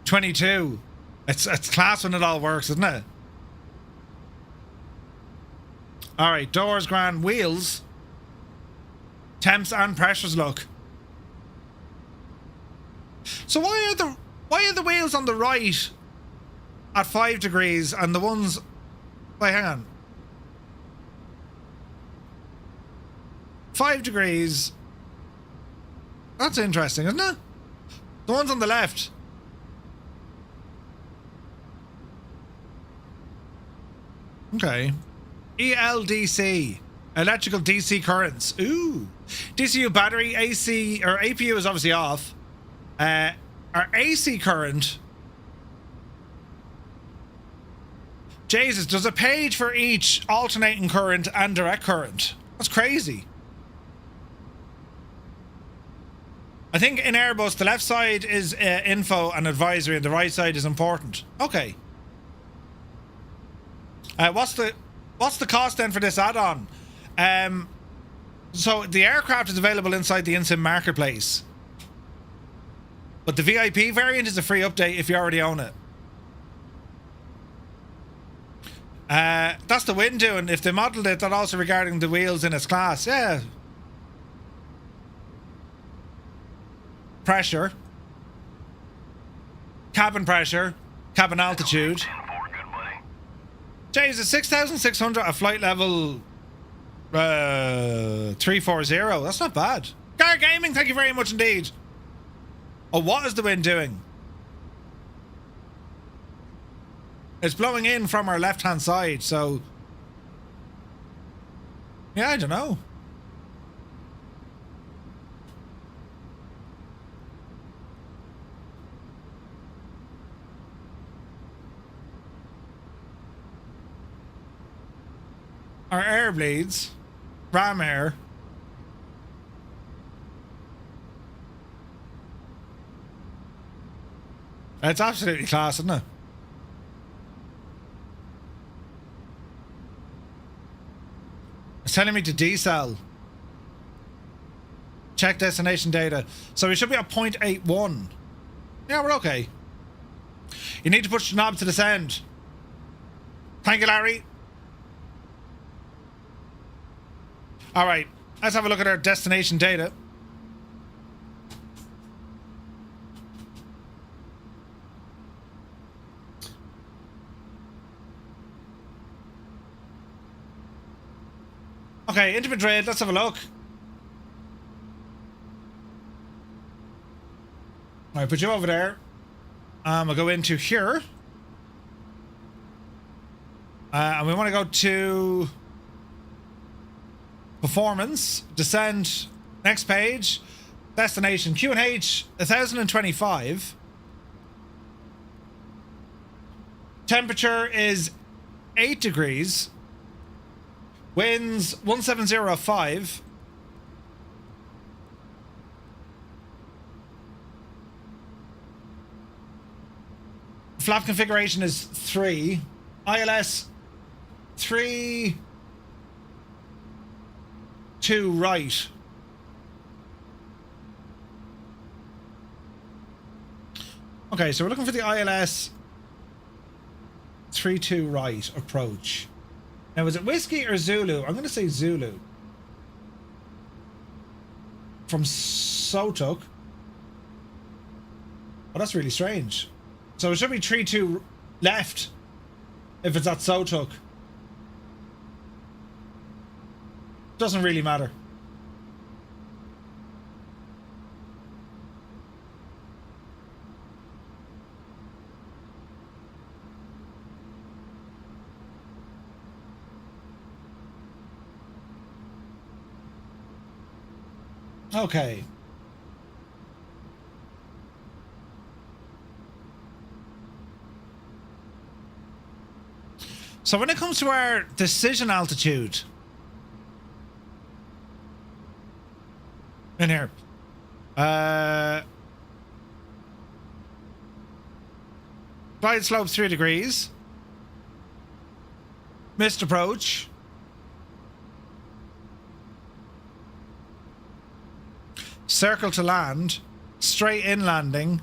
$22. It's class when it all works, isn't it? All right, doors, grand, wheels, temps and pressures. Look. So why are the wheels on the right at 5 degrees and the ones? Wait, hang on. 5 degrees. That's interesting, isn't it? The ones on the left. Okay. ELDC. Electrical DC currents. Ooh. DCU battery, AC, or APU is obviously off. Our AC current. Jesus, there's a page for each alternating current and direct current. That's crazy. I think in Airbus, the left side is info and advisory, and the right side is important. Okay. What's the cost then for this add-on? So the aircraft is available inside the InSim marketplace, but the VIP variant is a free update if you already own it. That's the Windu, and if they modelled it, that also regarding the wheels in its class. Yeah, pressure, cabin pressure, cabin altitude. Jay, is it 6,600 at flight level 340? That's not bad. Gar Gaming, thank you very much indeed. Oh, what is the wind doing? It's blowing in from our left-hand side, so... yeah, I don't know. Our air bleeds. Ram air. It's absolutely class, isn't it? It's telling me to decel. Check destination data. So we should be at 0.81. Yeah, we're okay. You need to push the knob to descend. Thank you, Larry. Alright, let's have a look at our destination data. Okay, into Madrid, let's have a look. Alright, put you over there. I'll go into here. And we want to go to performance, descend, next page, destination, QNH 1025. Temperature is 8 degrees. Winds 1705. Flap configuration is 3. ILS 3 2 right. Okay, so we're looking for the ILS 3-2 right approach. Now, is it Whiskey or Zulu? I'm going to say Zulu. From Sotuk. Oh, that's really strange. So it should be 3-2 left if it's at Sotuk. Doesn't really matter. Okay. So when it comes to our decision altitude in here, glide slope 3 degrees, missed approach, circle to land, straight in landing.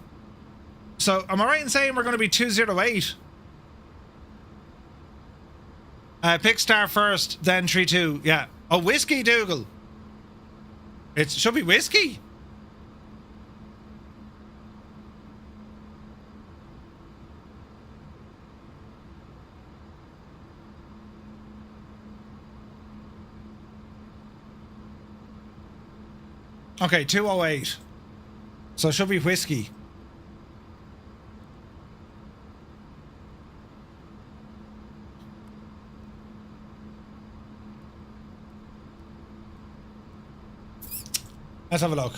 So am I right in saying we're going to be 208? Pick star first, then 3-2. Yeah. Oh, Whiskey Dougal. It should be Whiskey. Okay, 208. So it should be Whiskey. Let's have a look.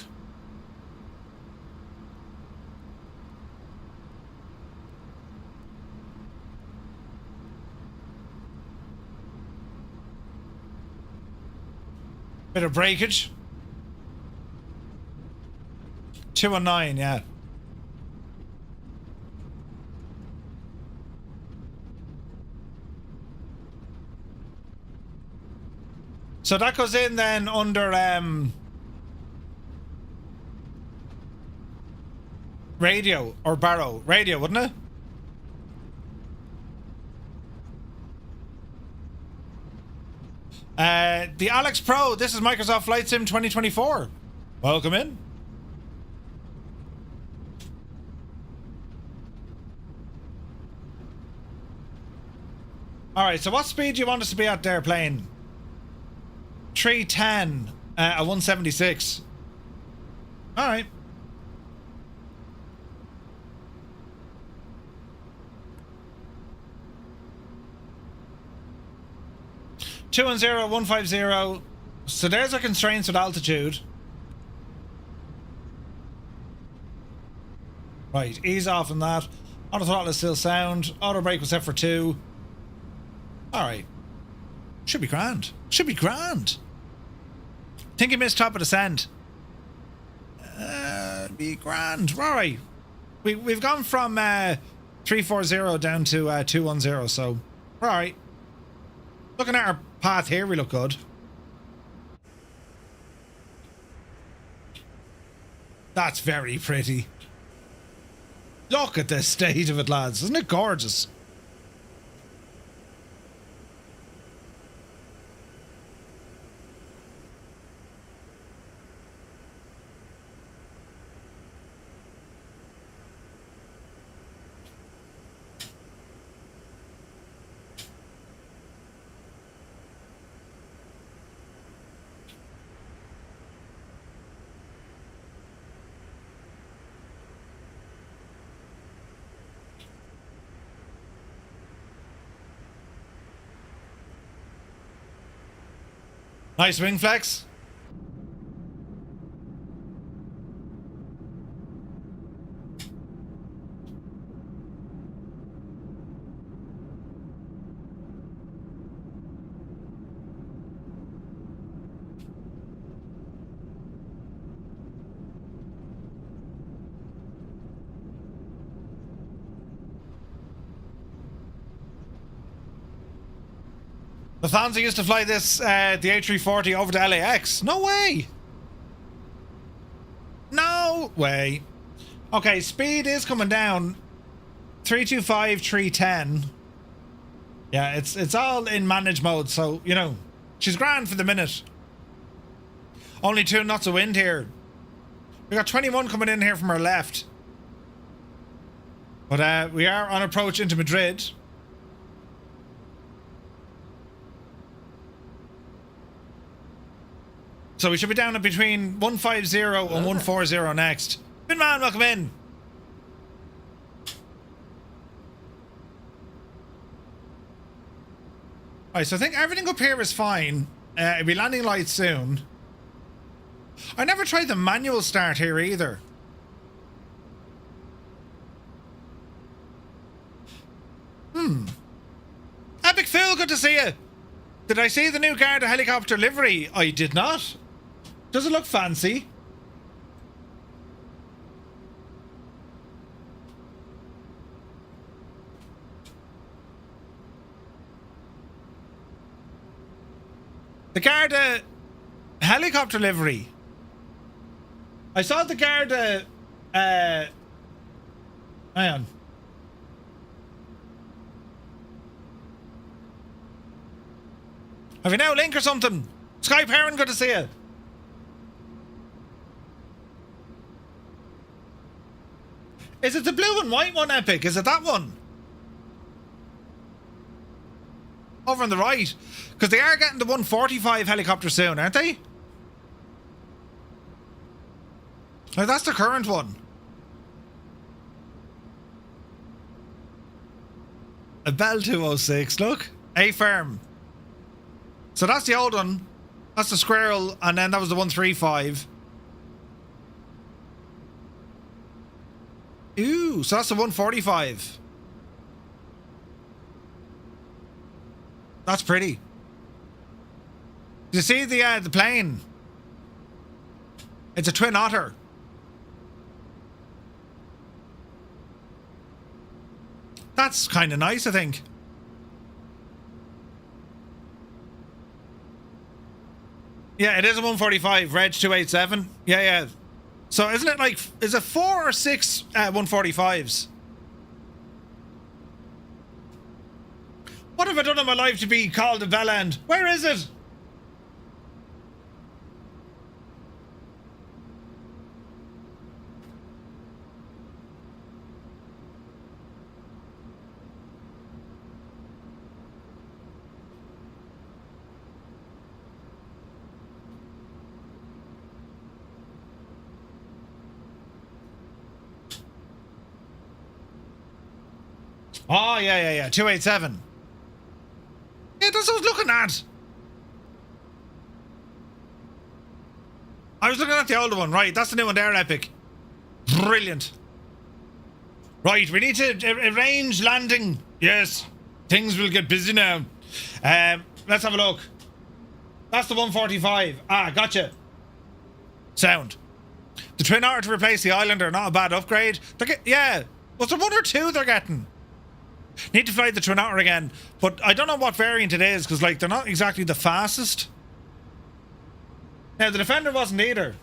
Bit of breakage. 219, yeah. So that goes in then under radio or Barrow. Radio, wouldn't it? The Alex Pro, this is Microsoft Flight Sim 2024. Welcome in. Alright, so what speed do you want us to be at there, plane? 310 at 176. Alright. Two and 0, 150. So there's our constraints with altitude. Right, ease off on that. Auto throttle is still sound. Auto brake was set for 2. Alright. Should be grand. Should be grand. Think you missed top of descent. Be grand. Alright. We've gone from 340 down to 210, so alright. Looking at our path here, we look good. That's very pretty. Look at the state of it, lads. Isn't it gorgeous? Nice wing flex. The fans used to fly this, the A340 over to LAX. No way! No way. Okay, speed is coming down. 325, 310. Yeah, it's all in manage mode, so, you know, she's grand for the minute. Only 2 knots of wind here. We got 21 coming in here from our left. But we are on approach into Madrid. So we should be down at between 150 and 140 next. Good man, welcome in. Alright, so I think everything up here is fine. It'll be landing lights soon. I never tried the manual start here either. Epic Phil, good to see you. Did I see the new Garda helicopter livery? I did not. Does it look fancy? The Garda helicopter livery. I saw the Garda. Hang on. Have you now link or something? Sky Perrin, good to see you. Is it the blue and white one, Epic? Is it that one? Over on the right. Because they are getting the 145 helicopter soon, aren't they? Oh, that's the current one. A Bell 206, look. A-firm. So that's the old one. That's the Squirrel, and then that was the 135. Ooh, so that's the 145. That's pretty. You see the plane? It's a Twin Otter. That's kind of nice, I think. Yeah, it is a 145, Reg 287. Yeah, yeah. So isn't it like, is it 4 or 6 145s? What have I done in my life to be called a bell end? Where is it? Oh, yeah. 287. Yeah, that's what I was looking at. I was looking at the older one. Right, that's the new one there, Epic. Brilliant. Right, we need to arrange landing. Yes, things will get busy now. Let's have a look. That's the 145. Ah, gotcha. Sound. The Twin Otter to replace the Islander, not a bad upgrade. Yeah, was there one or two they're getting? Need to fly the Twin Otter again, but I don't know what variant it is, because like they're not exactly the fastest. Now the Defender wasn't either.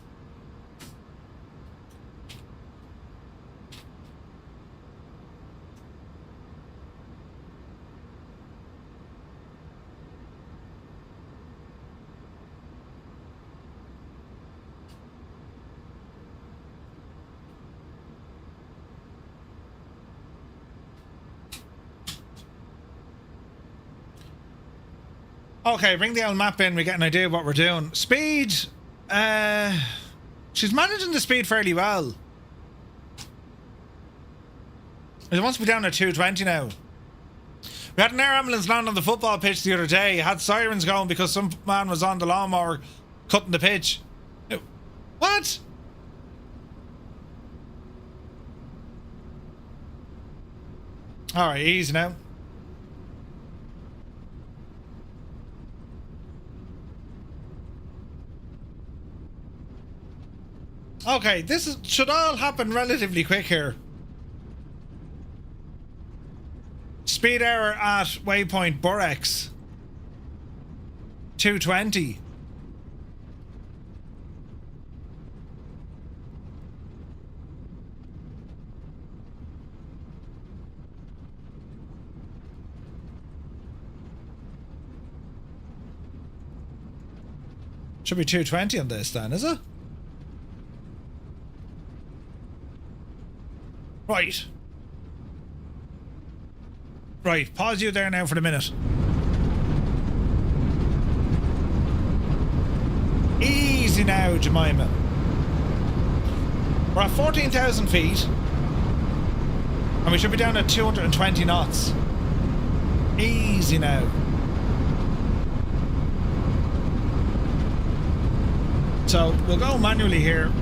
Okay, bring the old map in, we get an idea of what we're doing. Speed, she's managing the speed fairly well. It wants to be down at 220 now. We had an air ambulance land on the football pitch the other day. Had sirens going because some man was on the lawnmower cutting the pitch. What? Alright, easy now. Okay, should all happen relatively quick here. Speed error at waypoint Burex. 220. Should be 220 on this then, is it? Right. Right, pause you there now for the minute. Easy now, Jemima. We're at 14,000 feet. And we should be down at 220 knots. Easy now. So, we'll go manually here.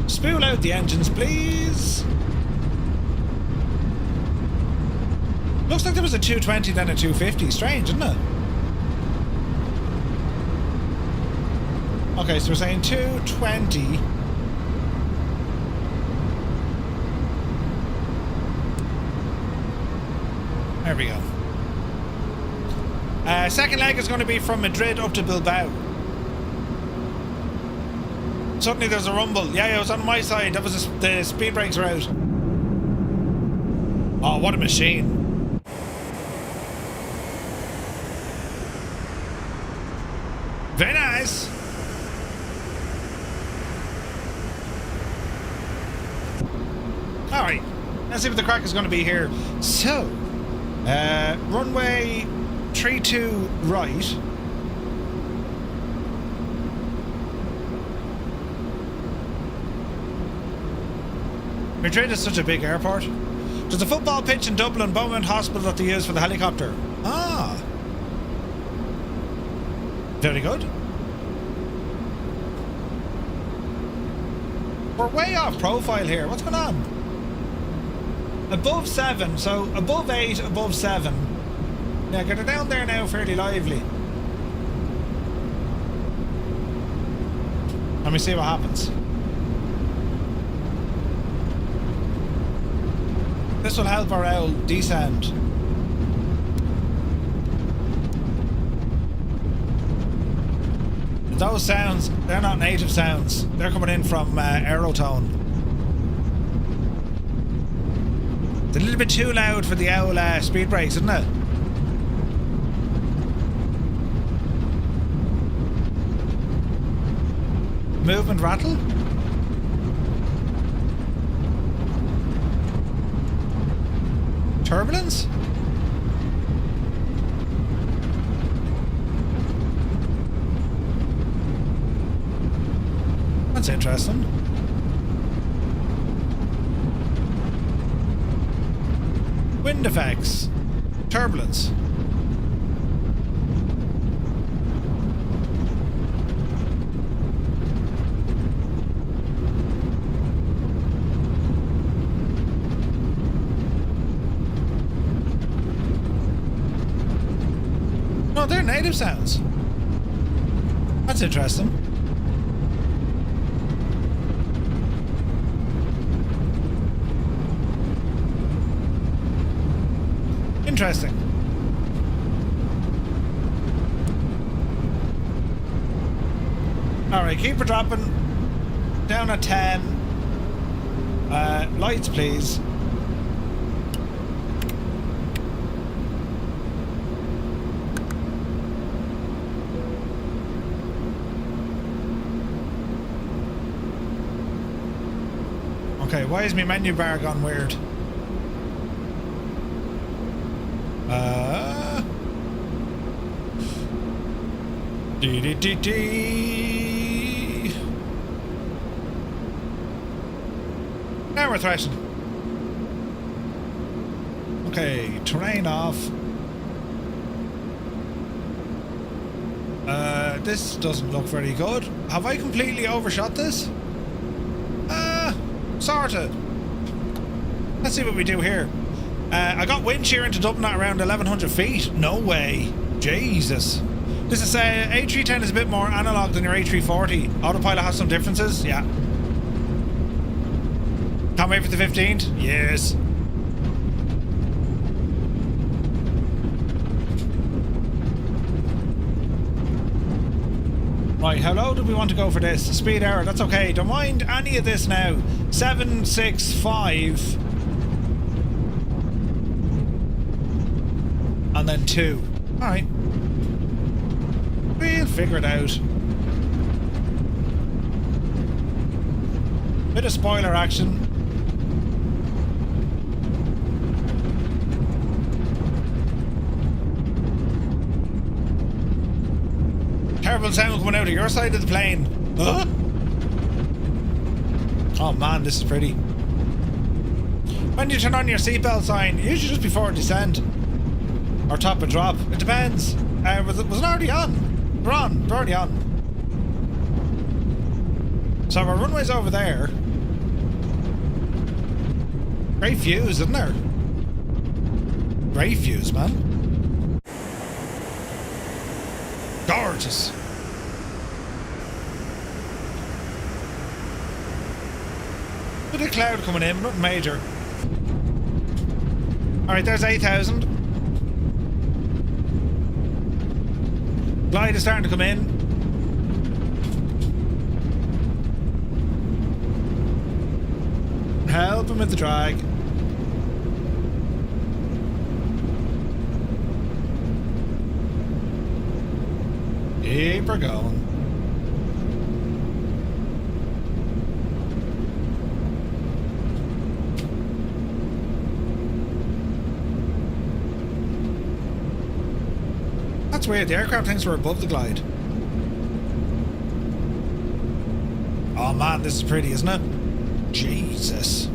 Spool out the engines, please. Looks like there was a 220 then a 250. Strange, isn't it? Okay, so we're saying 220. There we go. Second leg is going to be from Madrid up to Bilbao. Suddenly there's a rumble. Yeah, it was on my side. That was the speed brakes are out. Oh, what a machine. Very nice. Alright. Let's see what the crack is going to be here. So, runway 32 right. Madrid is such a big airport. There's a football pitch in Dublin, Beaumont Hospital that they use for the helicopter. Ah. Very good. We're way off profile here. What's going on? Above 7, so above 8, above 7. Yeah, get it down there now fairly lively. Let me see what happens. This will help our old descent. Those sounds, they're not native sounds. They're coming in from Aerotone. It's a little bit too loud for the owl speed brakes, isn't it? Movement rattle? Turbulence? That's interesting. Wind effects. Turbulence. No, they're native sounds. That's interesting. Interesting. Alright, keep her dropping. Down at 10. Lights, please. Okay, why is my menu bar gone weird? Now we're thrashing. Okay, terrain off. This doesn't look very good. Have I completely overshot this? Sorted. Let's see what we do here. I got wind shear into Dublin at around 1100 feet. No way. Jesus. This is A310 is a bit more analog than your A340. Autopilot has some differences. Yeah. Can't wait for the 15th. Yes. Right, how low do we want to go for this? Speed error, that's okay. Don't mind any of this now. 765. And then 2. Alright. We'll figure it out. Bit of spoiler action. Terrible sound coming out of your side of the plane. Huh? Oh man, this is pretty. When do you turn on your seatbelt sign? Usually just before descent. Or top of drop. It depends. Was it already on? We're on. We're already on. So our runway's over there. Great views, isn't there? Great views, man. Gorgeous. Bit of cloud coming in, nothing major. Alright, there's 8,000. Glide is starting to come in. Help him with the drag. Keep her going. That's weird, the aircraft thinks we're above the glide. Oh man, this is pretty, isn't it? Jesus.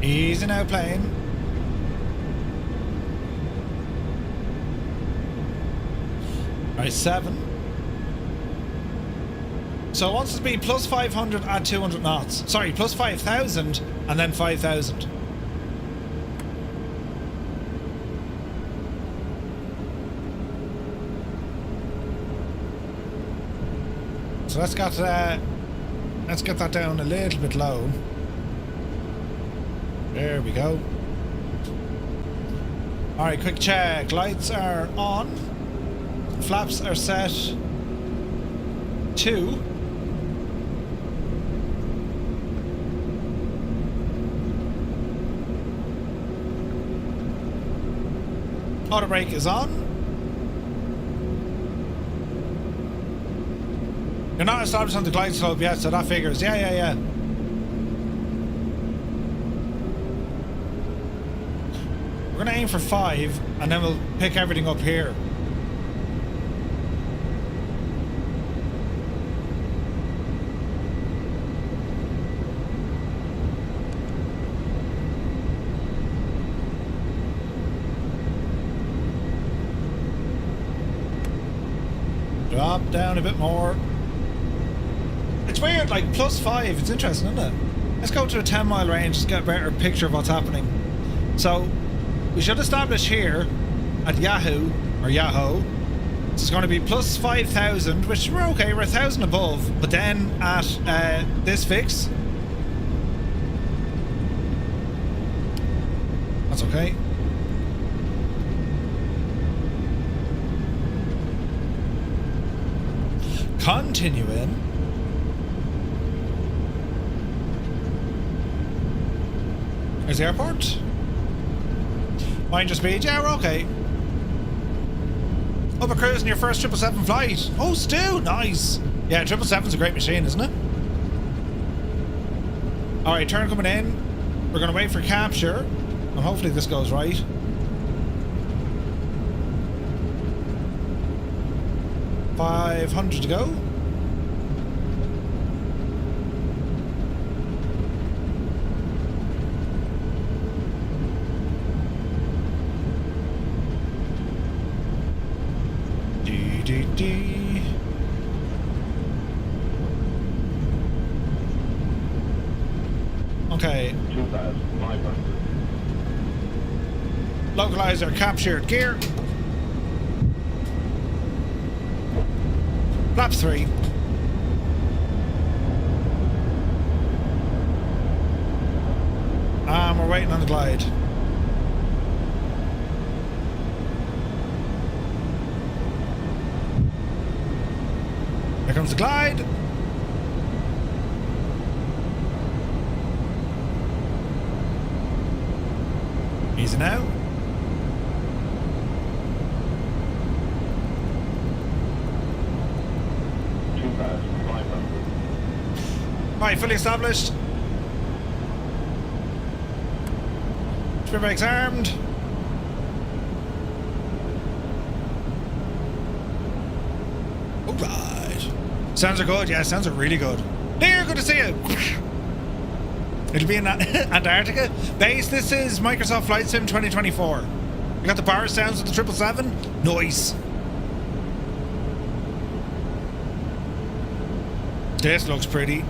Easy now, plane. Right, 7. So it wants to be plus 500 at 200 knots. Sorry, plus 5,000 and then 5,000. So let's get that down a little bit low. There we go. Alright, quick check. Lights are on. Flaps are set to. Auto brake is on. You're not established on the glide slope yet, so that figures. Yeah. We're gonna aim for 5, and then we'll pick everything up here. Drop down a bit more. It's weird, like +5. It's interesting, isn't it? Let's go to a 10-mile range, just get a better picture of what's happening. So, we should establish here at Yahoo, or Yahoo, it's going to be +5,000, which we're okay, we're 1,000 above. But then at this fix, that's okay. Continuing. There's the airport. Mind your speed, yeah, we're okay. Over cruising your first 777 flight. Oh, Stu, nice. Yeah, 777's a great machine, isn't it? Alright, turn coming in. We're going to wait for capture. And hopefully this goes right. $500 to go. Okay. 2,500. Localizer captured gear. Flaps 3. And we're waiting on the glide. Here comes the glide. Easy now. Right, fully established. Spin brakes armed. Alright. Sounds are good, yeah, sounds are really good. Here, good to see you. It'll be in Antarctica. Base, this is Microsoft Flight Sim 2024. You got the power sounds with the 777? Nice. This looks pretty.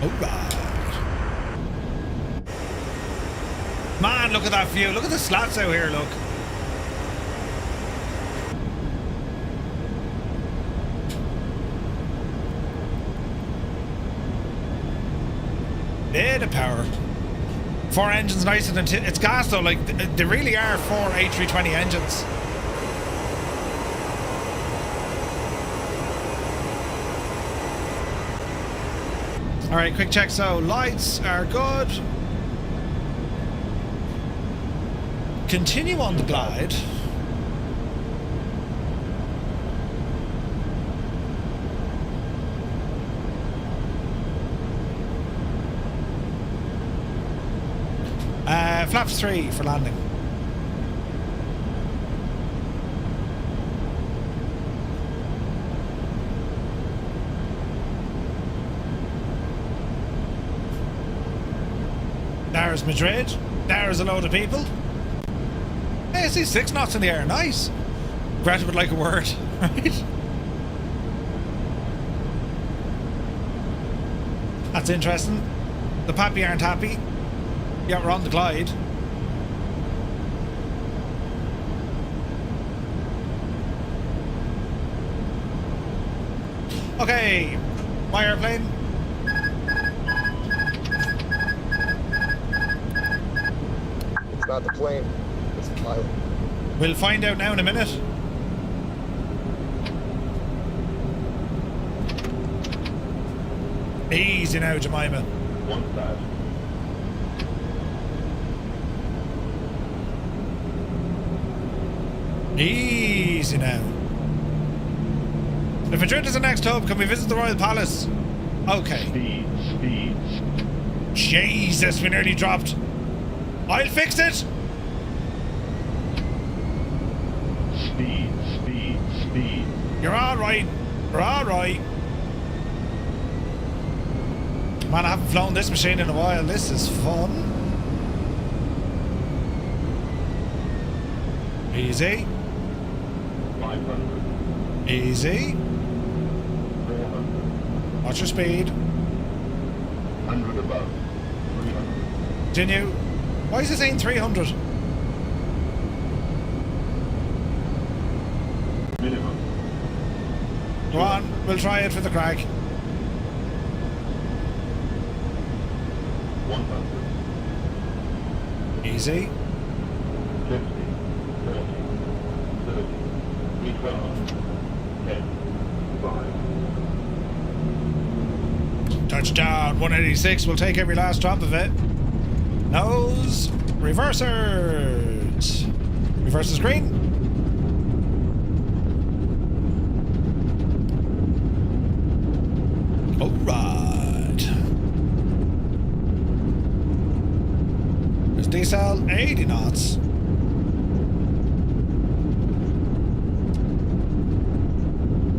Alright. Man, look at that view. Look at the slats out here, look. Bit of power. 4 engines nicer than it's gas though, like they really are 4 A320 engines. Alright, quick check. So lights are good. Continue on the glide. Flaps 3 for landing. There's Madrid. There's a load of people. Hey, I see 6 knots in the air. Nice. Greta would like a word, right? That's interesting. The Pappy aren't happy. Yeah, we're on the glide. Okay, my airplane. It's not the plane, it's the pilot. We'll find out now in a minute. Easy now, Jemima. 1,000. Easy now. If Madrid is the next hub, can we visit the Royal Palace? Okay. Speed. Jesus, we nearly dropped. I'll fix it. Speed. You're alright. You're alright. Man, I haven't flown this machine in a while. This is fun. Easy. 500. Easy. 400. Watch your speed. 100 above. 300. Continue. Why is it saying 300? Minimum. Go on, we'll try it for the crack. 100. Easy. 50. 40. 30. 312. 10. 5. Touchdown, 186. We'll take every last drop of it. Nose. Reversers. Reverses green. Alright. There's decel, 80 knots.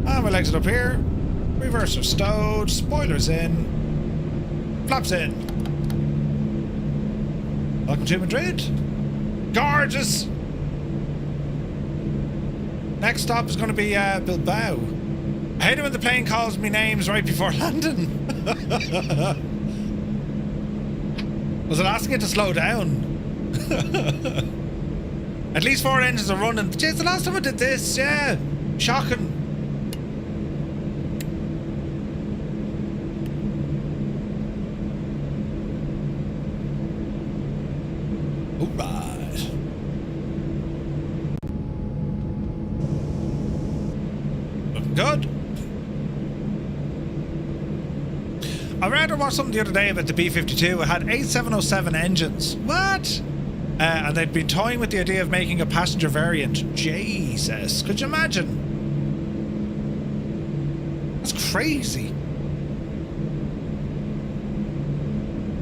And we'll exit up here. Reverser stowed, spoilers in, flaps in. Welcome to Madrid. Gorgeous. Next stop is going to be Bilbao. I hate it when the plane calls me names right before landing. Was it asking it to slow down? At least 4 engines are running. Jeez, the last time I did this, yeah. Shocking. Alright. Looking good. I read or watched something the other day about the B-52. It had 8707 engines. What? And they'd been toying with the idea of making a passenger variant. Jesus. Could you imagine? That's crazy.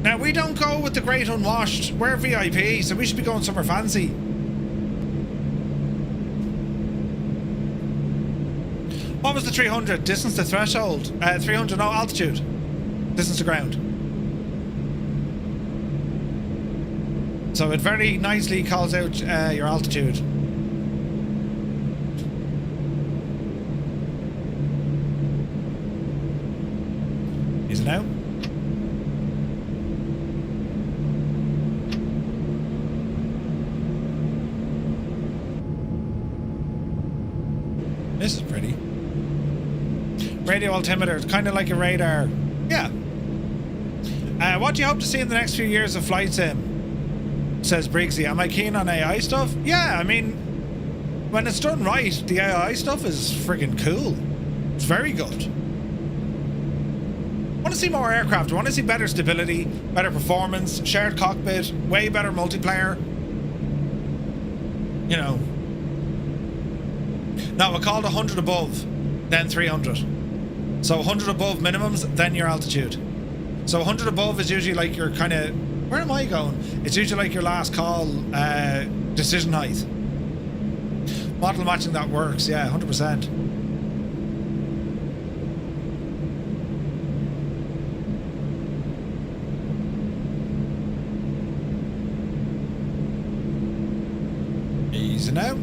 Now, we don't go with the great unwashed. We're VIP, so we should be going somewhere fancy. What was the 300? Distance to threshold? 300, no, altitude. Distance to ground. So it very nicely calls out your altitude. Is it now? This is pretty. Radio altimeter, kind of like a radar. Yeah. What do you hope to see in the next few years of flight sim? Says Briggsy. Am I keen on AI stuff? Yeah, I mean, when it's done right, the AI stuff is friggin' cool. It's very good. I want to see more aircraft. I want to see better stability, better performance, shared cockpit, way better multiplayer. You know. Now, we're called 100 above, then 300. So 100 above minimums, then your altitude. So 100 above is usually like your kind of... Where am I going? It's usually like your last call decision height. Model matching that works, yeah, 100%. Easy now.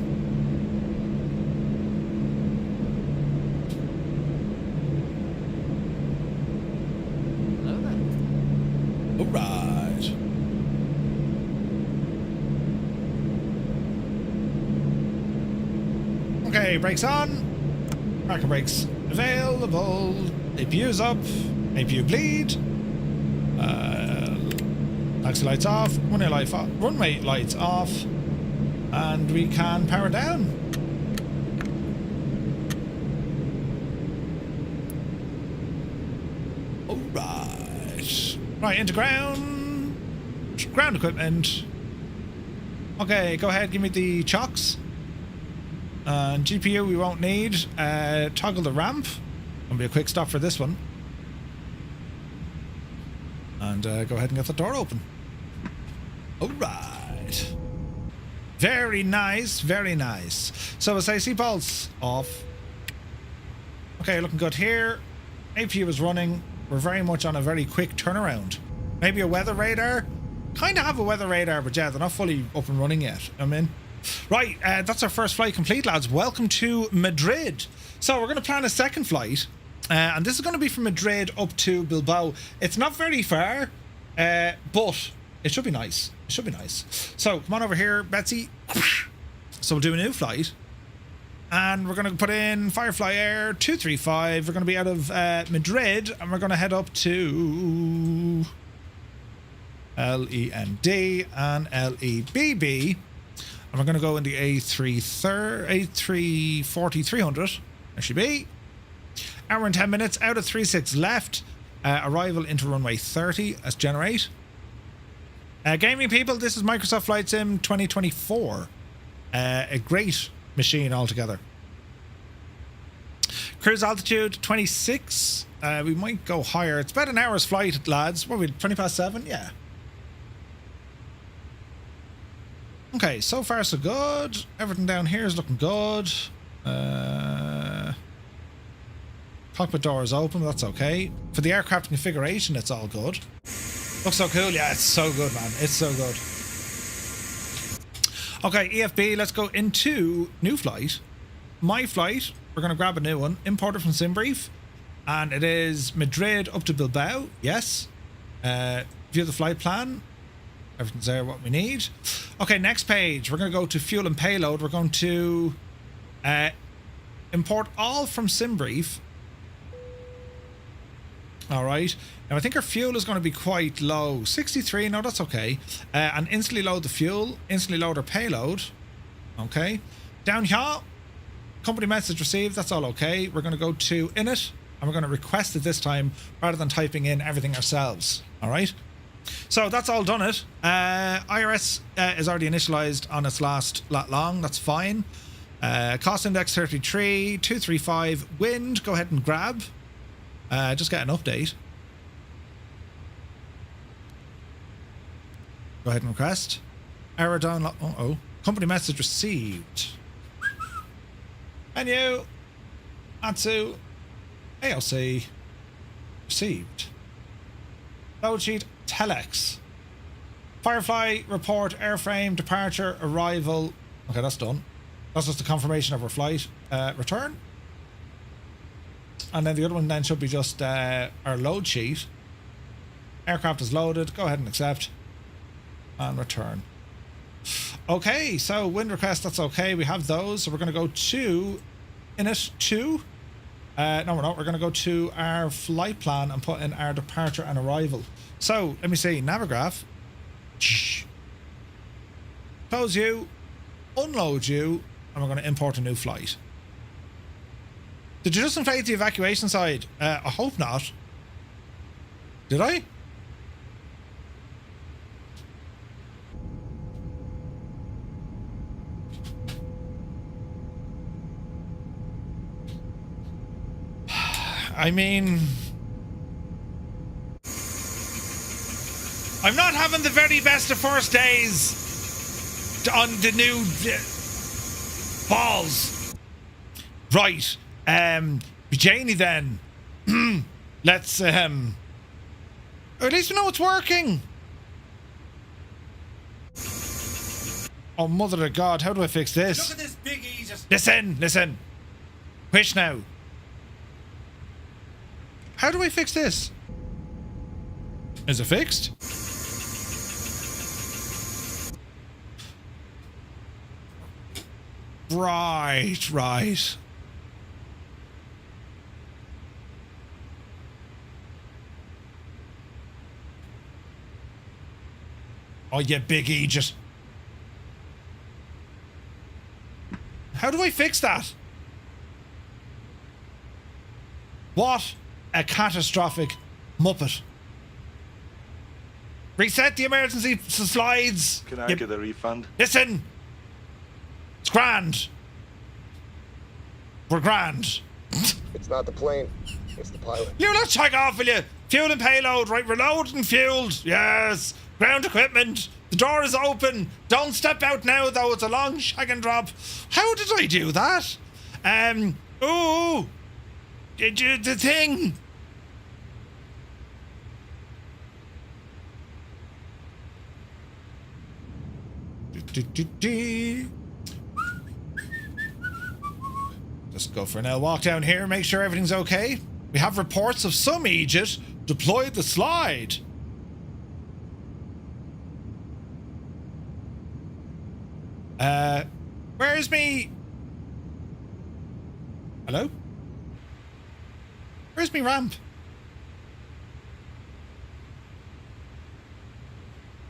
Alright. Okay, brakes on. Marker brakes available. APU's up. APU bleed. Taxi lights off. Runway lights off. And we can power down. Alright. Right, into ground equipment. Okay, go ahead, give me the chocks. GPU we won't need. Toggle the ramp. Gonna be a quick stop for this one. And go ahead and get the door open. Alright. Very nice, very nice. So we'll say seatbelts off. Okay, looking good here. APU is running. We're very much on a very quick turnaround. Maybe a weather radar. Kind of have a weather radar, but yeah, they're not fully up and running yet. I mean, Right, that's our first flight complete, lads. Welcome to Madrid. So we're going to plan a second flight, and this is going to be from Madrid up to Bilbao. It's not very far, but it should be nice. It should be nice. So come on over here, Betsy. So we'll do a new flight, and we're going to put in Firefly Air 235. We're going to be out of Madrid, and we're going to head up to LEMD and LEBB. And we're going to go in the A340-300. There should be. Hour and 10 minutes. Out of 36 left. Arrival into runway 30. Let's generate. Gaming people, this is Microsoft Flight Sim 2024. A great machine altogether. Cruise altitude 26. We might go higher. It's about an hour's flight, lads. What are we, 20 past 7? Yeah. Okay, so far so good. Everything down here is looking good. Cockpit door is open, that's okay. For the aircraft configuration, it's all good. Looks so cool. Yeah, it's so good, man. It's so good. Okay, EFB, let's go into new flight. My flight, we're going to grab a new one. Imported from SimBrief. And it is Madrid up to Bilbao. Yes. View the flight plan. Everything's there, what we need. Okay, next page. We're going to go to fuel and payload. We're going to import all from SimBrief. All right. Now, I think our fuel is going to be quite low. 63, no, that's okay. And instantly load the fuel. Instantly load our payload. Okay. Down here, company message received. That's all okay. We're going to go to init, and we're going to request it this time rather than typing in everything ourselves. All right. So that's all done it. IRS is already initialized on its last lat long. That's fine. Cost index 33, 235, wind. Go ahead and grab. Just get an update. Go ahead and request. Error download. Uh-oh. Company message received. Menu. Atsu. AOC. Received. Load sheet. Telex. Firefly report airframe departure arrival. Okay, that's done. That's just the confirmation of our flight. Return. And then the other one then should be just our load sheet. Aircraft is loaded. Go ahead and accept. And return. Okay, so wind request, that's okay. We have those. So we're going to go to init 2. No, we're not. We're going to go to our flight plan and put in our departure and arrival. So, let me see. Navigraph. Close you. Unload you. And we're going to import a new flight. Did you just inflate the evacuation side? I hope not. Did I? I mean, I'm not having the very best of first days on the new balls. Right. Janie then. Let's or at least we know it's working. Oh, mother of God, how do I fix this? Look at this big E just... Listen. Which now? How do I fix this? Is it fixed? Right. Oh, you big Aegis. How do I fix that? What a catastrophic muppet. Reset the emergency slides. Can I get a refund? Listen. It's grand. We're grand. It's not the plane. It's the pilot. You let's check off, will you? Fuel and payload, right? Reloaded and fueled. Yes. Ground equipment. The door is open. Don't step out now, though. It's a long shag and drop. How did I do that? Ooh. The thing. Let's go for now. Walk down here, make sure everything's okay. We have reports of some Egypt deployed the slide. Where's me? Hello? Where's me ramp?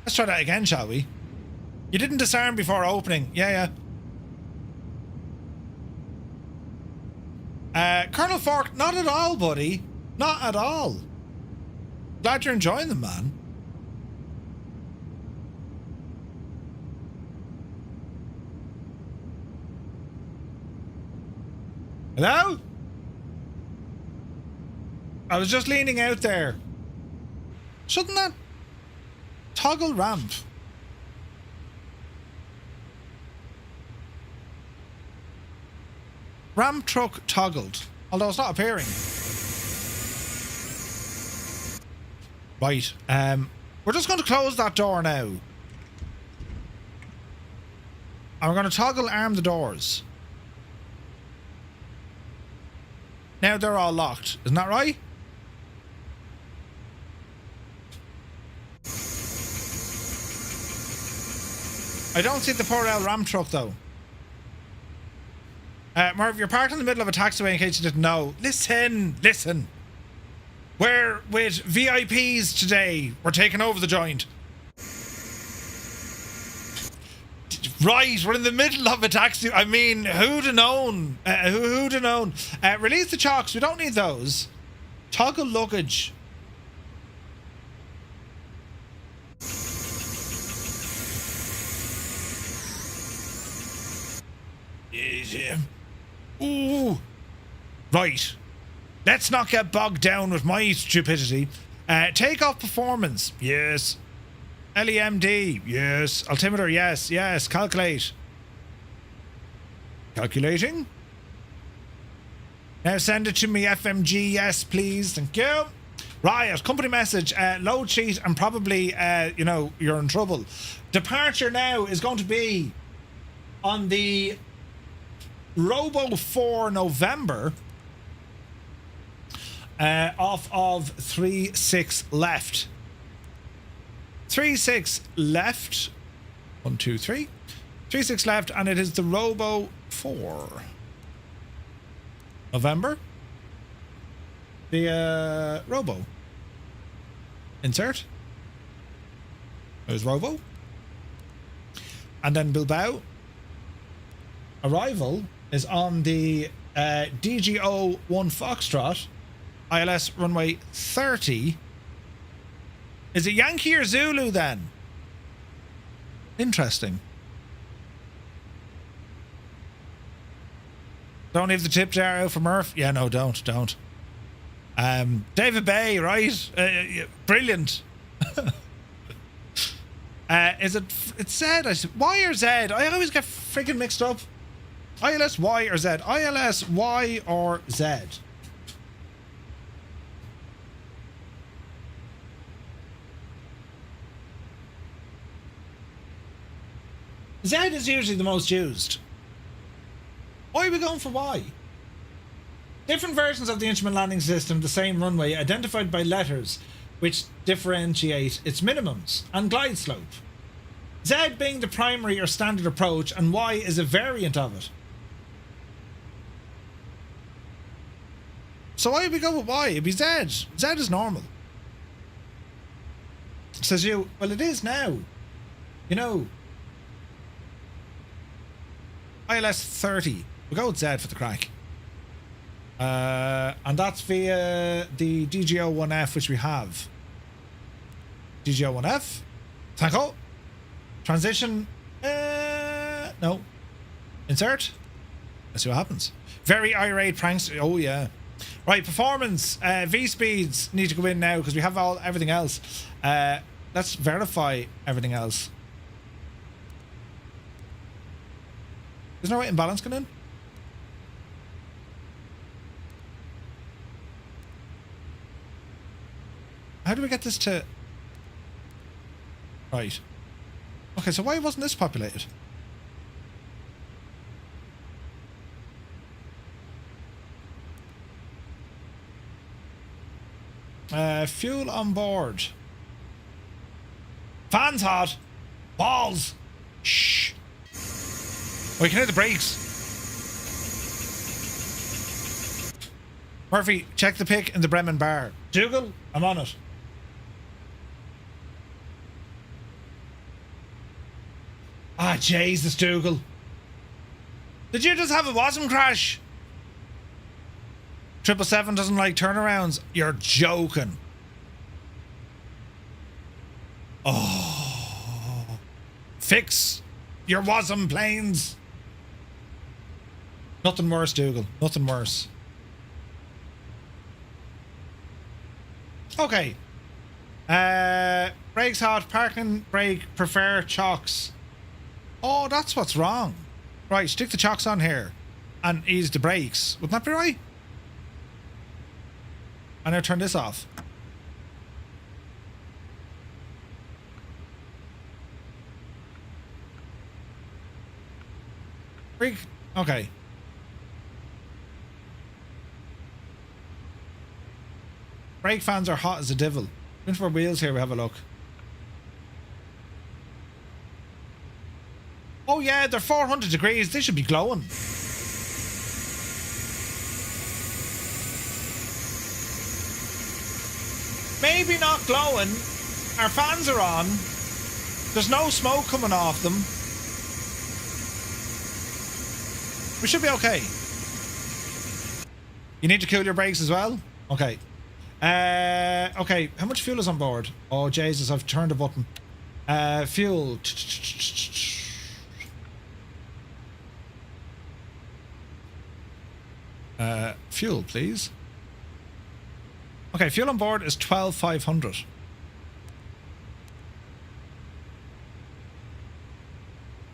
Let's try that again, shall we? You didn't disarm before opening. Yeah. Colonel Fork, not at all, buddy. Not at all. Glad you're enjoying them, man. Hello? I was just leaning out there. Shouldn't that toggle ramp? Ramp truck toggled, although it's not appearing. Right, we're just going to close that door now. And we're going to toggle arm the doors. Now they're all locked, isn't that right? I don't see the poor old ram truck though. Merv, you're parked in the middle of a taxiway in case you didn't know. Listen. We're with VIPs today. We're taking over the joint. Right, we're in the middle of a taxi. I mean, who'd have known? Who'd have known? Release the chocks. We don't need those. Toggle luggage. Ooh. Right. Let's not get bogged down with my stupidity. Takeoff performance. Yes. LEMD. Yes. Altimeter. Yes. Calculate. Calculating. Now send it to me FMG. Yes, please. Thank you. Riot. Company message. Load sheet and probably, you're in trouble. Departure now is going to be on the Robo 4 November off of 36 left. 36 left. 1, 2, 3. 36 left, and it is the Robo 4 November. The Robo. Insert. There's Robo. And then Bilbao. Arrival is on the DGO 1 Foxtrot, ILS runway 30. Is it Yankee or Zulu then? Interesting. Don't leave the tip jar out for Murph. Yeah, no, don't. David Bay, right? Brilliant. Is it? It's Z. Y or Z? I always get freaking mixed up. ILS Y or Z? ILS Y or Z? Z is usually the most used. Why are we going for Y? Different versions of the instrument landing system, the same runway, identified by letters which differentiate its minimums and glide slope. Z being the primary or standard approach, and Y is a variant of it. So why would we go with Y? It'd be Z. Z is normal. Says you, well, it is now. You know. ILS 30. We'll go with Z for the crack. And that's via the DGO 1F, which we have. DGO 1F. Thank you. Transition. No. Insert. Let's see what happens. Very irate pranks. Oh, yeah. Right, performance. V speeds need to go in now because we have everything else. Let's verify everything else. Is no rate and balance going in? How do we get this to... Right. Okay, so why wasn't this populated? Fuel on board. Fans hot. Balls. Shh. We can hit the brakes. Murphy, check the pick in the Bremen bar. Dougal, I'm on it. Ah, Jesus, Dougal. Did you just have a WASM crash? 777 doesn't like turnarounds. You're joking. Oh. Fix your WASM planes. Nothing worse, Dougal. Nothing worse. Okay. Brakes hot, parking brake, prefer chocks. Oh, that's what's wrong. Right, stick the chocks on here and ease the brakes. Wouldn't that be right? And now turn this off. Brake. Okay. Brake fans are hot as a devil. Into our wheels here, we have a look. Oh yeah, they're 400 degrees. They should be glowing. Maybe not glowing. Our fans are on. There's no smoke coming off them. We should be okay. You need to cool your brakes as well? Okay. Okay, how much fuel is on board? Oh Jesus, I've turned a button. Fuel. Fuel, please. Okay, fuel on board is 12,500.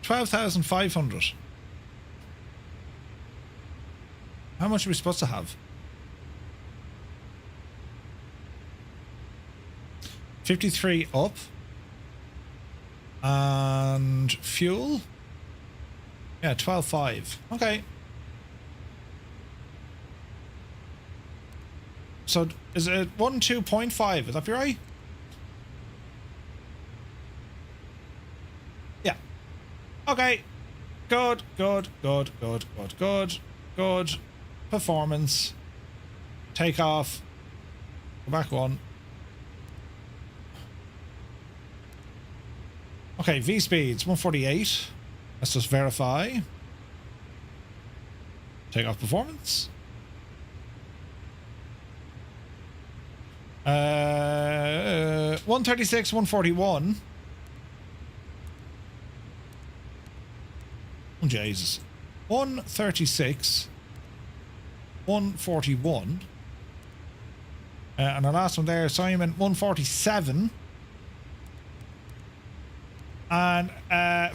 12,500. How much are we supposed to have? 53 up. And fuel? Yeah, 12.5. Okay. So is it 12.5? Is that be right? Yeah. Okay. Good, good, good, good, good, good, good. Performance. Take off. Go back one. Okay, V speeds 148. Let's just verify. Take off performance. 136, 141. Oh, Jesus. 136, 141. And our last one there, Simon, 147. And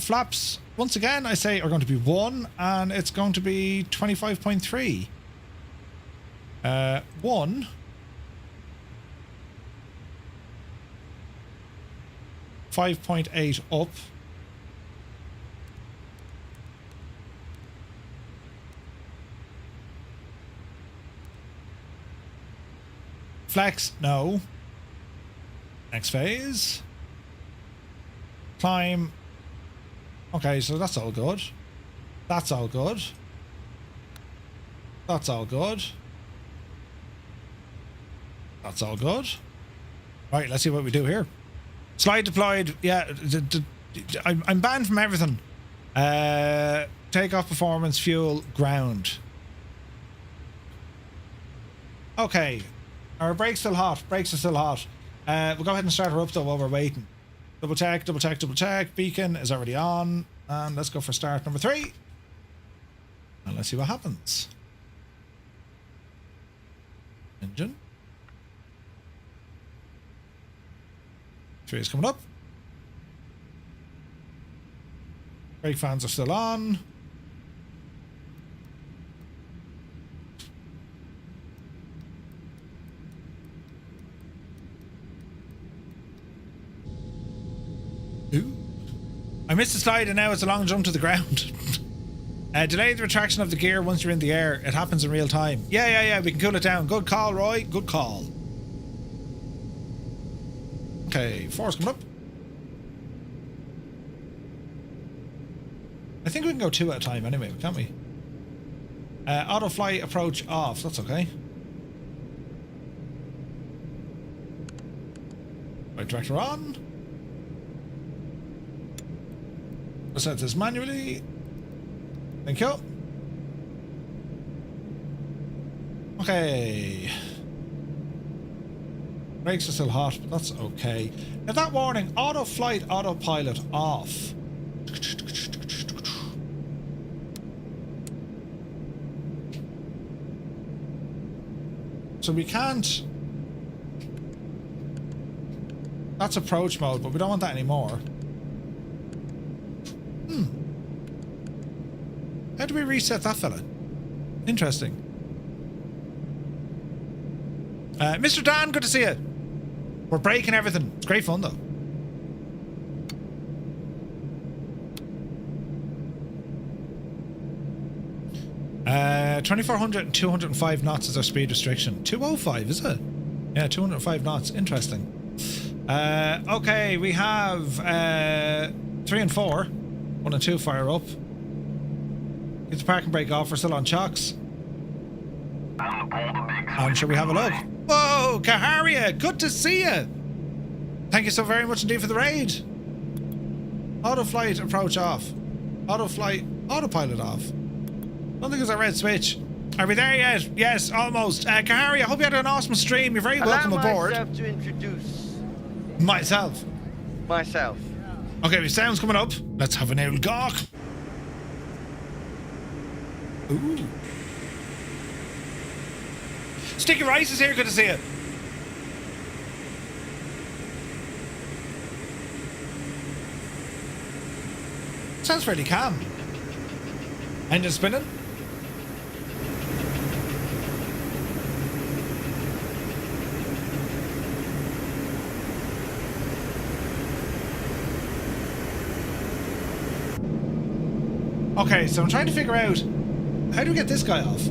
flaps, once again, I say are going to be 1, and it's going to be 25.3. 1. 5.8 up. Flex, no. Next phase. Climb. Okay, so that's all good. That's all good. That's all good. That's all good. Right, let's see what we do here. Slide deployed. Yeah, I'm banned from everything. Takeoff performance, fuel, ground. Okay. Our brakes still hot. Brakes are still hot. We'll go ahead and start her up though while we're waiting. Double check, double check, double check. Beacon is already on. And let's go for start number 3. And let's see what happens. Engine. 3 is coming up. Brake fans are still on. Ooh. I missed the slide and now it's a long jump to the ground. Delay the retraction of the gear once you're in the air. It happens in real time. Yeah, we can cool it down. Good call, Roy. Good call. Okay, 4's coming up. I think we can go 2 at a time anyway, can't we? Auto flight approach off. That's okay. Right director on. Let's set this manually. Thank you. Okay. Brakes are still hot, but that's okay. Now that warning, auto flight, autopilot off. So we can't... That's approach mode, but we don't want that anymore. How do we reset that fella? Interesting. Mr. Dan, good to see you. We're breaking everything. It's great fun, though. Uh, 2400 and 205 knots is our speed restriction. 205, is it? Yeah, 205 knots. Interesting. Okay, we have 3 and 4. 1 and 2 fire up. Get the parking brake off. We're still on chocks. And shall we have a look? Whoa, Kaharia, good to see you. Thank you so very much indeed for the raid. Auto flight approach off. Auto flight autopilot off. I don't think there's a red switch. Are we there yet? Yes, almost. Kaharia, I hope you had an awesome stream. You're very welcome aboard. Allow myself to introduce Myself. Okay, the sound's coming up. Let's have an old gawk. Ooh. Sticky Rice is here, good to see you. Sounds fairly calm. Engine spinning. Okay, so I'm trying to figure out how do we get this guy off?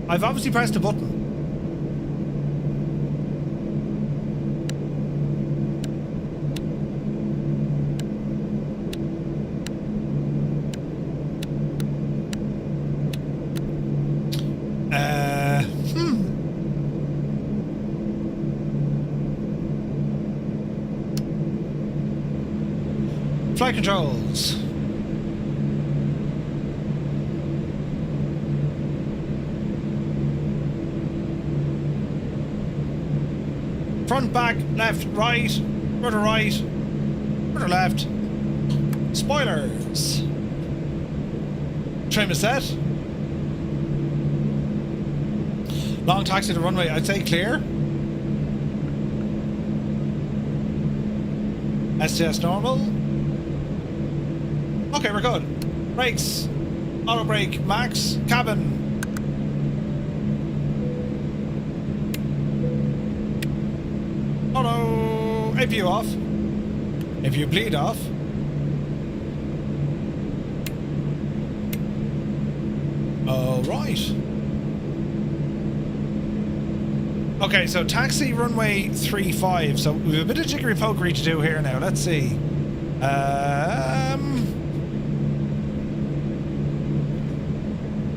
I've obviously pressed a button. Flight controls. Front, back, left, right, rudder right, rudder left. Spoilers. Trim is set. Long taxi to runway, I'd say clear. STS normal. Okay, we're good. Brakes. Auto brake, max, cabin. Auto APU off. APU bleed off. All right. Okay, so taxi runway 35. So we have a bit of jiggery pokery to do here now. Let's see.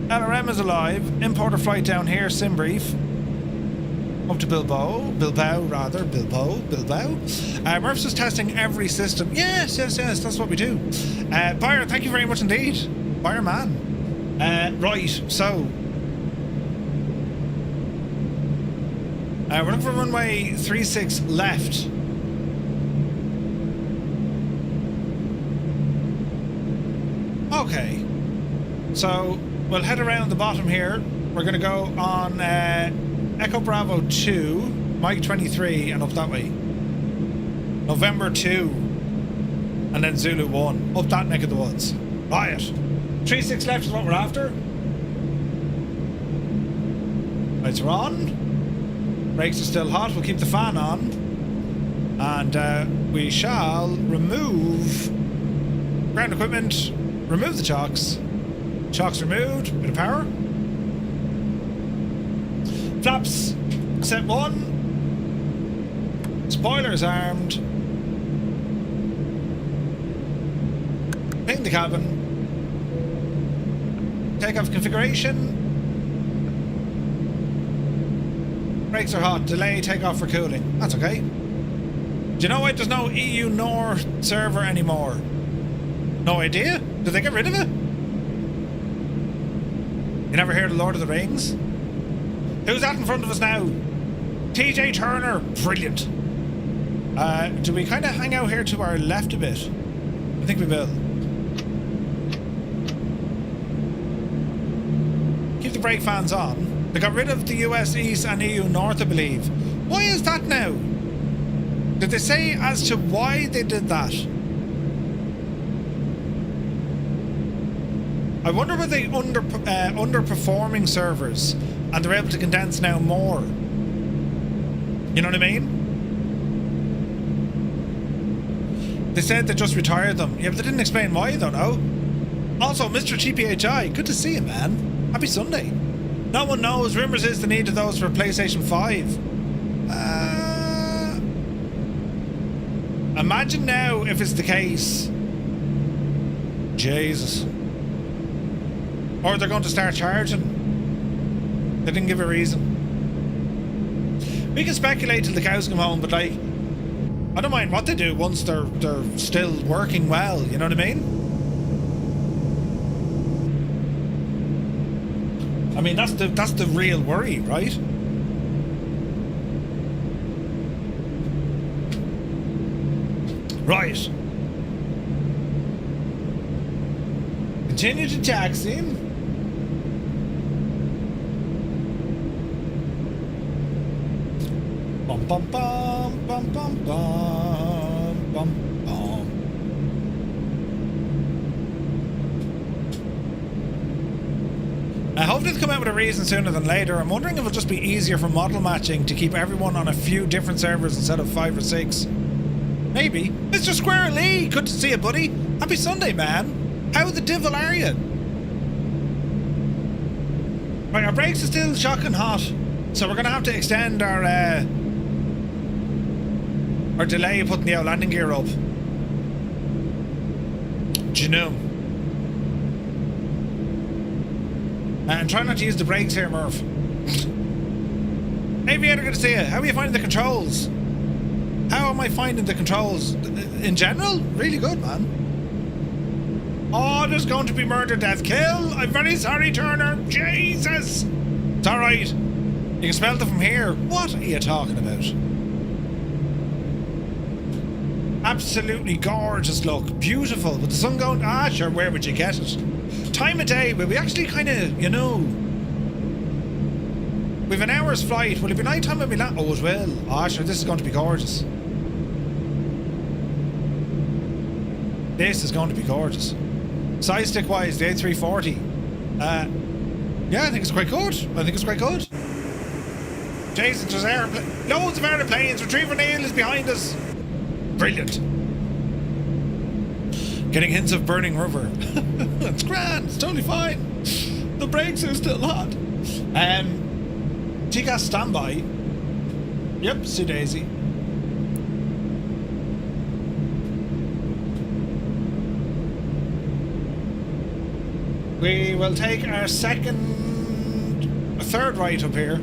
LRM is alive. Importer flight down here, sim brief. Up to Bilbao. Bilbao. Murph's is testing every system. Yes, that's what we do. Buyer, thank you very much indeed. Buyer man. Right, so. We're looking for runway 36 left. Okay. So, we'll head around the bottom here. We're going to go on Echo Bravo 2, Mike 23, and up that way. November 2, and then Zulu 1. Up that neck of the woods. Riot. 36 left is what we're after. Lights are on. Brakes are still hot. We'll keep the fan on. And we shall remove ground equipment, remove the chocks, Shocks removed. Bit of power. Flaps. Set 1. Spoilers armed. Ping the cabin. Takeoff configuration. Brakes are hot. Delay takeoff for cooling. That's okay. Do you know why there's no EU North server anymore? No idea? Did they get rid of it? You never heard of Lord of the Rings? Who's that in front of us now? TJ Turner. Brilliant. Do we kind of hang out here to our left a bit? I think we will. Keep the brake fans on. They got rid of the US East and EU North, I believe. Why is that now? Did they say as to why they did that? I wonder were they underperforming servers and they're able to condense now more. You know what I mean? They said they just retired them. Yeah, but they didn't explain why though, no? Also, Mr. TPHI, good to see you, man. Happy Sunday. No one knows. Rumours is the need of those for PlayStation 5. Imagine now if it's the case. Jesus. Or they're going to start charging. They didn't give a reason. We can speculate till the cows come home, but like, I don't mind what they do once they're still working well. You know what I mean? I mean that's the real worry, right? Right. Continue to taxi. Bum bum bum bum bum bum bum bum. I hope they'll come out with a reason sooner than later. I'm wondering if it'll just be easier for model matching to keep everyone on a few different servers instead of 5 or 6. Maybe. Mr. Square Lee, good to see you, buddy. Happy Sunday, man. How the devil are you? Right, our brakes are still shocking hot, so we're gonna have to extend our delay of putting the out landing gear up. Do you know? And try not to use the brakes here, Murph. Aviator, good to see you. How are you finding the controls? How am I finding the controls? In general? Really good, man. Oh, there's going to be murder, death, kill. I'm very sorry, Turner. Jesus. It's alright. You can smell them from here. What are you talking about? Absolutely gorgeous look. Beautiful. With the sun going... Ah, sure, where would you get it? Time of day. Will we actually kind of, you know... We've an hour's flight. Will it be night time when we land? Oh, it will. Ah, sure, this is going to be gorgeous. This is going to be gorgeous. Side stick wise, the A340. Yeah, I think it's quite good. Jason, there's loads of aeroplanes. Retriever Neil is behind us. Brilliant. Getting hints of burning rubber. It's grand. It's totally fine. The brakes are still hot. TCAS standby. Yep, Sue Daisy. We will take our third right up here.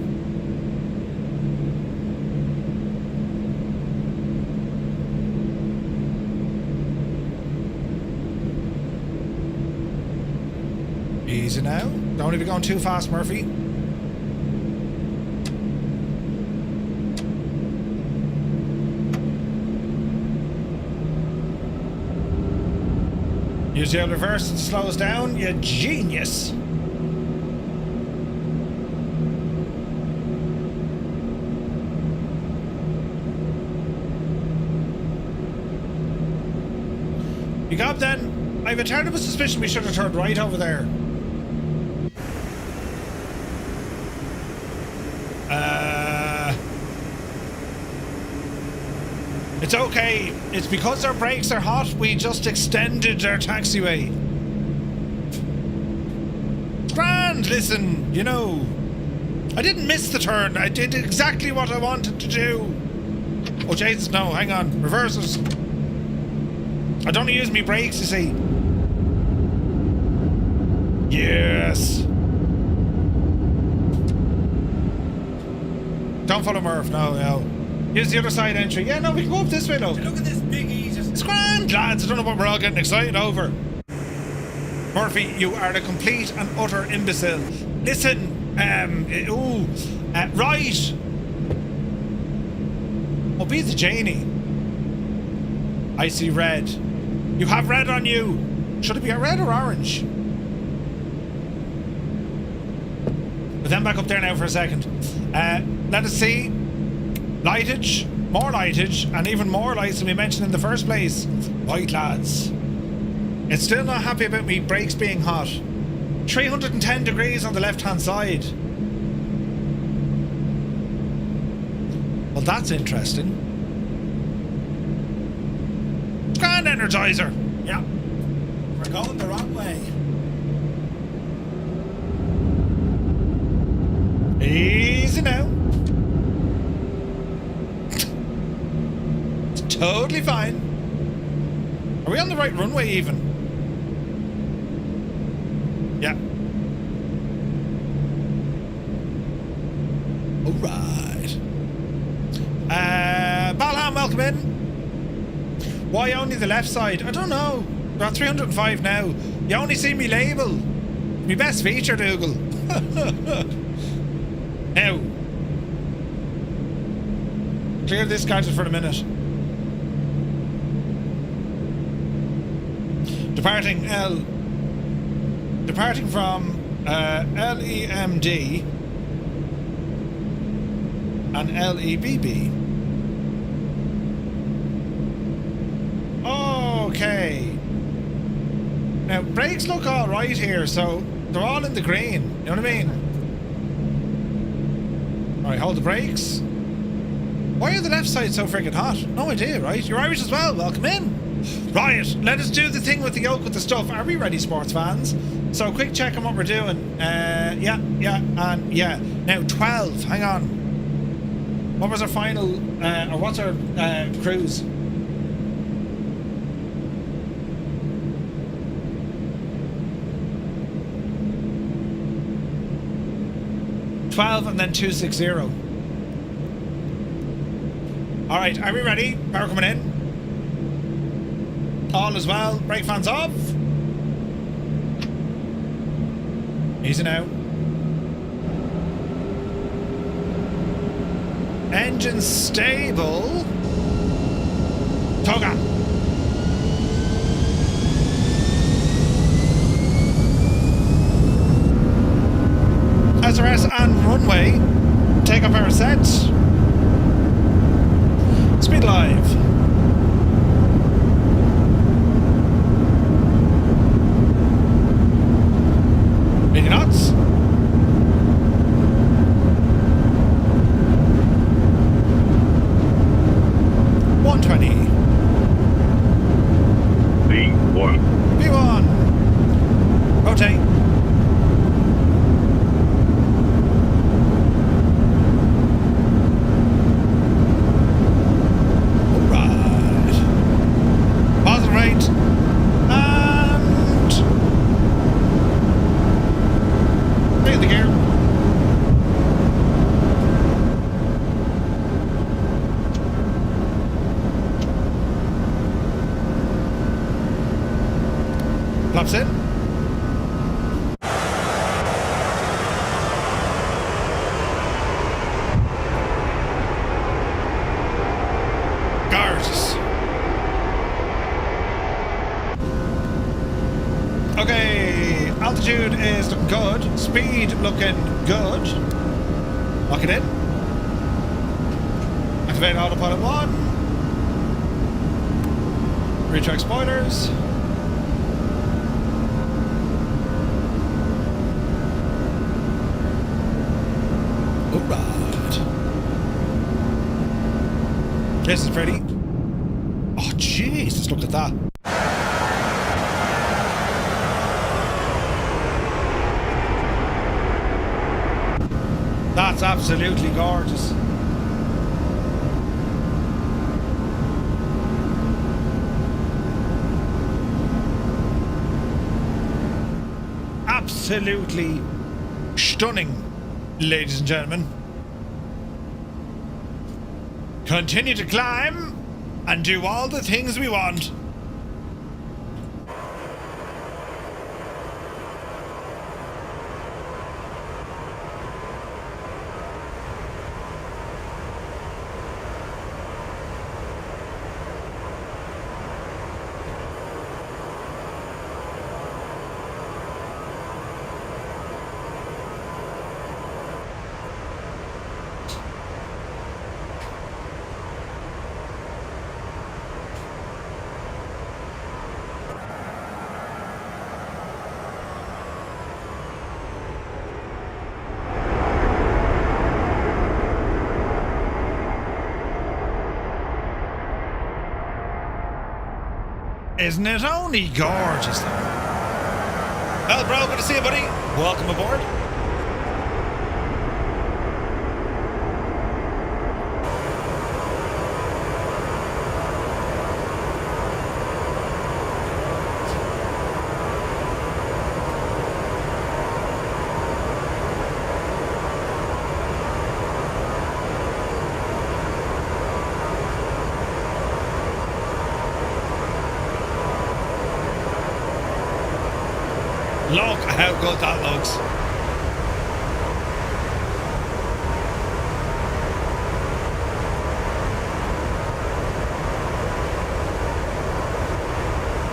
Easy now. Don't want to be going too fast, Murphy. Use the reverse to slow us down, you genius! You got then? I have a terrible suspicion we should have turned right over there. It's okay. It's because our brakes are hot, we just extended our taxiway. And listen, you know, I didn't miss the turn. I did exactly what I wanted to do. Oh, Jesus, no, hang on. Reverse it. I don't use me brakes, you see. Yes. Don't follow Murph, no. Use the other side entry. Yeah, no, we can go up this way, look. Look at this big Aegis. It's grand, lads. I don't know what we're all getting excited over. Murphy, you are a complete and utter imbecile. Listen, right. Oh, be the Janie. I see red. You have red on you. Should it be a red or orange? But then back up there now for a second. Let us see. Lightage, more lightage, and even more lights than we mentioned in the first place. Right, lads. It's still not happy about me brakes being hot. 310 degrees on the left-hand side. Well, that's interesting. Grand Energizer. Yeah. We're going the wrong way. Easy now. It's totally fine. Are we on the right runway even? Yeah. Alright. Balham, welcome in. Why only the left side? I don't know. We're at 305 now. You only see me label. My best feature, Dougal. Now. Clear this gadget for a minute. Departing from LEMD and LEBB. Okay. Now, brakes look alright here, so they're all in the green. You know what I mean? Alright, hold the brakes. Why are the left side so freaking hot? No idea, right? You're Irish as well. Welcome in. Right, let us do the thing with the yoke with the stuff. Are we ready, sports fans? So, quick check on what we're doing. Yeah. Now, 12. Hang on. What was our final, or what's our cruise? $12 and then 260. All right, are we ready? Power coming in. All as well. Brake fans off. Easy now. Engine stable. Toga. SRS and runway. Take off our set. Speed live. Making knots. V1. V1. Rotate. Alright. Positive rate. And clear the gear. Flaps in. Guards. Okay, altitude is looking good. Speed looking good. Lock it in. Activate autopilot 1. Retract spoilers. Alright. This is pretty. Oh, Jesus, look at that. absolutely gorgeous. Absolutely stunning, ladies and gentlemen. Continue to climb and do all the things we want. Isn't it only gorgeous though? Well, bro, good to see you, buddy. Welcome aboard. Look how good that looks.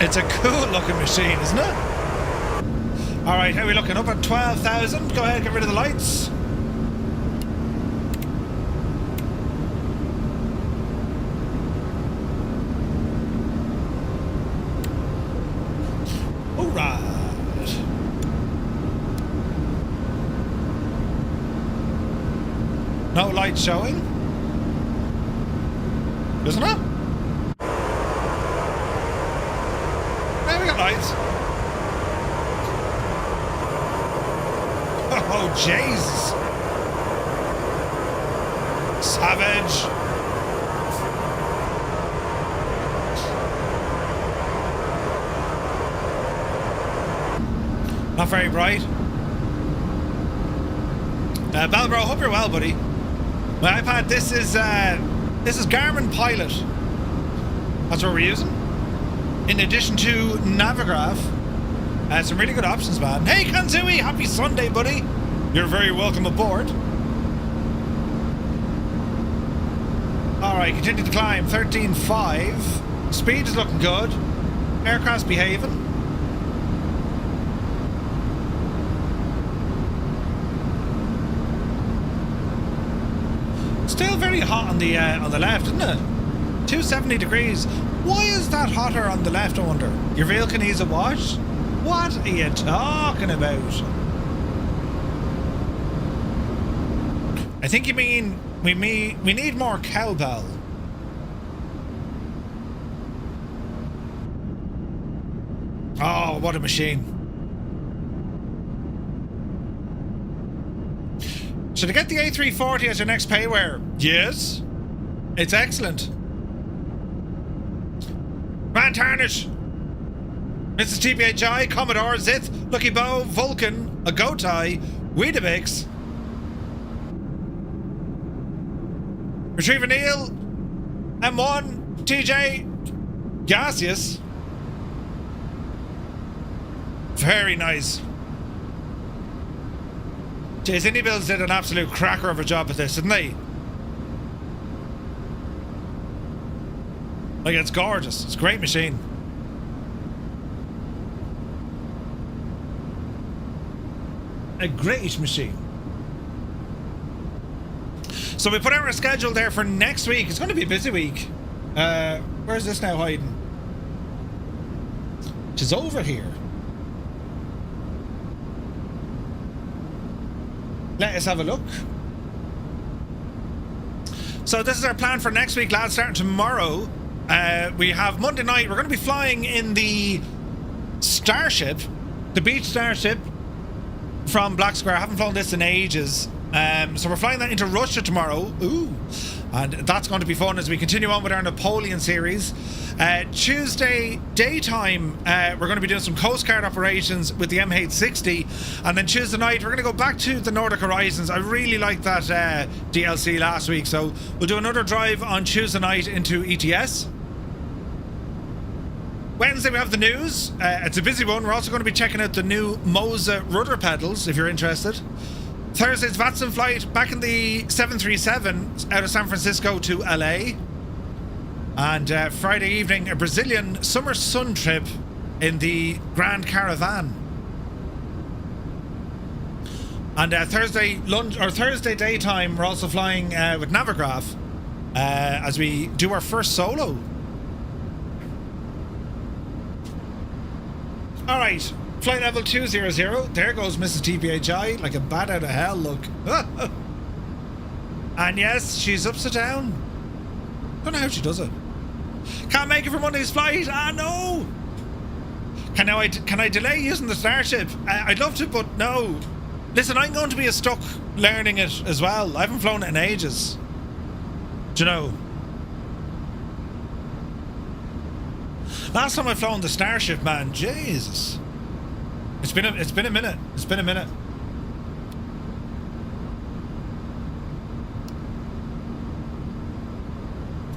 It's a cool looking machine, isn't it? All right, how are we looking? Up at 12,000. Go ahead, get rid of the lights. All right. No light showing? Isn't it? There we got lights. Oh, Jesus. Savage. Not very bright. Balbro, hope you're well, buddy. My iPad, this is Garmin Pilot. That's what we're using. In addition to Navigraph. Some really good options, man. Hey, Kanzui, happy Sunday, buddy. You're very welcome aboard. Alright, continue to climb. 13.5. Speed is looking good. Aircraft's behaving. Still very hot on the left, isn't it? 270 degrees. Why is that hotter on the left, I wonder? Your vehicle can ease a wash? What are you talking about? I think you mean we need more cowbell. Oh, what a machine. So to get the A340 as your next payware, yes, it's excellent. Man Tarnish, Mrs. TPHI, Commodore, Zith, Lucky Bow, Vulcan, Agotai, Weedabix, Retriever Neil, M1, TJ, Gaseous. Very nice. Jeez, iniBuilds did an absolute cracker of a job at this, didn't they? Like, it's gorgeous. It's a great machine. A great machine. So we put out our schedule there for next week. It's going to be a busy week. Where's this now hiding? She's over here. Let us have a look. So this is our plan for next week, lads, starting tomorrow. We have Monday night. We're going to be flying in the Starship, the Beach Starship from Black Square. I haven't flown this in ages. So we're flying that into Russia tomorrow. Ooh. And that's going to be fun as we continue on with our Napoleon series. Tuesday daytime, we're going to be doing some Coast Guard operations with the MH60. And then Tuesday night, we're going to go back to the Nordic Horizons. I really liked that DLC last week. So we'll do another drive on Tuesday night into ETS. Wednesday we have the news. It's a busy one. We're also going to be checking out the new Moza rudder pedals if you're interested. Thursday's Vatson flight back in the 737 out of San Francisco to LA. And Friday evening, a Brazilian summer sun trip in the Grand Caravan. And Thursday lunch or Thursday daytime, we're also flying with Navigraph as we do our first solo. All right. Flight level 200. There goes Mrs. TPHI like a bat out of hell, look. And yes, she's upside down. Don't know how she does it. Can't make it for Monday's flight. Ah, no. Can I delay using the Starship? I'd love to, but no. Listen, I'm going to be stuck learning it as well. I haven't flown it in ages. Do you know? Last time I flown the Starship, man, Jesus. It's been a minute. It's been a minute.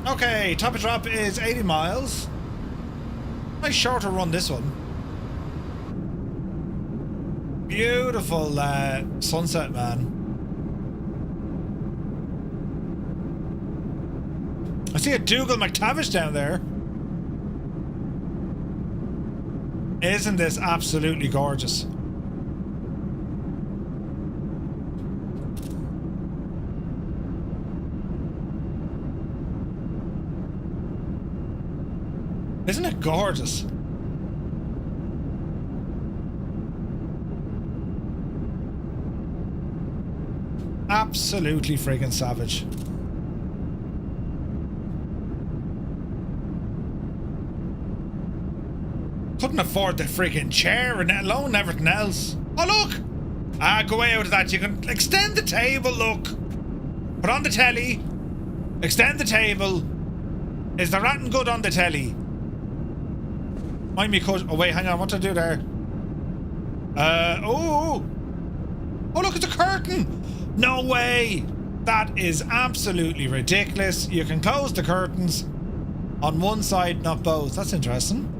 Okay, top of drop is 80 miles. Nice shorter run, this one. Beautiful sunset, man. I see a Dougal McTavish down there. Isn't this absolutely gorgeous? Isn't it gorgeous? Absolutely friggin' savage. Couldn't afford the friggin' chair and let alone everything else. Oh, look! Ah, go way out of that. You can extend the table, look. Put on the telly. Extend the table. Is the ratting good on the telly? Mind me cut. Oh, wait, hang on. What did I do there? Oh, look, it's a curtain. No way. That is absolutely ridiculous. You can close the curtains on one side, not both. That's interesting.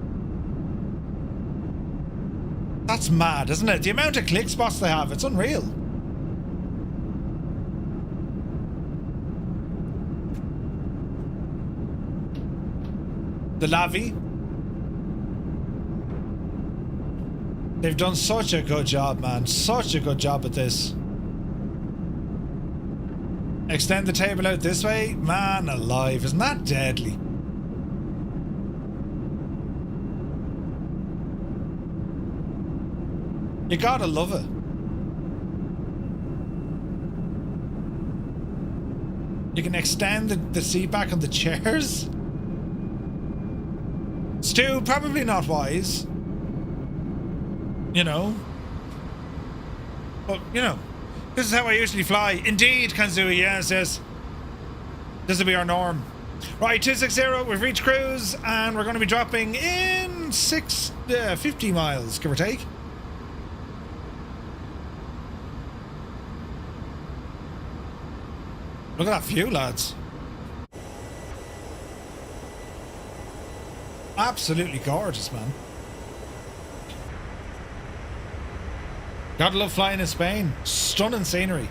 That's mad, isn't it? The amount of click spots they have, it's unreal. The Lavi. They've done such a good job, man. Such a good job at this. Extend the table out this way? Man alive, isn't that deadly? You gotta love it. You can extend the seat back on the chairs. Stu, probably not wise. You know. But, you know. This is how I usually fly. Indeed, Kanzui, yes. This will be our norm. Right, 260, we've reached cruise, and we're going to be dropping in 50 miles, give or take. Look at that view, lads. Absolutely gorgeous, man. Gotta love flying in Spain. Stunning scenery.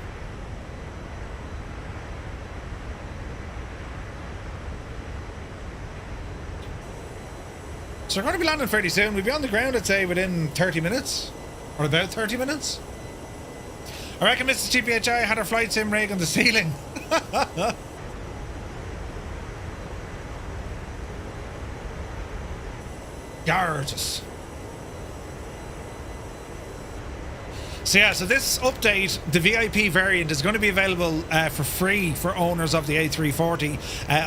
So we're going to be landing fairly soon. We'll be on the ground, I'd say, within 30 minutes. Or about 30 minutes. I reckon Mrs. TPHI had her flight sim rig on the ceiling. Gorgeous. So yeah, so this update, the VIP variant, is going to be available for free for owners of the A340,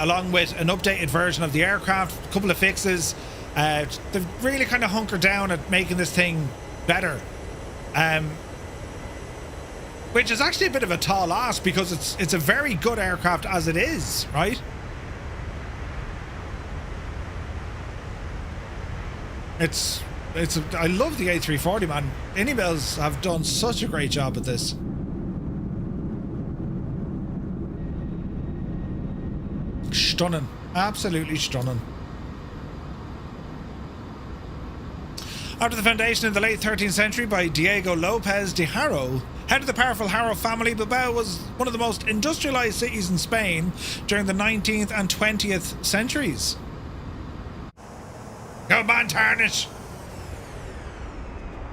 along with an updated version of the aircraft, a couple of fixes. They've really kind of hunkered down at making this thing better. Which is actually a bit of a tall ask because it's a very good aircraft as it is, right? I love the A340, man. iniBuilds have done such a great job at this. Stunning. Absolutely stunning. After the foundation in the late 13th century by Diego Lopez de Haro, head of the powerful Haro family, Bilbao was one of the most industrialized cities in Spain during the 19th and 20th centuries. Come on, tarnish!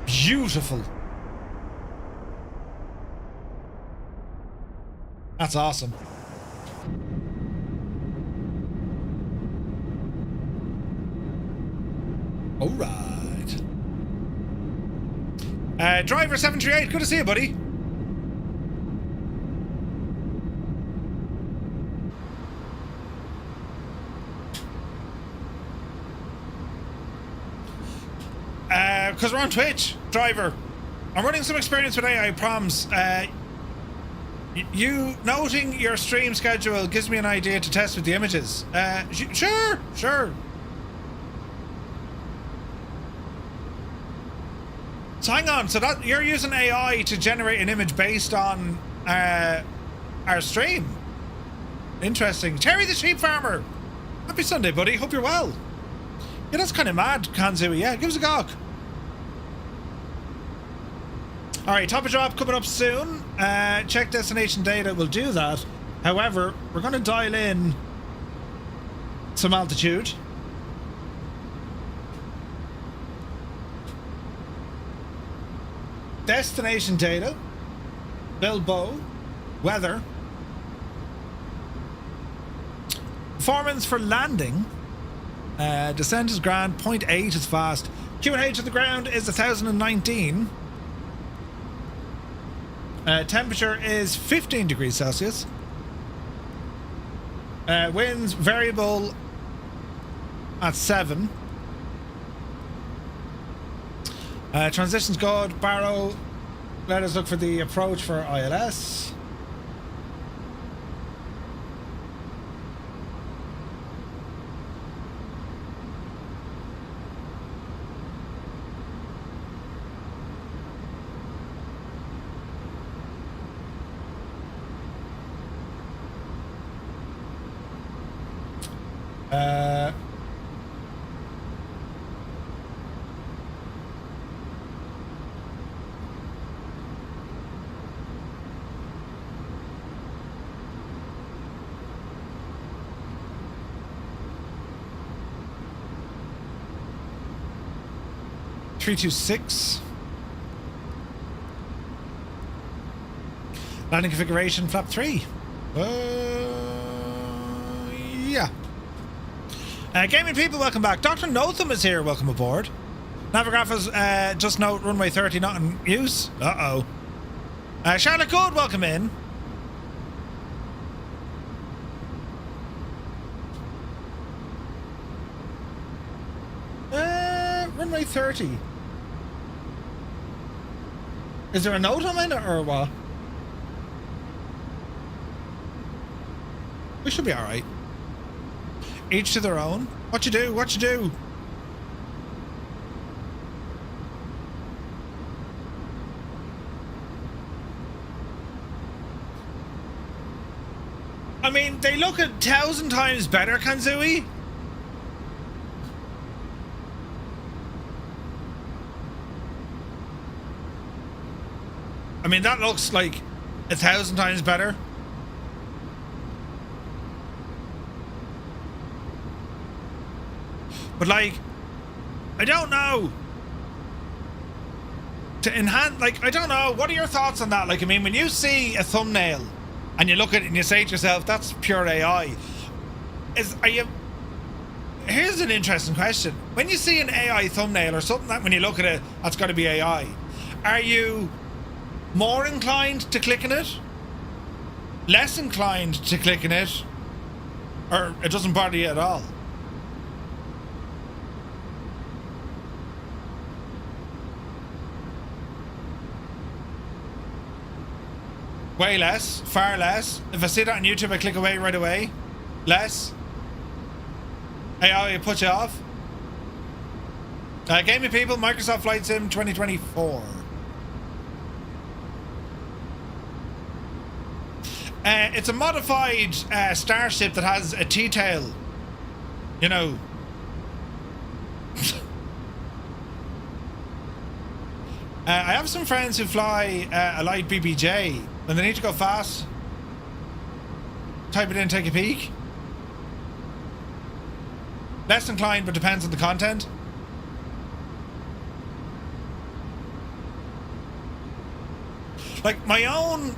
Beautiful. That's awesome. All right. Driver 738, good to see you, buddy. Because we're on Twitch, driver. I'm running some experience today, I promise. You noting your stream schedule gives me an idea to test with the images. Sure. So hang on, so that you're using AI to generate an image based on our stream. Interesting. Terry the sheep farmer. Happy Sunday, buddy. Hope you're well. Yeah, that's kind of mad, Kanzui. Yeah, give us a gawk. Alright, top of drop coming up soon. Check destination data will do that. However, we're going to dial in some altitude. Destination data. Bilbao. Weather. Performance for landing. Descent is grand. 0.8 is fast. QNH on the ground is 1019. Temperature is 15 degrees Celsius. Winds variable at 7. Transitions good. Barrow. Let us look for the approach for ILS. (326) landing configuration flap 3. Yeah. Gaming people, welcome back. Dr. Notham is here. Welcome aboard. Navigraphers, just note runway 30 not in use. Uh-oh. Charlotte Good, welcome in. Runway 30. Is there a note on it or what? We should be alright. Each to their own. What you do? What you do? I mean, they look 1,000 times better, Kanzui. I mean, that looks like 1,000 times better. But like, I don't know. To enhance, like, I don't know. What are your thoughts on that? Like, I mean, when you see a thumbnail and you look at it and you say to yourself, that's pure AI. Here's an interesting question. When you see an AI thumbnail or something that when you look at it, that's got to be AI. Are you more inclined to clicking it? Less inclined to clicking it? Or it doesn't bother you at all? Way less. Far less. If I see that on YouTube, I click away right away. Less. AI will put you off. Gaming people, Microsoft Flight Sim 2024. It's a modified starship that has a T-tail. You know. I have some friends who fly a light BBJ. When they need to go fast, type it in, take a peek. Less inclined, but depends on the content. Like my own,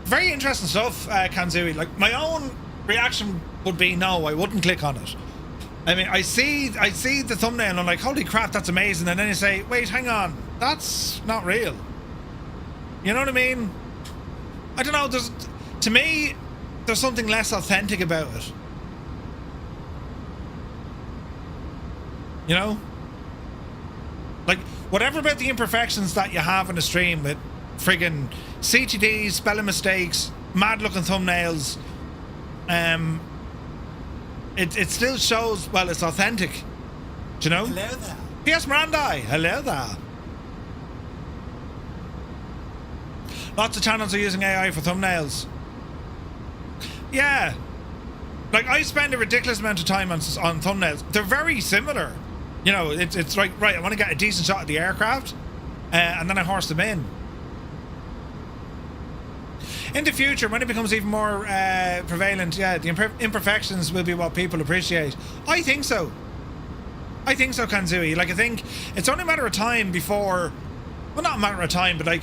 very interesting stuff, Kanzui. Like my own reaction would be no, I wouldn't click on it. I mean, I see the thumbnail and I'm like, holy crap, that's amazing. And then you say, wait, hang on, that's not real. You know what I mean? I don't know. To me, there's something less authentic about it. You know, like whatever about the imperfections that you have in a stream with friggin' CTDs, spelling mistakes, mad looking thumbnails. It still shows, well, it's authentic. Do you know? Hello there. P.S. Mirandai, hello there. Lots of channels are using AI for thumbnails. Yeah. Like, I spend a ridiculous amount of time on thumbnails. They're very similar. You know, it's like, right, I want to get a decent shot of the aircraft, and then I horse them in. In the future, when it becomes even more prevalent, yeah, the imperfections will be what people appreciate. I think so. I think so, Kanzui. Like, I think it's only a matter of time before... Well, not a matter of time, but, like,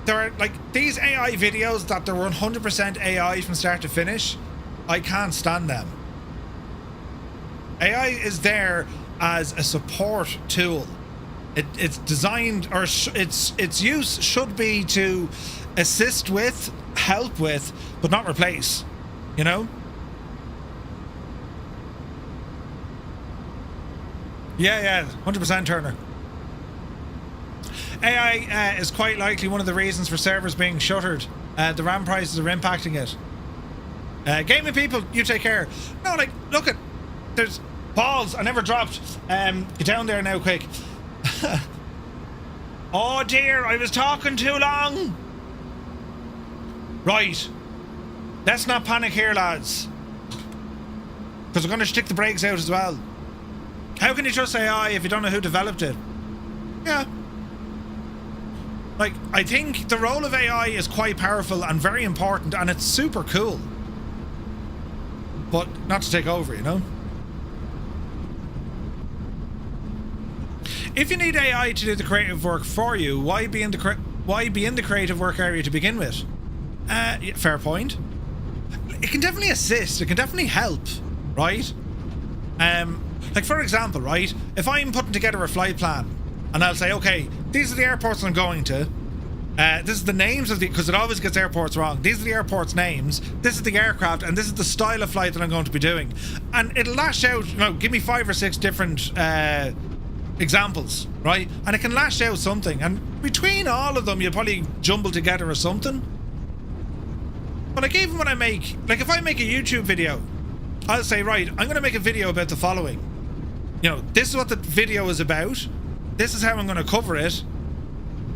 there are, like, these AI videos that they're 100% AI from start to finish. I can't stand them. AI is there as a support tool. It's designed, or its use should be to assist with, help with, but not replace. You know? Yeah, 100% Turner. AI is quite likely one of the reasons for servers being shuttered. The RAM prices are impacting it. Gaming people, you take care. No, like, look at, there's balls. I never dropped. Get down there now, quick. Oh dear, I was talking too long. Right. Let's not panic here, lads. Because we're going to stick the brakes out as well. How can you trust AI if you don't know who developed it? Yeah. Like, I think the role of AI is quite powerful and very important, and it's super cool. But not to take over, you know? If you need AI to do the creative work for you, why be in the creative work area to begin with? Yeah, fair point. It can definitely assist. It can definitely help, right? Like, for example, right? If I'm putting together a flight plan, and I'll say, okay, these are the airports I'm going to. This is the names of the... Because it always gets airports wrong. These are the airports' names. This is the aircraft. And this is the style of flight that I'm going to be doing. And it'll lash out... You know, give me 5 or 6 different examples, right? And it can lash out something. And between all of them, you'll probably jumble together or something. But like, even when I make... Like, if I make a YouTube video, I'll say, right, I'm going to make a video about the following. You know, this is what the video is about. This is how I'm going to cover it.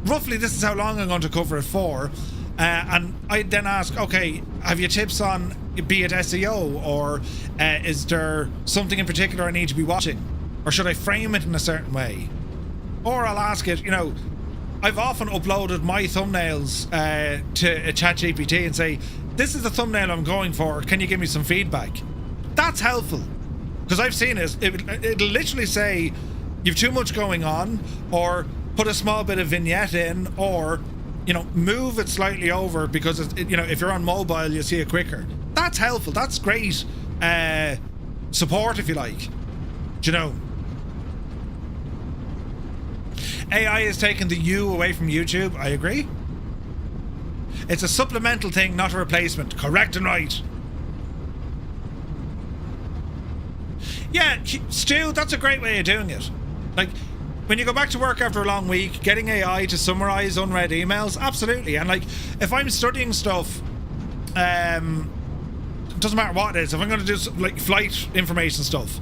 Roughly, this is how long I'm going to cover it for. And I then ask, okay, have you tips on, be it SEO, or is there something in particular I need to be watching? Or should I frame it in a certain way? Or I'll ask it, you know, I've often uploaded my thumbnails to a ChatGPT and say, this is the thumbnail I'm going for. Can you give me some feedback? That's helpful. Because I've seen it. It'll literally say, you've too much going on, or put a small bit of vignette in, or, you know, move it slightly over because, you know, if you're on mobile, you'll see it quicker. That's helpful. That's great support, if you like. Do you know? AI is taking the U away from YouTube. I agree. It's a supplemental thing, not a replacement. Correct and right. Yeah, Stu, that's a great way of doing it. Like, when you go back to work after a long week, getting AI to summarize unread emails, absolutely. And like, if I'm studying stuff, it doesn't matter what it is. If I'm going to do like flight information stuff,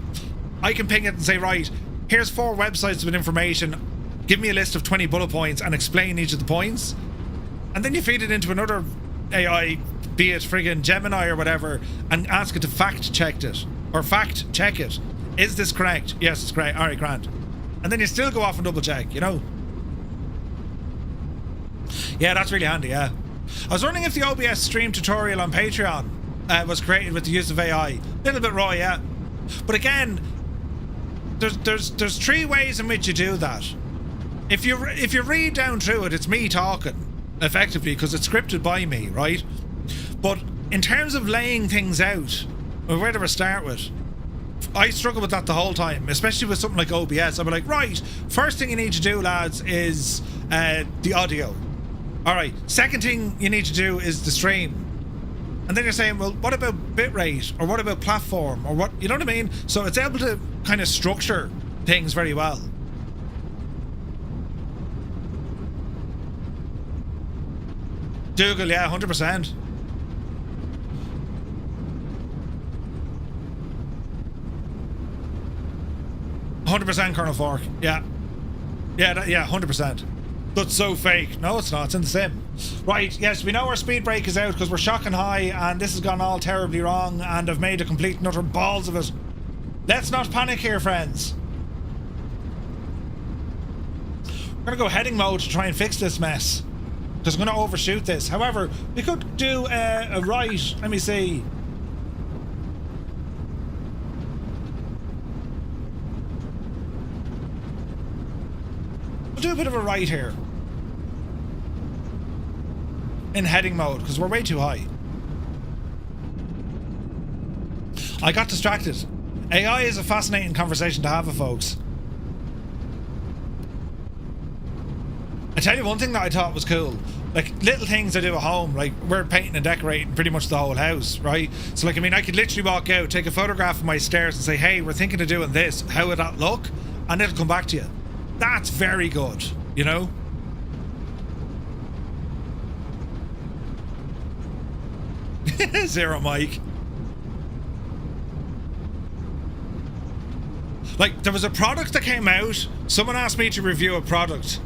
I can ping it and say, right, here's 4 websites with information. Give me a list of 20 bullet points and explain each of the points. And then you feed it into another AI, be it friggin' Gemini or whatever, and ask it to fact check it. Or fact check it. Is this correct? Yes, it's correct. Alright, grand. And then you still go off and double check, you know? Yeah, that's really handy, yeah. I was wondering if the OBS stream tutorial on Patreon was created with the use of AI. A little bit raw, yeah. But again, there's 3 ways in which you do that. If you read down through it, it's me talking, effectively, because it's scripted by me, right? But in terms of laying things out, or where do I start with? I struggle with that the whole time, especially with something like OBS. I'll be like, right, first thing you need to do, lads, is the audio. Alright, second thing you need to do is the stream. And then you're saying, well, what about bitrate? Or what about platform? Or what, you know what I mean? So it's able to kind of structure things very well. Dougal, yeah, 100%. 100% Colonel Fork. Yeah. Yeah, 100%. That's so fake. No, it's not. It's in the sim. Right, yes, we know our speed brake is out because we're shocking high and this has gone all terribly wrong and I've made a complete and utter balls of it. Let's not panic here, friends. We're going to go heading mode to try and fix this mess because I'm going to overshoot this. However, we could do a right. Let me see. We'll do a bit of a right here in heading mode because we're way too high. I got distracted. AI is a fascinating conversation to have with folks. I tell you one thing that I thought was cool, like little things I do at home, like we're painting and decorating pretty much the whole house, right? So like, I mean, I could literally walk out, take a photograph of my stairs and say, hey, we're thinking of doing this, how would that look? And it'll come back to you. That's very good, you know? Zero Mike. Like, there was a product that came out, someone asked me to review a product,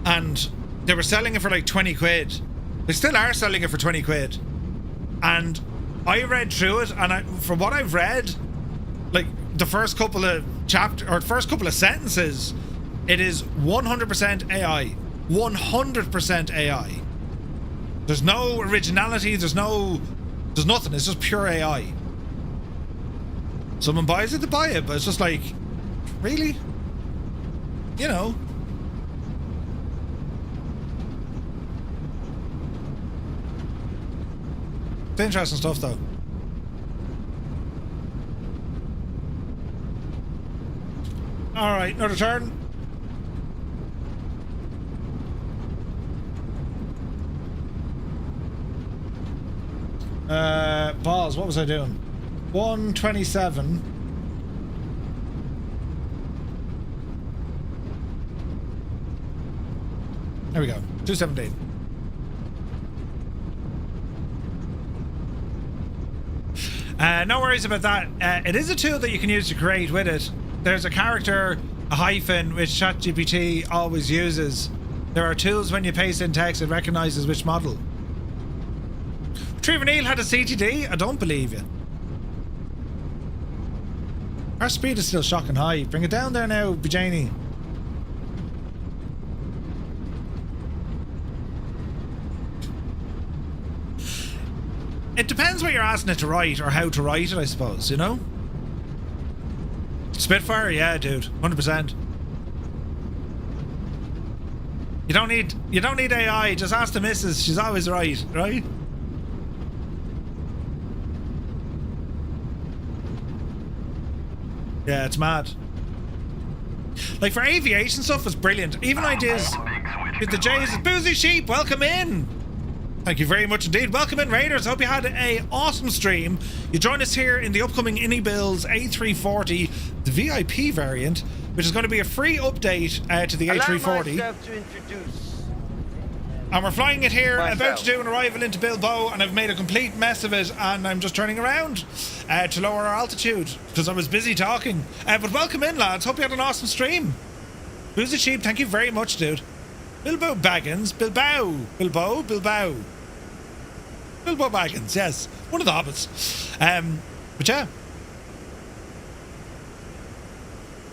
and they were selling it for like 20 quid. They still are selling it for 20 quid. And I read through it, and from what I've read, like the first couple of first couple of sentences, it is 100% AI. 100% AI. There's no originality, there's nothing, it's just pure AI. Someone buys it to buy it, but it's just like, really? You know. It's interesting stuff though. Alright, another turn. Balls, what was I doing? 127. There we go. 217. No worries about that. It is a tool that you can use to create with it. There's a character, a hyphen, which ChatGPT always uses. There are tools when you paste in text, it recognizes which model. Retriever Neil had a CTD? I don't believe you. Our speed is still shocking high. Bring it down there now, Bajani. It depends what you're asking it to write or how to write it, I suppose, you know? Spitfire? Yeah, dude. 100%. You don't need AI, just ask the missus, she's always right, right? Yeah, it's mad. Like for aviation stuff, it's brilliant. Even ideas with the J's. Boozy Sheep, welcome in. Thank you very much indeed. Welcome in, Raiders. Hope you had an awesome stream. You join us here in the upcoming iniBuilds A340, the VIP variant. which is going to be a free update to the A340. To introduce. And we're flying it here, about Myself. to do an arrival into Bilbao, and I've made a complete mess of it, and I'm just turning around to lower our altitude, because I was busy talking. But welcome in, lads. Hope you had an awesome stream. Who's the sheep? Thank you very much, dude. Bilbao Baggins. Bilbao. Bilbao Baggins, yes. One of the hobbits. But yeah.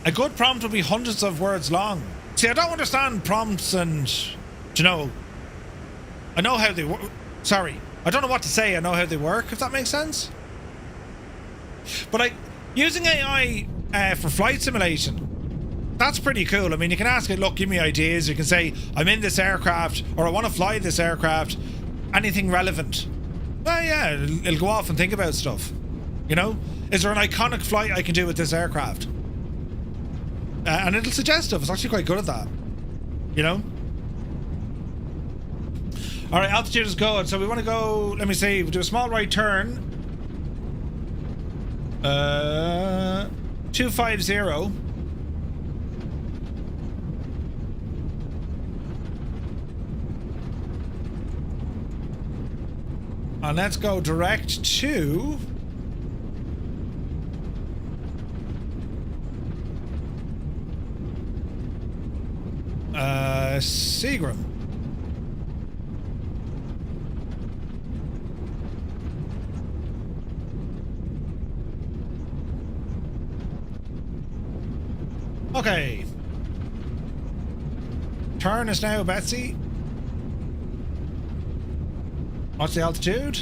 A good prompt will be hundreds of words long. See, I don't understand prompts and, you know, I know how they work. Sorry, I don't know what to say. I know how they work, if that makes sense. But using AI for flight simulation, that's pretty cool. I mean, you can ask it, look, give me ideas. You can say, I'm in this aircraft, or I want to fly this aircraft. Anything relevant. Well, yeah, it'll go off and think about stuff. You know? Is there an iconic flight I can do with this aircraft? And it'll suggest stuff. It's actually quite good at that. You know? Alright, altitude is good. So we want to go, let me see, we'll do a small right turn. 250. And let's go direct to Seagram. Okay. Turn is now Betsy. What's the altitude?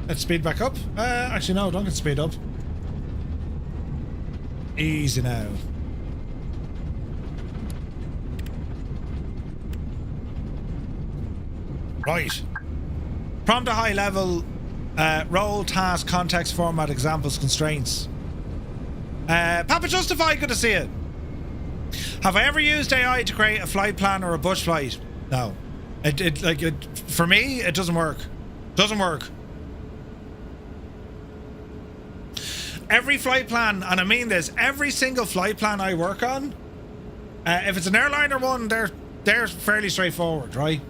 Let's speed back up. Actually, no, don't get speed up. Easy now. Right. Prompt a high level. Role, task, context, format, examples, constraints. Papa Justify, good to see you. Have I ever used AI to create a flight plan or a bush flight? No. For me, it doesn't work. Doesn't work. Every flight plan, and I mean this, every single flight plan I work on, if it's an airliner one, they're fairly straightforward, right?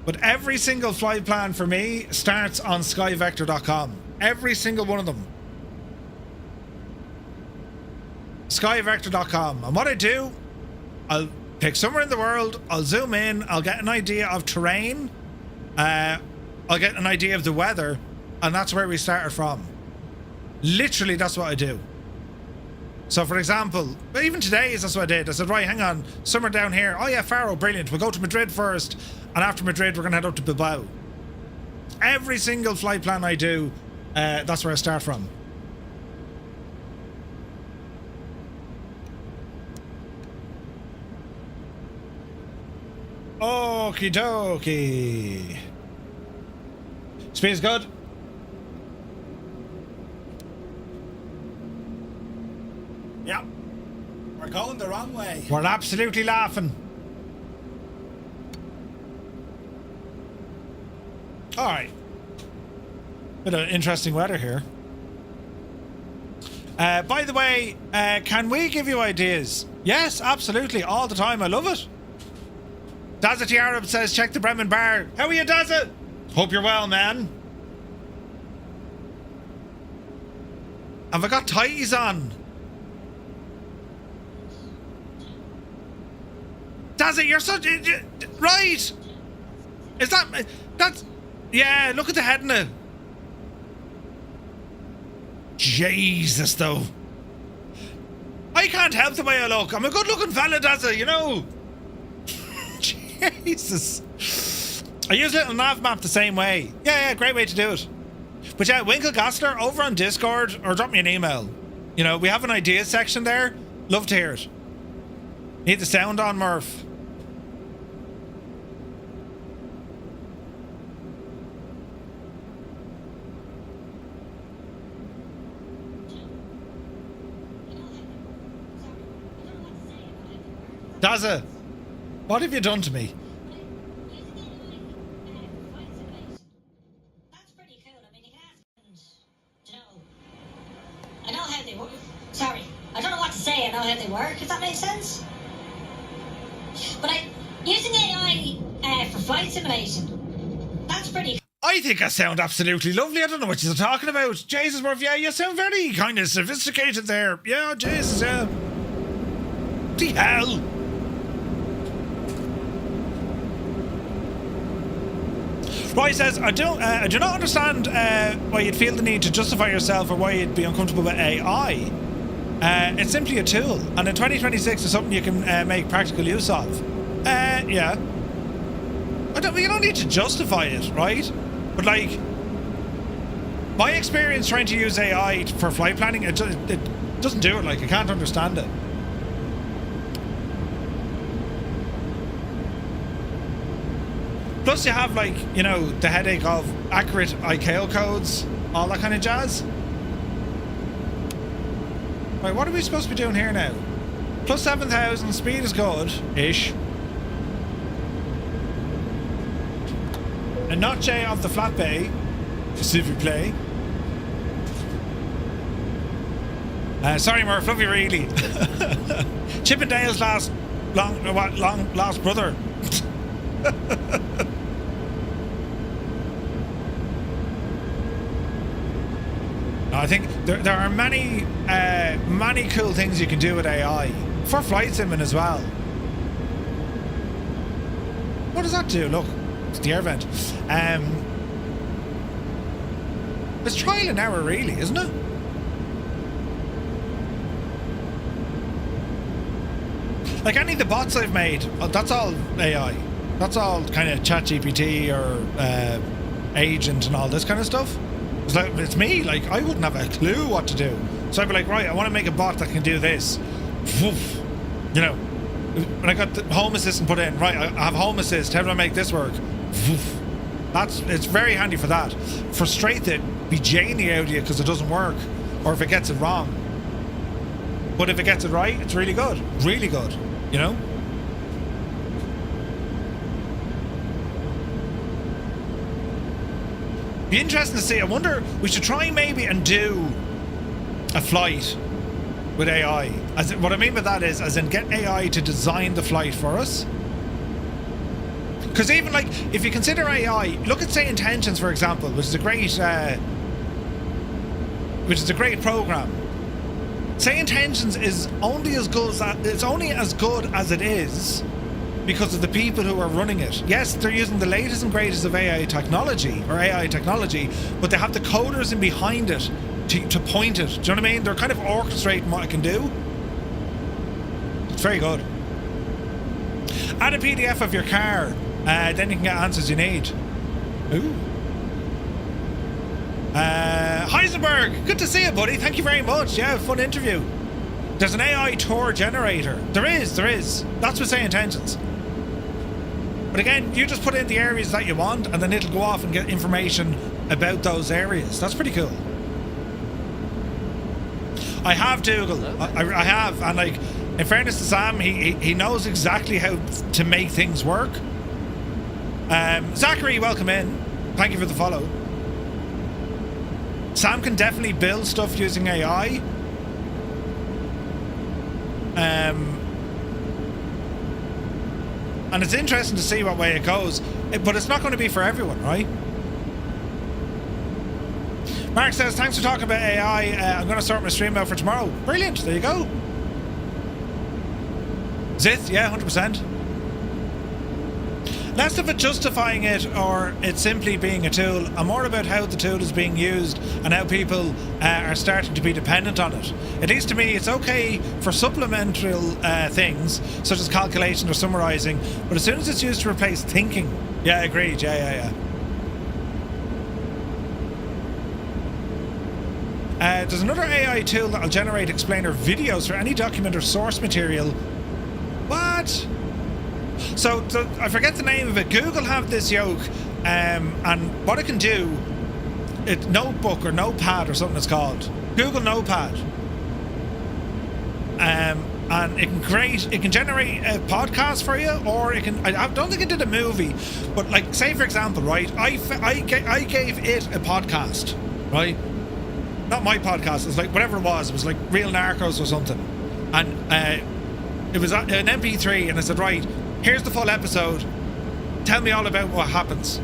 But every single flight plan for me starts on skyvector.com. Every single one of them. Skyvector.com. And what I do, I'll pick somewhere in the world, I'll zoom in, I'll get an idea of terrain, I'll get an idea of the weather, and that's where we started from. Literally, that's what I do. So, for example, even today, that's what I did. I said, right, hang on, somewhere down here. Oh, yeah, Faro, brilliant. We'll go to Madrid first. And after Madrid, we're going to head up to Bilbao. Every single flight plan I do, that's where I start from. Okie dokie. Speed is good. Yeah. We're going the wrong way. We're absolutely laughing. Alright. Bit of interesting weather here. By the way, can we give you ideas? Yes, absolutely. All the time. I love it. Dazza T. Arab says, check the Bremen bar. How are you, Dazza? Hope you're well, man. Have I got tighties on? Dazza, you're such... Right. Is that... That's... Yeah, look at the head in it. Jesus, though. I can't help the way I look. I'm a good-looking fella, Dazza, you know. Jesus. I use Little Nav Map the same way. Yeah, great way to do it. But yeah, Winkle Gassler, over on Discord, or drop me an email. You know, we have an ideas section there. Love to hear it. Need the sound on, Murph. Dazza, what have you done to me? That's pretty cool. I mean, you can ask, you know, I know Sorry, I don't know what to say or know how they work, if that makes sense. But using AI for flight simulation, that's pretty. I think I sound absolutely lovely. I don't know what you're talking about. Jesus, Murph, yeah, you sound very kind of sophisticated there. Yeah, Jesus, yeah. The hell? Roy says, I do not understand why you'd feel the need to justify yourself or why you'd be uncomfortable with AI. It's simply a tool, and in 2026 it's something you can make practical use of. Yeah. You don't need to justify it, right? But like, my experience trying to use AI for flight planning, it doesn't do it. Like, I can't understand it. Plus you have, like, you know, the headache of accurate ICAO codes, all that kind of jazz. Right, what are we supposed to be doing here now? Plus 7,000, speed is good-ish. A notch of the flat bay, s'il vous plaît. Sorry, Murph, love you really. Chippendale's last brother. I think there are many cool things you can do with AI for flight simming as well. What does that do? Look, it's the air vent. It's trial and error, really, isn't it? Like any of the bots I've made, that's all AI. That's all kind of ChatGPT or agent and all this kind of stuff. It's like, it's me, like, I wouldn't have a clue what to do. So I'd be like, right, I want to make a bot that can do this. Woof. You know, when I got the Home Assistant put in, right, I have Home Assist, how do I make this work? Woof. It's very handy for that. Frustrate the bejeenie out of you because it doesn't work, or if it gets it wrong. But if it gets it right, it's really good. Really good, you know? Be interesting to see. I wonder, we should try maybe and do a flight with AI. What I mean by that is, as in get AI to design the flight for us. Because even like, if you consider AI, look at Say Intentions, for example, which is a great program. Say Intentions is only as good as it is because of the people who are running it. Yes, they're using the latest and greatest of AI technology, but they have the coders in behind it to point it. Do you know what I mean? They're kind of orchestrating what it can do. It's very good. Add a PDF of your car, then you can get answers you need. Ooh. Heisenberg, good to see you, buddy. Thank you very much. Yeah, fun interview. There's an AI tour generator. There is. That's what Say Intentions. But again, you just put in the areas that you want, and then it'll go off and get information about those areas. That's pretty cool. I have Dougal. I have, and like, in fairness to Sam, he knows exactly how to make things work. Zachary, welcome in. Thank you for the follow. Sam can definitely build stuff using AI. And it's interesting to see what way it goes, but it's not going to be for everyone, right? Mark says, thanks for talking about AI. I'm going to sort my stream out for tomorrow. Brilliant. There you go. Zith, yeah, 100%. Less of it justifying it or it simply being a tool, and more about how the tool is being used and how people are starting to be dependent on it. At least to me, it's okay for supplemental things, such as calculation or summarising, but as soon as it's used to replace thinking, yeah, agreed, yeah. There's another AI tool that'll generate explainer videos for any document or source material. What? So I forget the name of it. Google have this yoke, and what it can do, it's Notebook or Notepad or something it's called. Google Notepad. And it can generate a podcast for you, or it can. I don't think it did a movie, but like, say for example, right? I gave it a podcast, right? not my podcast, it was like whatever it was like Real Narcos or something. And it was an MP3, and I said, right, here's the full episode. Tell me all about what happens.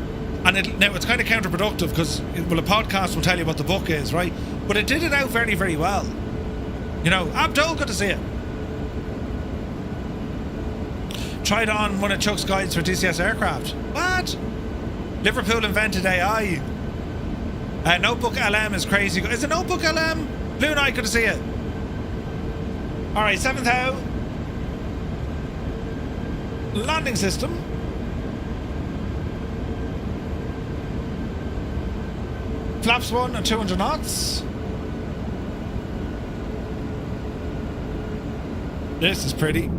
And now it's kind of counterproductive because, well, a podcast will tell you what the book is, right? But it did it out very, very well. You know, Abdul, good to see you. Tried on one of Chuck's guides for DCS aircraft. What? Liverpool invented AI. Notebook LM is crazy. Is it Notebook LM? Blue Knight, good to see you. Alright, 7th how. Landing system. Flaps 1 at 200 knots. This is pretty.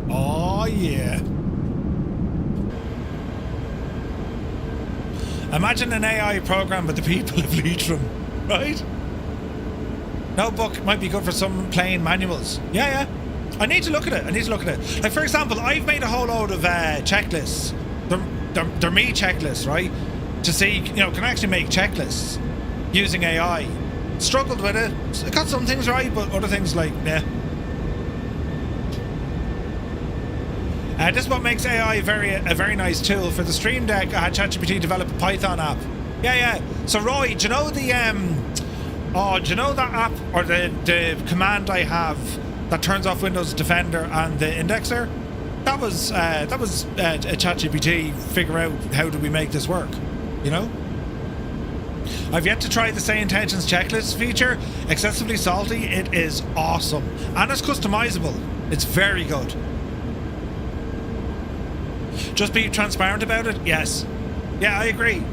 Oh yeah. Imagine an AI program with the people of Leitrim, right? Notebook might be good for some plain manuals. Yeah. I need to look at it. Like, for example, I've made a whole load of checklists. They're me checklists, right? To see, you know, can I actually make checklists using AI. Struggled with it. I got some things right, but other things like, yeah. This is what makes AI a very nice tool. For the Stream Deck, I had ChatGPT develop a Python app. Yeah. So Roy, do you know the do you know that app or the command I have that turns off Windows Defender and the indexer? That was a ChatGPT figure out how do we make this work, you know? I've yet to try the Say Intentions checklist feature. Excessively salty, it is awesome. And it's customizable. It's very good. Just be transparent about it? Yes. Yeah, I agree.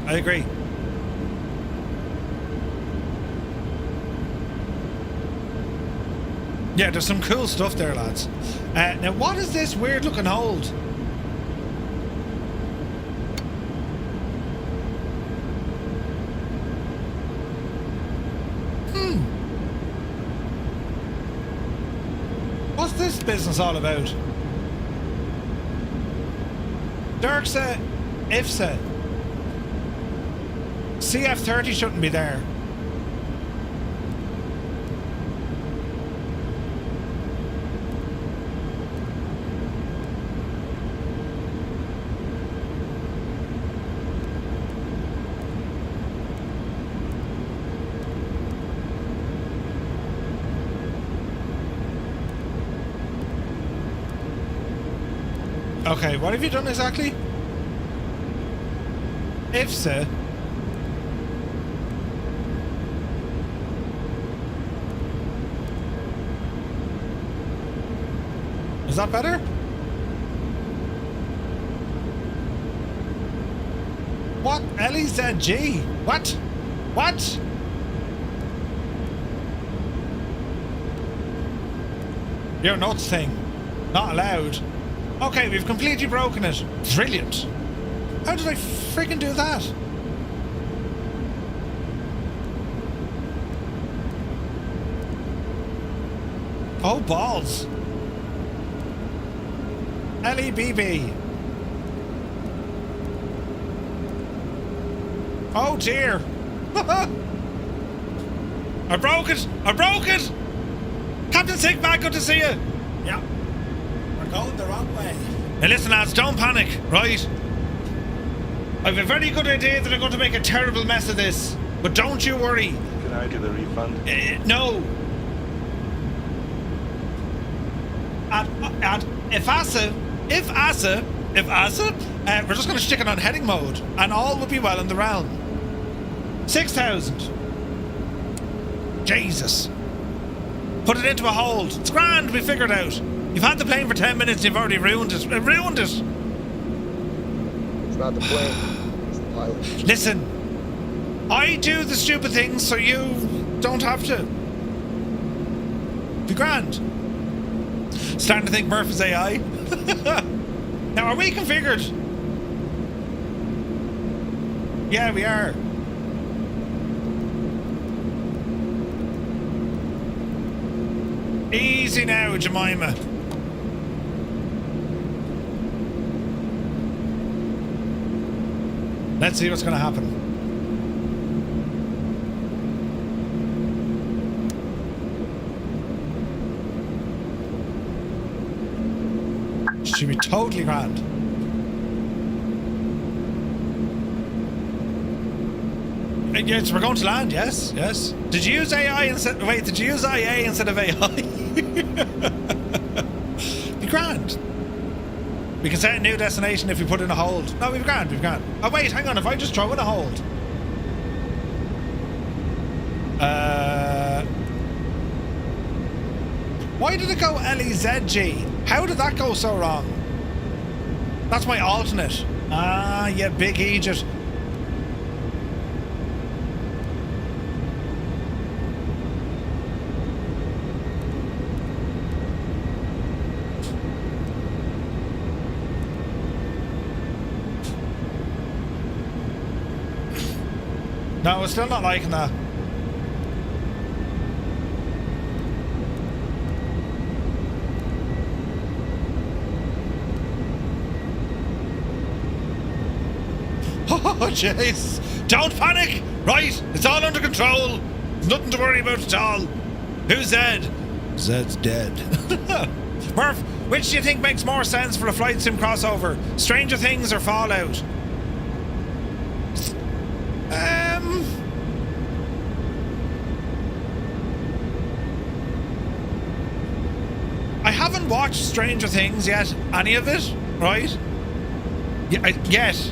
Yeah, there's some cool stuff there, lads. Now, what is this weird looking hold? What's this business all about? Dirksa, IFSA. CF30 shouldn't be there. Okay, what have you done exactly? IFSA. Is that better? What? LEZG? What? Your nuts thing. Not allowed. Okay, we've completely broken it. Brilliant. How did I freaking do that? Oh, balls. LEBB. Oh, dear. I broke it. Captain Sickback, good to see you. Yeah. We're going the wrong way. Now listen, lads, don't panic, right? I've a very good idea that I'm going to make a terrible mess of this, but don't you worry. Can I get a refund? No. At if ASA, we're just going to stick it on heading mode, and all will be well in the realm. 6,000. Jesus. Put it into a hold. It's grand, we figured out. You've had the plane for 10 minutes, you've already ruined it. It's not the plane, it's the pilot. Listen, I do the stupid things so you don't have to. Be grand. Starting to think Murph is AI. Now, are we configured? Yeah, we are. Easy now, Jemima. Let's see what's going to happen. Should be totally grand. Yes, we're going to land. Yes, yes. Did you use AI instead? Wait, did you use IA instead of AI? Be grand. We can set a new destination if we put in a hold. No, we've grand. We've grand. Oh wait, hang on. If I just throw in a hold. Why did it go LEZG? How did that go so wrong? That's my alternate. Ah, yeah, big Egypt. No, we're still not liking that. Oh, jeez. Don't panic! Right, it's all under control. Nothing to worry about at all. Who's Zed? Zed's dead. Murph, which do you think makes more sense for a flight sim crossover? Stranger Things or Fallout? I haven't watched Stranger Things yet. Any of it, right? Yeah, yet.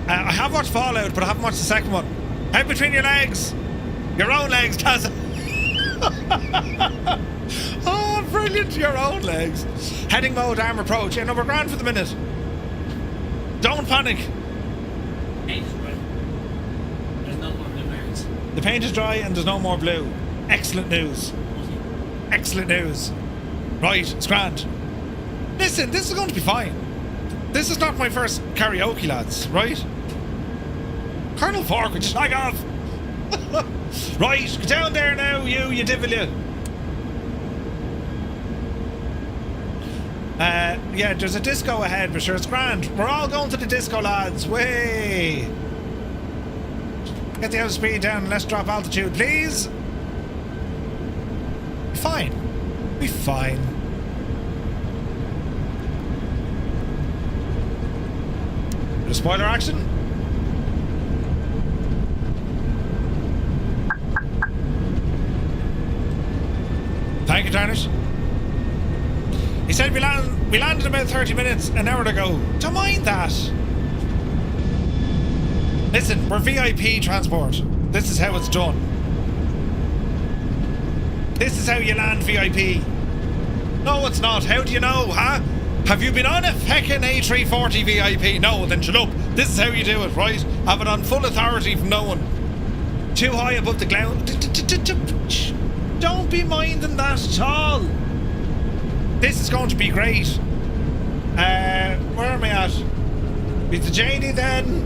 I have watched Fallout, but I haven't watched the second one. Head between your legs. Your own legs, Taz. Oh, brilliant. Your own legs. Heading mode, arm approach. Yeah, no, we're grand for the minute. Don't panic. Paint is dry. There's no more blue marks. The paint is dry and there's no more blue. Excellent news. Excellent news. Right, it's grand. Listen, this is going to be fine. This is not my first karaoke, lads, right? Colonel Fork, would you slag off? Right, get down there now, you divil you. Yeah, there's a disco ahead, but sure, it's grand. We're all going to the disco, lads. Way. Get the airspeed down and let's drop altitude, please. Fine. Be fine. Bit of spoiler action. Thank you, Tarnish. He said we landed about 30 minutes an hour ago. Don't mind that. Listen, we're VIP transport. This is how it's done. This is how you land VIP. No, it's not. How do you know, huh? Have you been on a feckin' A340 VIP? No, then shut up. This is how you do it, right? Have it on full authority from no one. Too high above the ground. Don't be minding that at all. This is going to be great. Where am I at? With the JD then.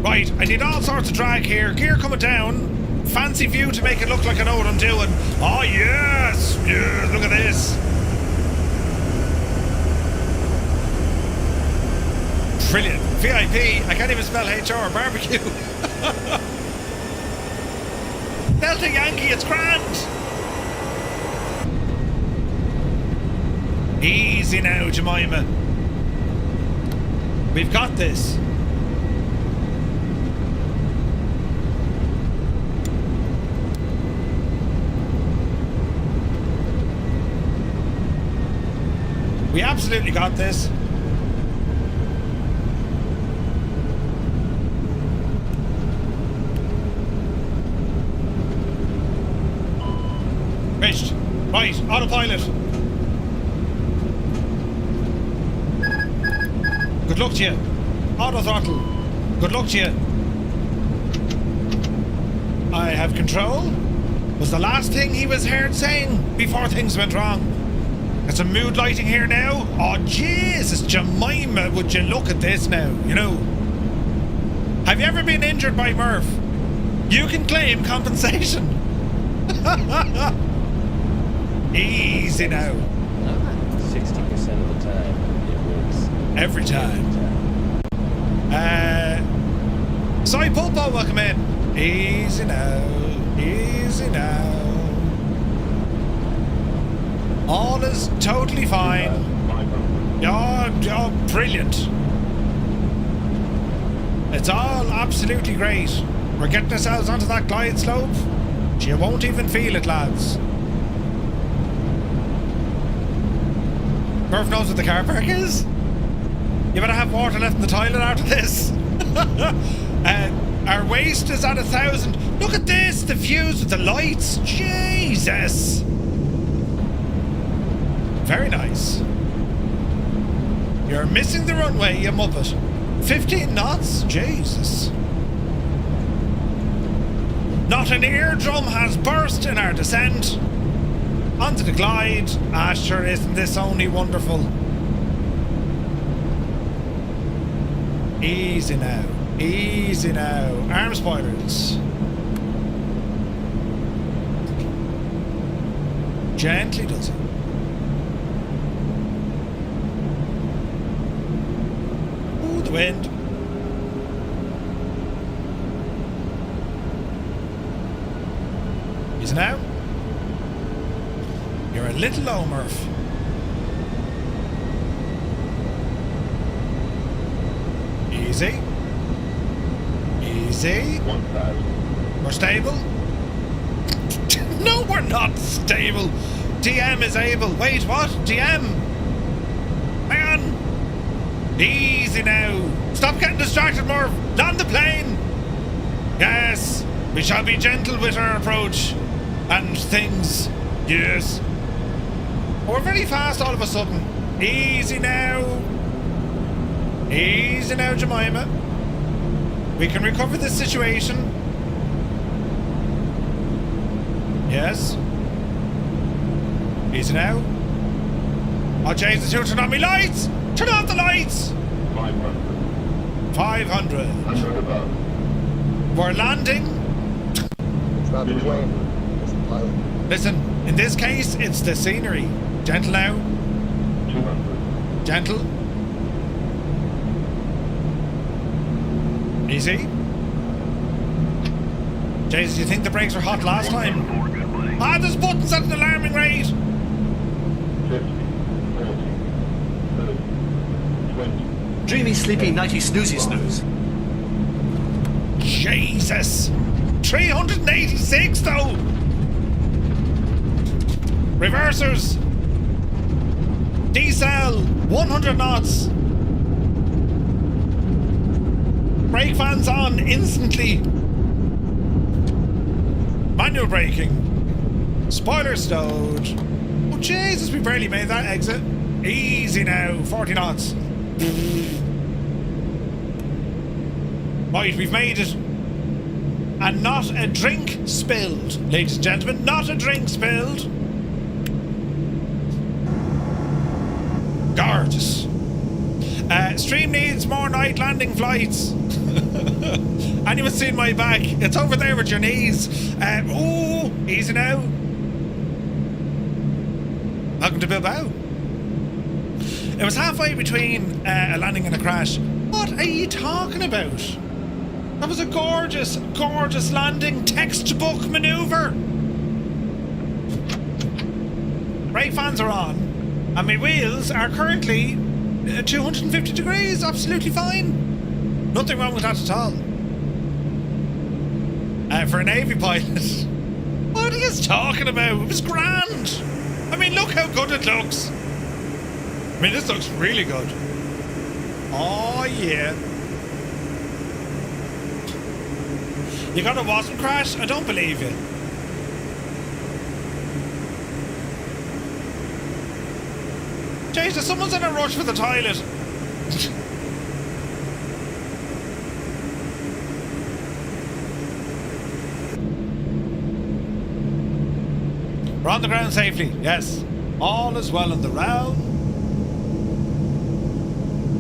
Right, I need all sorts of drag here. Gear coming down. Fancy view to make it look like I know what I'm doing. Oh, yes! Yeah, look at this. Brilliant. VIP. I can't even spell HR. Barbecue. Delta Yankee, it's grand. Easy now, Jemima. We've got this. We absolutely got this. Reached. Right, autopilot. Good luck to you. Auto throttle. Good luck to you. I have control. Was the last thing he was heard saying before things went wrong. Got some mood lighting here now. Oh, Jesus, Jemima, would you look at this now, you know? Have you ever been injured by Murph? You can claim compensation. Easy now. 60% of the time, it works. Every time. Sorry, Pulpo, welcome in. Easy now. Easy now. All is totally fine. You're brilliant. It's all absolutely great. We're getting ourselves onto that glide slope. You won't even feel it, lads. Murph knows what the car park is. You better have water left in the toilet after this. Our waste is at 1,000. Look at this, the views with the lights. Jesus. Very nice. You're missing the runway, you muppet. 15 knots? Jesus. Not an eardrum has burst in our descent. Onto the glide. Ah, sure, isn't this only wonderful? Easy now. Easy now. Arm spoilers. Gently does it. Ooh, the wind. Easy now. You're a little low, Murph. Easy. Easy. 1,000. We're stable. No, we're not stable. DM is able. Wait, what? DM? Hang on. Easy now. Stop getting distracted, Murph. Land the plane. Yes. We shall be gentle with our approach and things. Yes. We're very fast all of a sudden. Easy now. Easy now, Jemima. We can recover this situation. Yes. Easy now. Oh, Jesus, you turn on me lights! Turn off the lights! 500. 500. 100 above. We're landing. It's not the plane. It's the pilot. Listen, in this case, it's the scenery. Gentle now. 200. Gentle. Easy. Jesus, you think the brakes were hot last time? Ah, there's buttons at an alarming rate. 50. 40. 30. 20. Dreamy, sleepy, nighty, snoozy, snooze. Jesus. 386 though. Reversers. Decel. 100 knots. Brake fans on instantly. Manual braking. Spoiler stowed. Oh Jesus, we barely made that exit. Easy now, 40 knots. Right, we've made it. And not a drink spilled, ladies and gentlemen. Not a drink spilled. Gorgeous. Stream needs more night landing flights. Anyone seen my back? It's over there with your knees. Ooh, easy now. Welcome to Bilbao. It was halfway between a landing and a crash. What are you talking about? That was a gorgeous, gorgeous landing. Textbook maneuver. Brake fans are on. And my wheels are currently 250 degrees. Absolutely fine. Nothing wrong with that at all. For a Navy pilot. What are you talking about? It was grand. I mean, look how good it looks. I mean, this looks really good. Oh, yeah. You got a wasp crash? I don't believe you. Jesus, someone's in a rush for the toilet. We're on the ground safely, yes. All is well in the realm.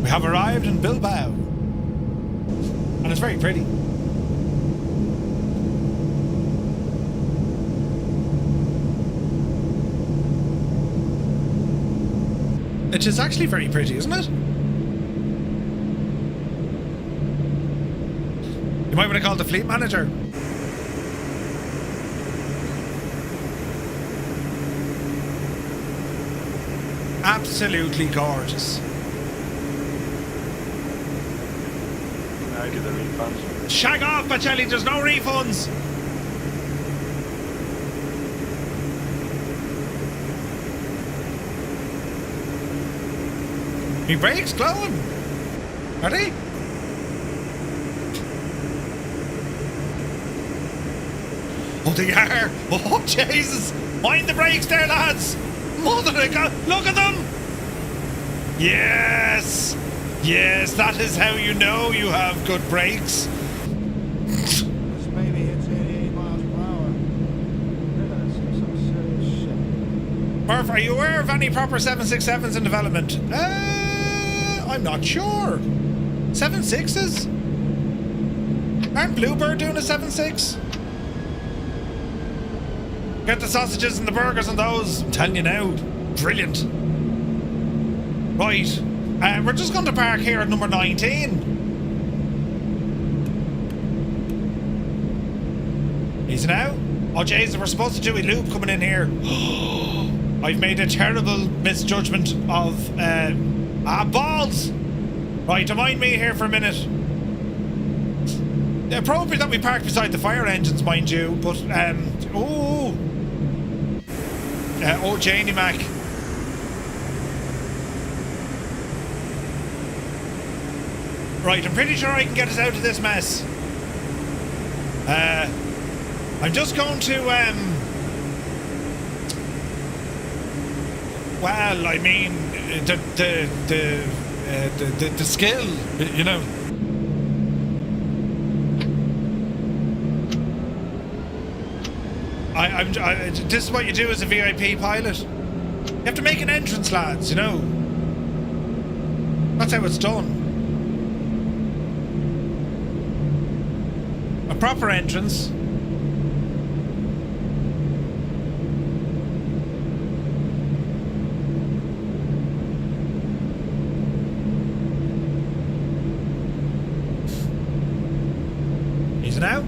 We have arrived in Bilbao. And it's very pretty. Which is actually very pretty, isn't it? You might want to call the fleet manager. Absolutely gorgeous. Now get the refunds. Shag off, Pacelli, there's no refunds. My brakes glowing. Are they? Oh, they are. Oh, Jesus. Mind the brakes there, lads. Mother of God. Look at them. Yes. Yes, that is how you know you have good brakes. This baby hits 88 miles per hour. We're gonna see some serious shit. Murph, are you aware of any proper 767s in development? I'm not sure. 7.6s? Aren't Bluebird doing a 7.6? Get the sausages and the burgers and those. I'm telling you now. Brilliant. Right. We're just going to park here at number 19. Easy now. Oh, jeez, we're supposed to do a loop coming in here. I've made a terrible misjudgment of... balls! Right, don't mind me here for a minute. Appropriate that we park beside the fire engines, mind you, but, oh, Janie Mac. Right, I'm pretty sure I can get us out of this mess. I'm just going to, well, I mean, the skill, you know. This is what you do as a VIP pilot. You have to make an entrance, lads, you know. That's how it's done. A proper entrance. Easy now.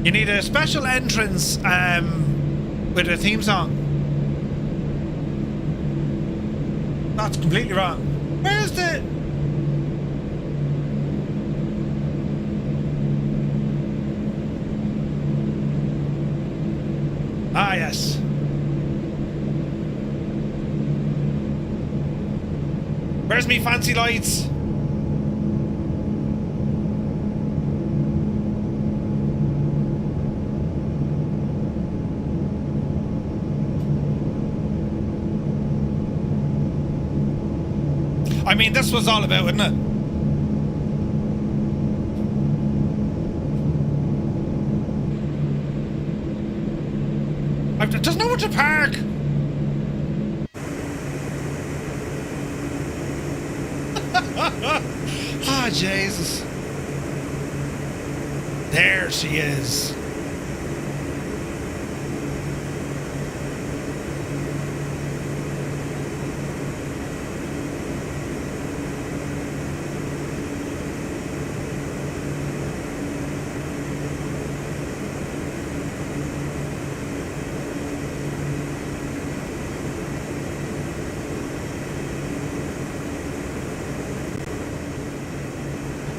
You need a special entrance with a theme song. That's completely wrong. Where's the... Ah, yes. Where's me fancy lights? I mean, this was all about, wasn't it? There's nowhere to park. Ah, Jesus. There she is.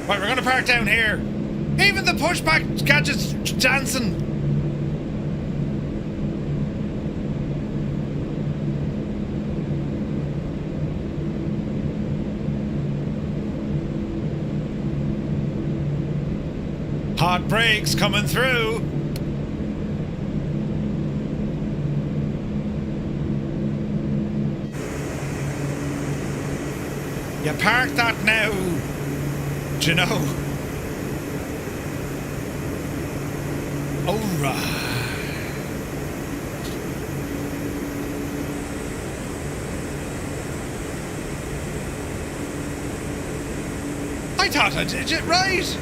Right, we're gonna park down here. Even the pushback gadget's dancing. Hot brakes coming through. You park that now. Do you know? Alright. I thought I did it right.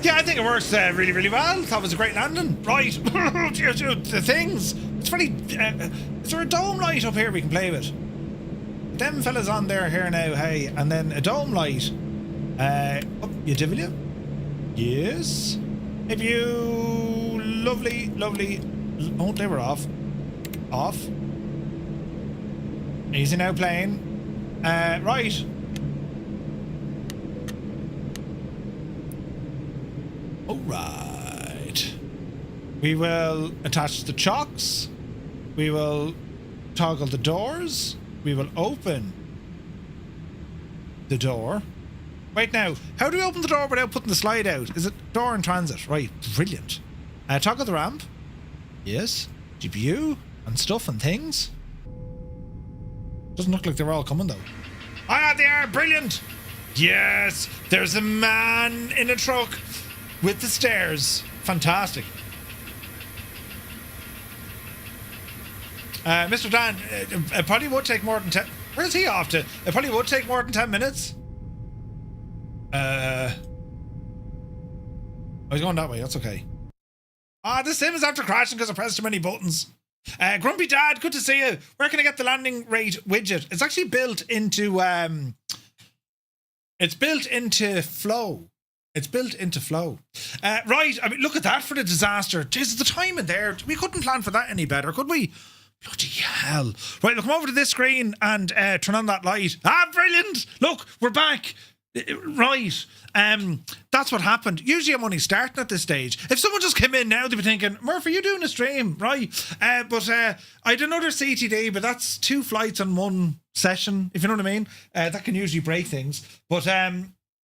Yeah, I think it works really, really well. Thought it was a great landing. Right. The things. It's funny. Is there a dome light up here we can play with? Them fellas on there here now, hey. And then a dome light. Oh, you W? Yes. If you... Lovely. Oh, they were off. Off. Easy now, plane. Right. Alright. We will attach the chocks. We will toggle the doors. We will open the door. Wait now. How do we open the door without putting the slide out? Is it door in transit? Right. Brilliant. Toggle the ramp. Yes. GPU and stuff and things. Doesn't look like they're all coming though. Ah, they are. Brilliant. Yes. There's a man in a truck with the stairs. Fantastic. Mr. Dan, it probably would take more than 10... Where's he off to? It probably would take more than 10 minutes. I was going that way. That's okay. Ah, the sim is after crashing because I pressed too many buttons. Grumpy Dad, good to see you. Where can I get the landing rate widget? It's actually built into... It's built into Flow. It's built into Flow. Right, I mean, look at that for the disaster. Jeez, the timing there. We couldn't plan for that any better, could we? Bloody hell. Right, look, come over to this screen and turn on that light. Ah, brilliant. Look, we're back. Right. That's what happened. Usually I'm only starting at this stage. If someone just came in now, they'd be thinking, Murph, are you doing a stream? Right. But I had another CTD, but that's 2 flights on 1 session, if you know what I mean. That can usually break things. But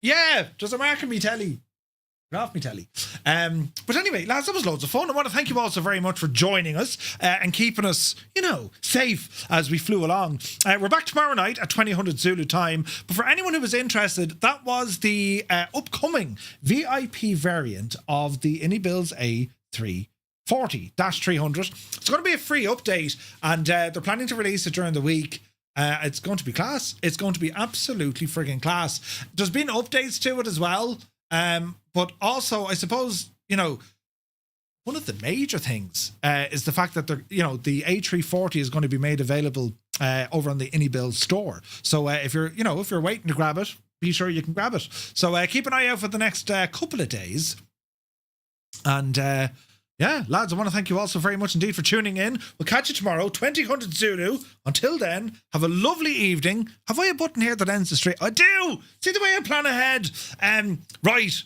yeah, there's a mark on me telly. Get off me telly. But anyway, lads, that was loads of fun. I want to thank you all so very much for joining us and keeping us, you know, safe as we flew along. We're back tomorrow night at 2000 Zulu time. But for anyone who was interested, that was the upcoming VIP variant of the iniBuilds A340-300. It's going to be a free update, and they're planning to release it during the week. It's going to be class. It's going to be absolutely friggin' class. There's been updates to it as well. But also, I suppose, you know, one of the major things is the fact that the A340 is going to be made available over on the iniBuilds store. So if you're waiting to grab it, be sure you can grab it. So keep an eye out for the next couple of days. And yeah, lads, I want to thank you all so very much indeed for tuning in. We'll catch you tomorrow, 2000 Zulu. Until then, have a lovely evening. Have I a button here that ends the stream? I do! See the way I plan ahead. Right.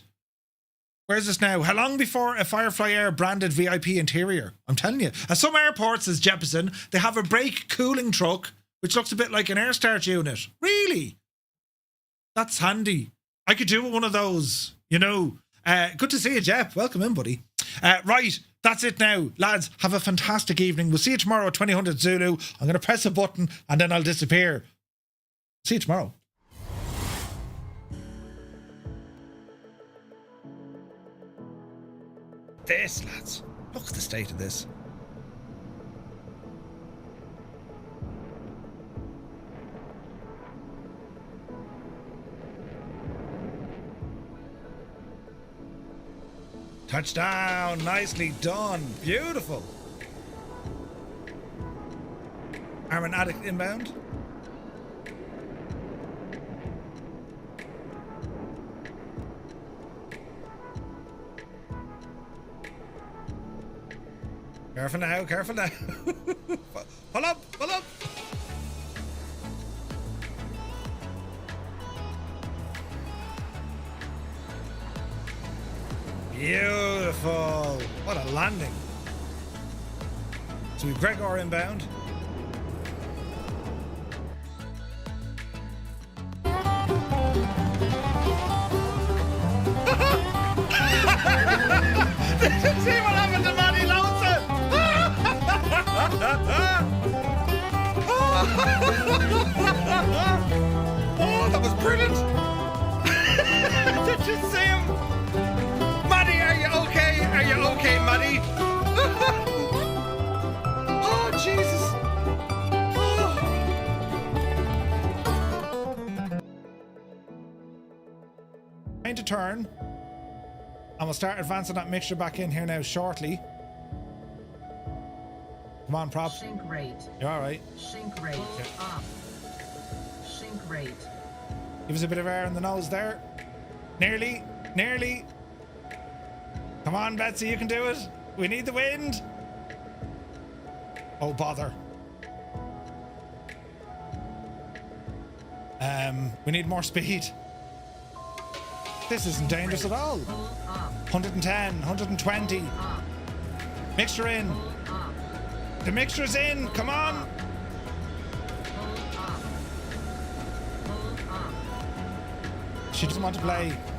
Where's this now? How long before a Firefly Air branded VIP interior? I'm telling you. At some airports, as Jeppesen, they have a brake cooling truck, which looks a bit like an air start unit. Really? That's handy. I could do one of those, you know. Good to see you, Jeff. Welcome in, buddy. Right, that's it now. Lads, have a fantastic evening. We'll see you tomorrow at 2000 Zulu. I'm going to press a button and then I'll disappear. See you tomorrow. This, lads. Look at the state of this. Touchdown. Nicely done. Beautiful. Armin Addict inbound. Careful now, careful now. Pull up, pull up. Beautiful. What a landing. So we've Gregor inbound. Did you see what happened to Manny Lawson? Oh, that was brilliant. Did you see him? Maddie, are you okay? Are you okay, Maddie? Oh, Jesus. Oh. Trying to turn. And we'll start advancing that mixture back in here now shortly. Come on, prop. Sink rate. You're all right. Sink rate. Up. Sink rate. Give us a bit of air in the nose there. Nearly. Nearly. Come on, Betsy, you can do it. We need the wind. Oh, bother. We need more speed. This isn't dangerous at all. 110, 120. Mixture in. The mixture's in. Come on. She doesn't want to play.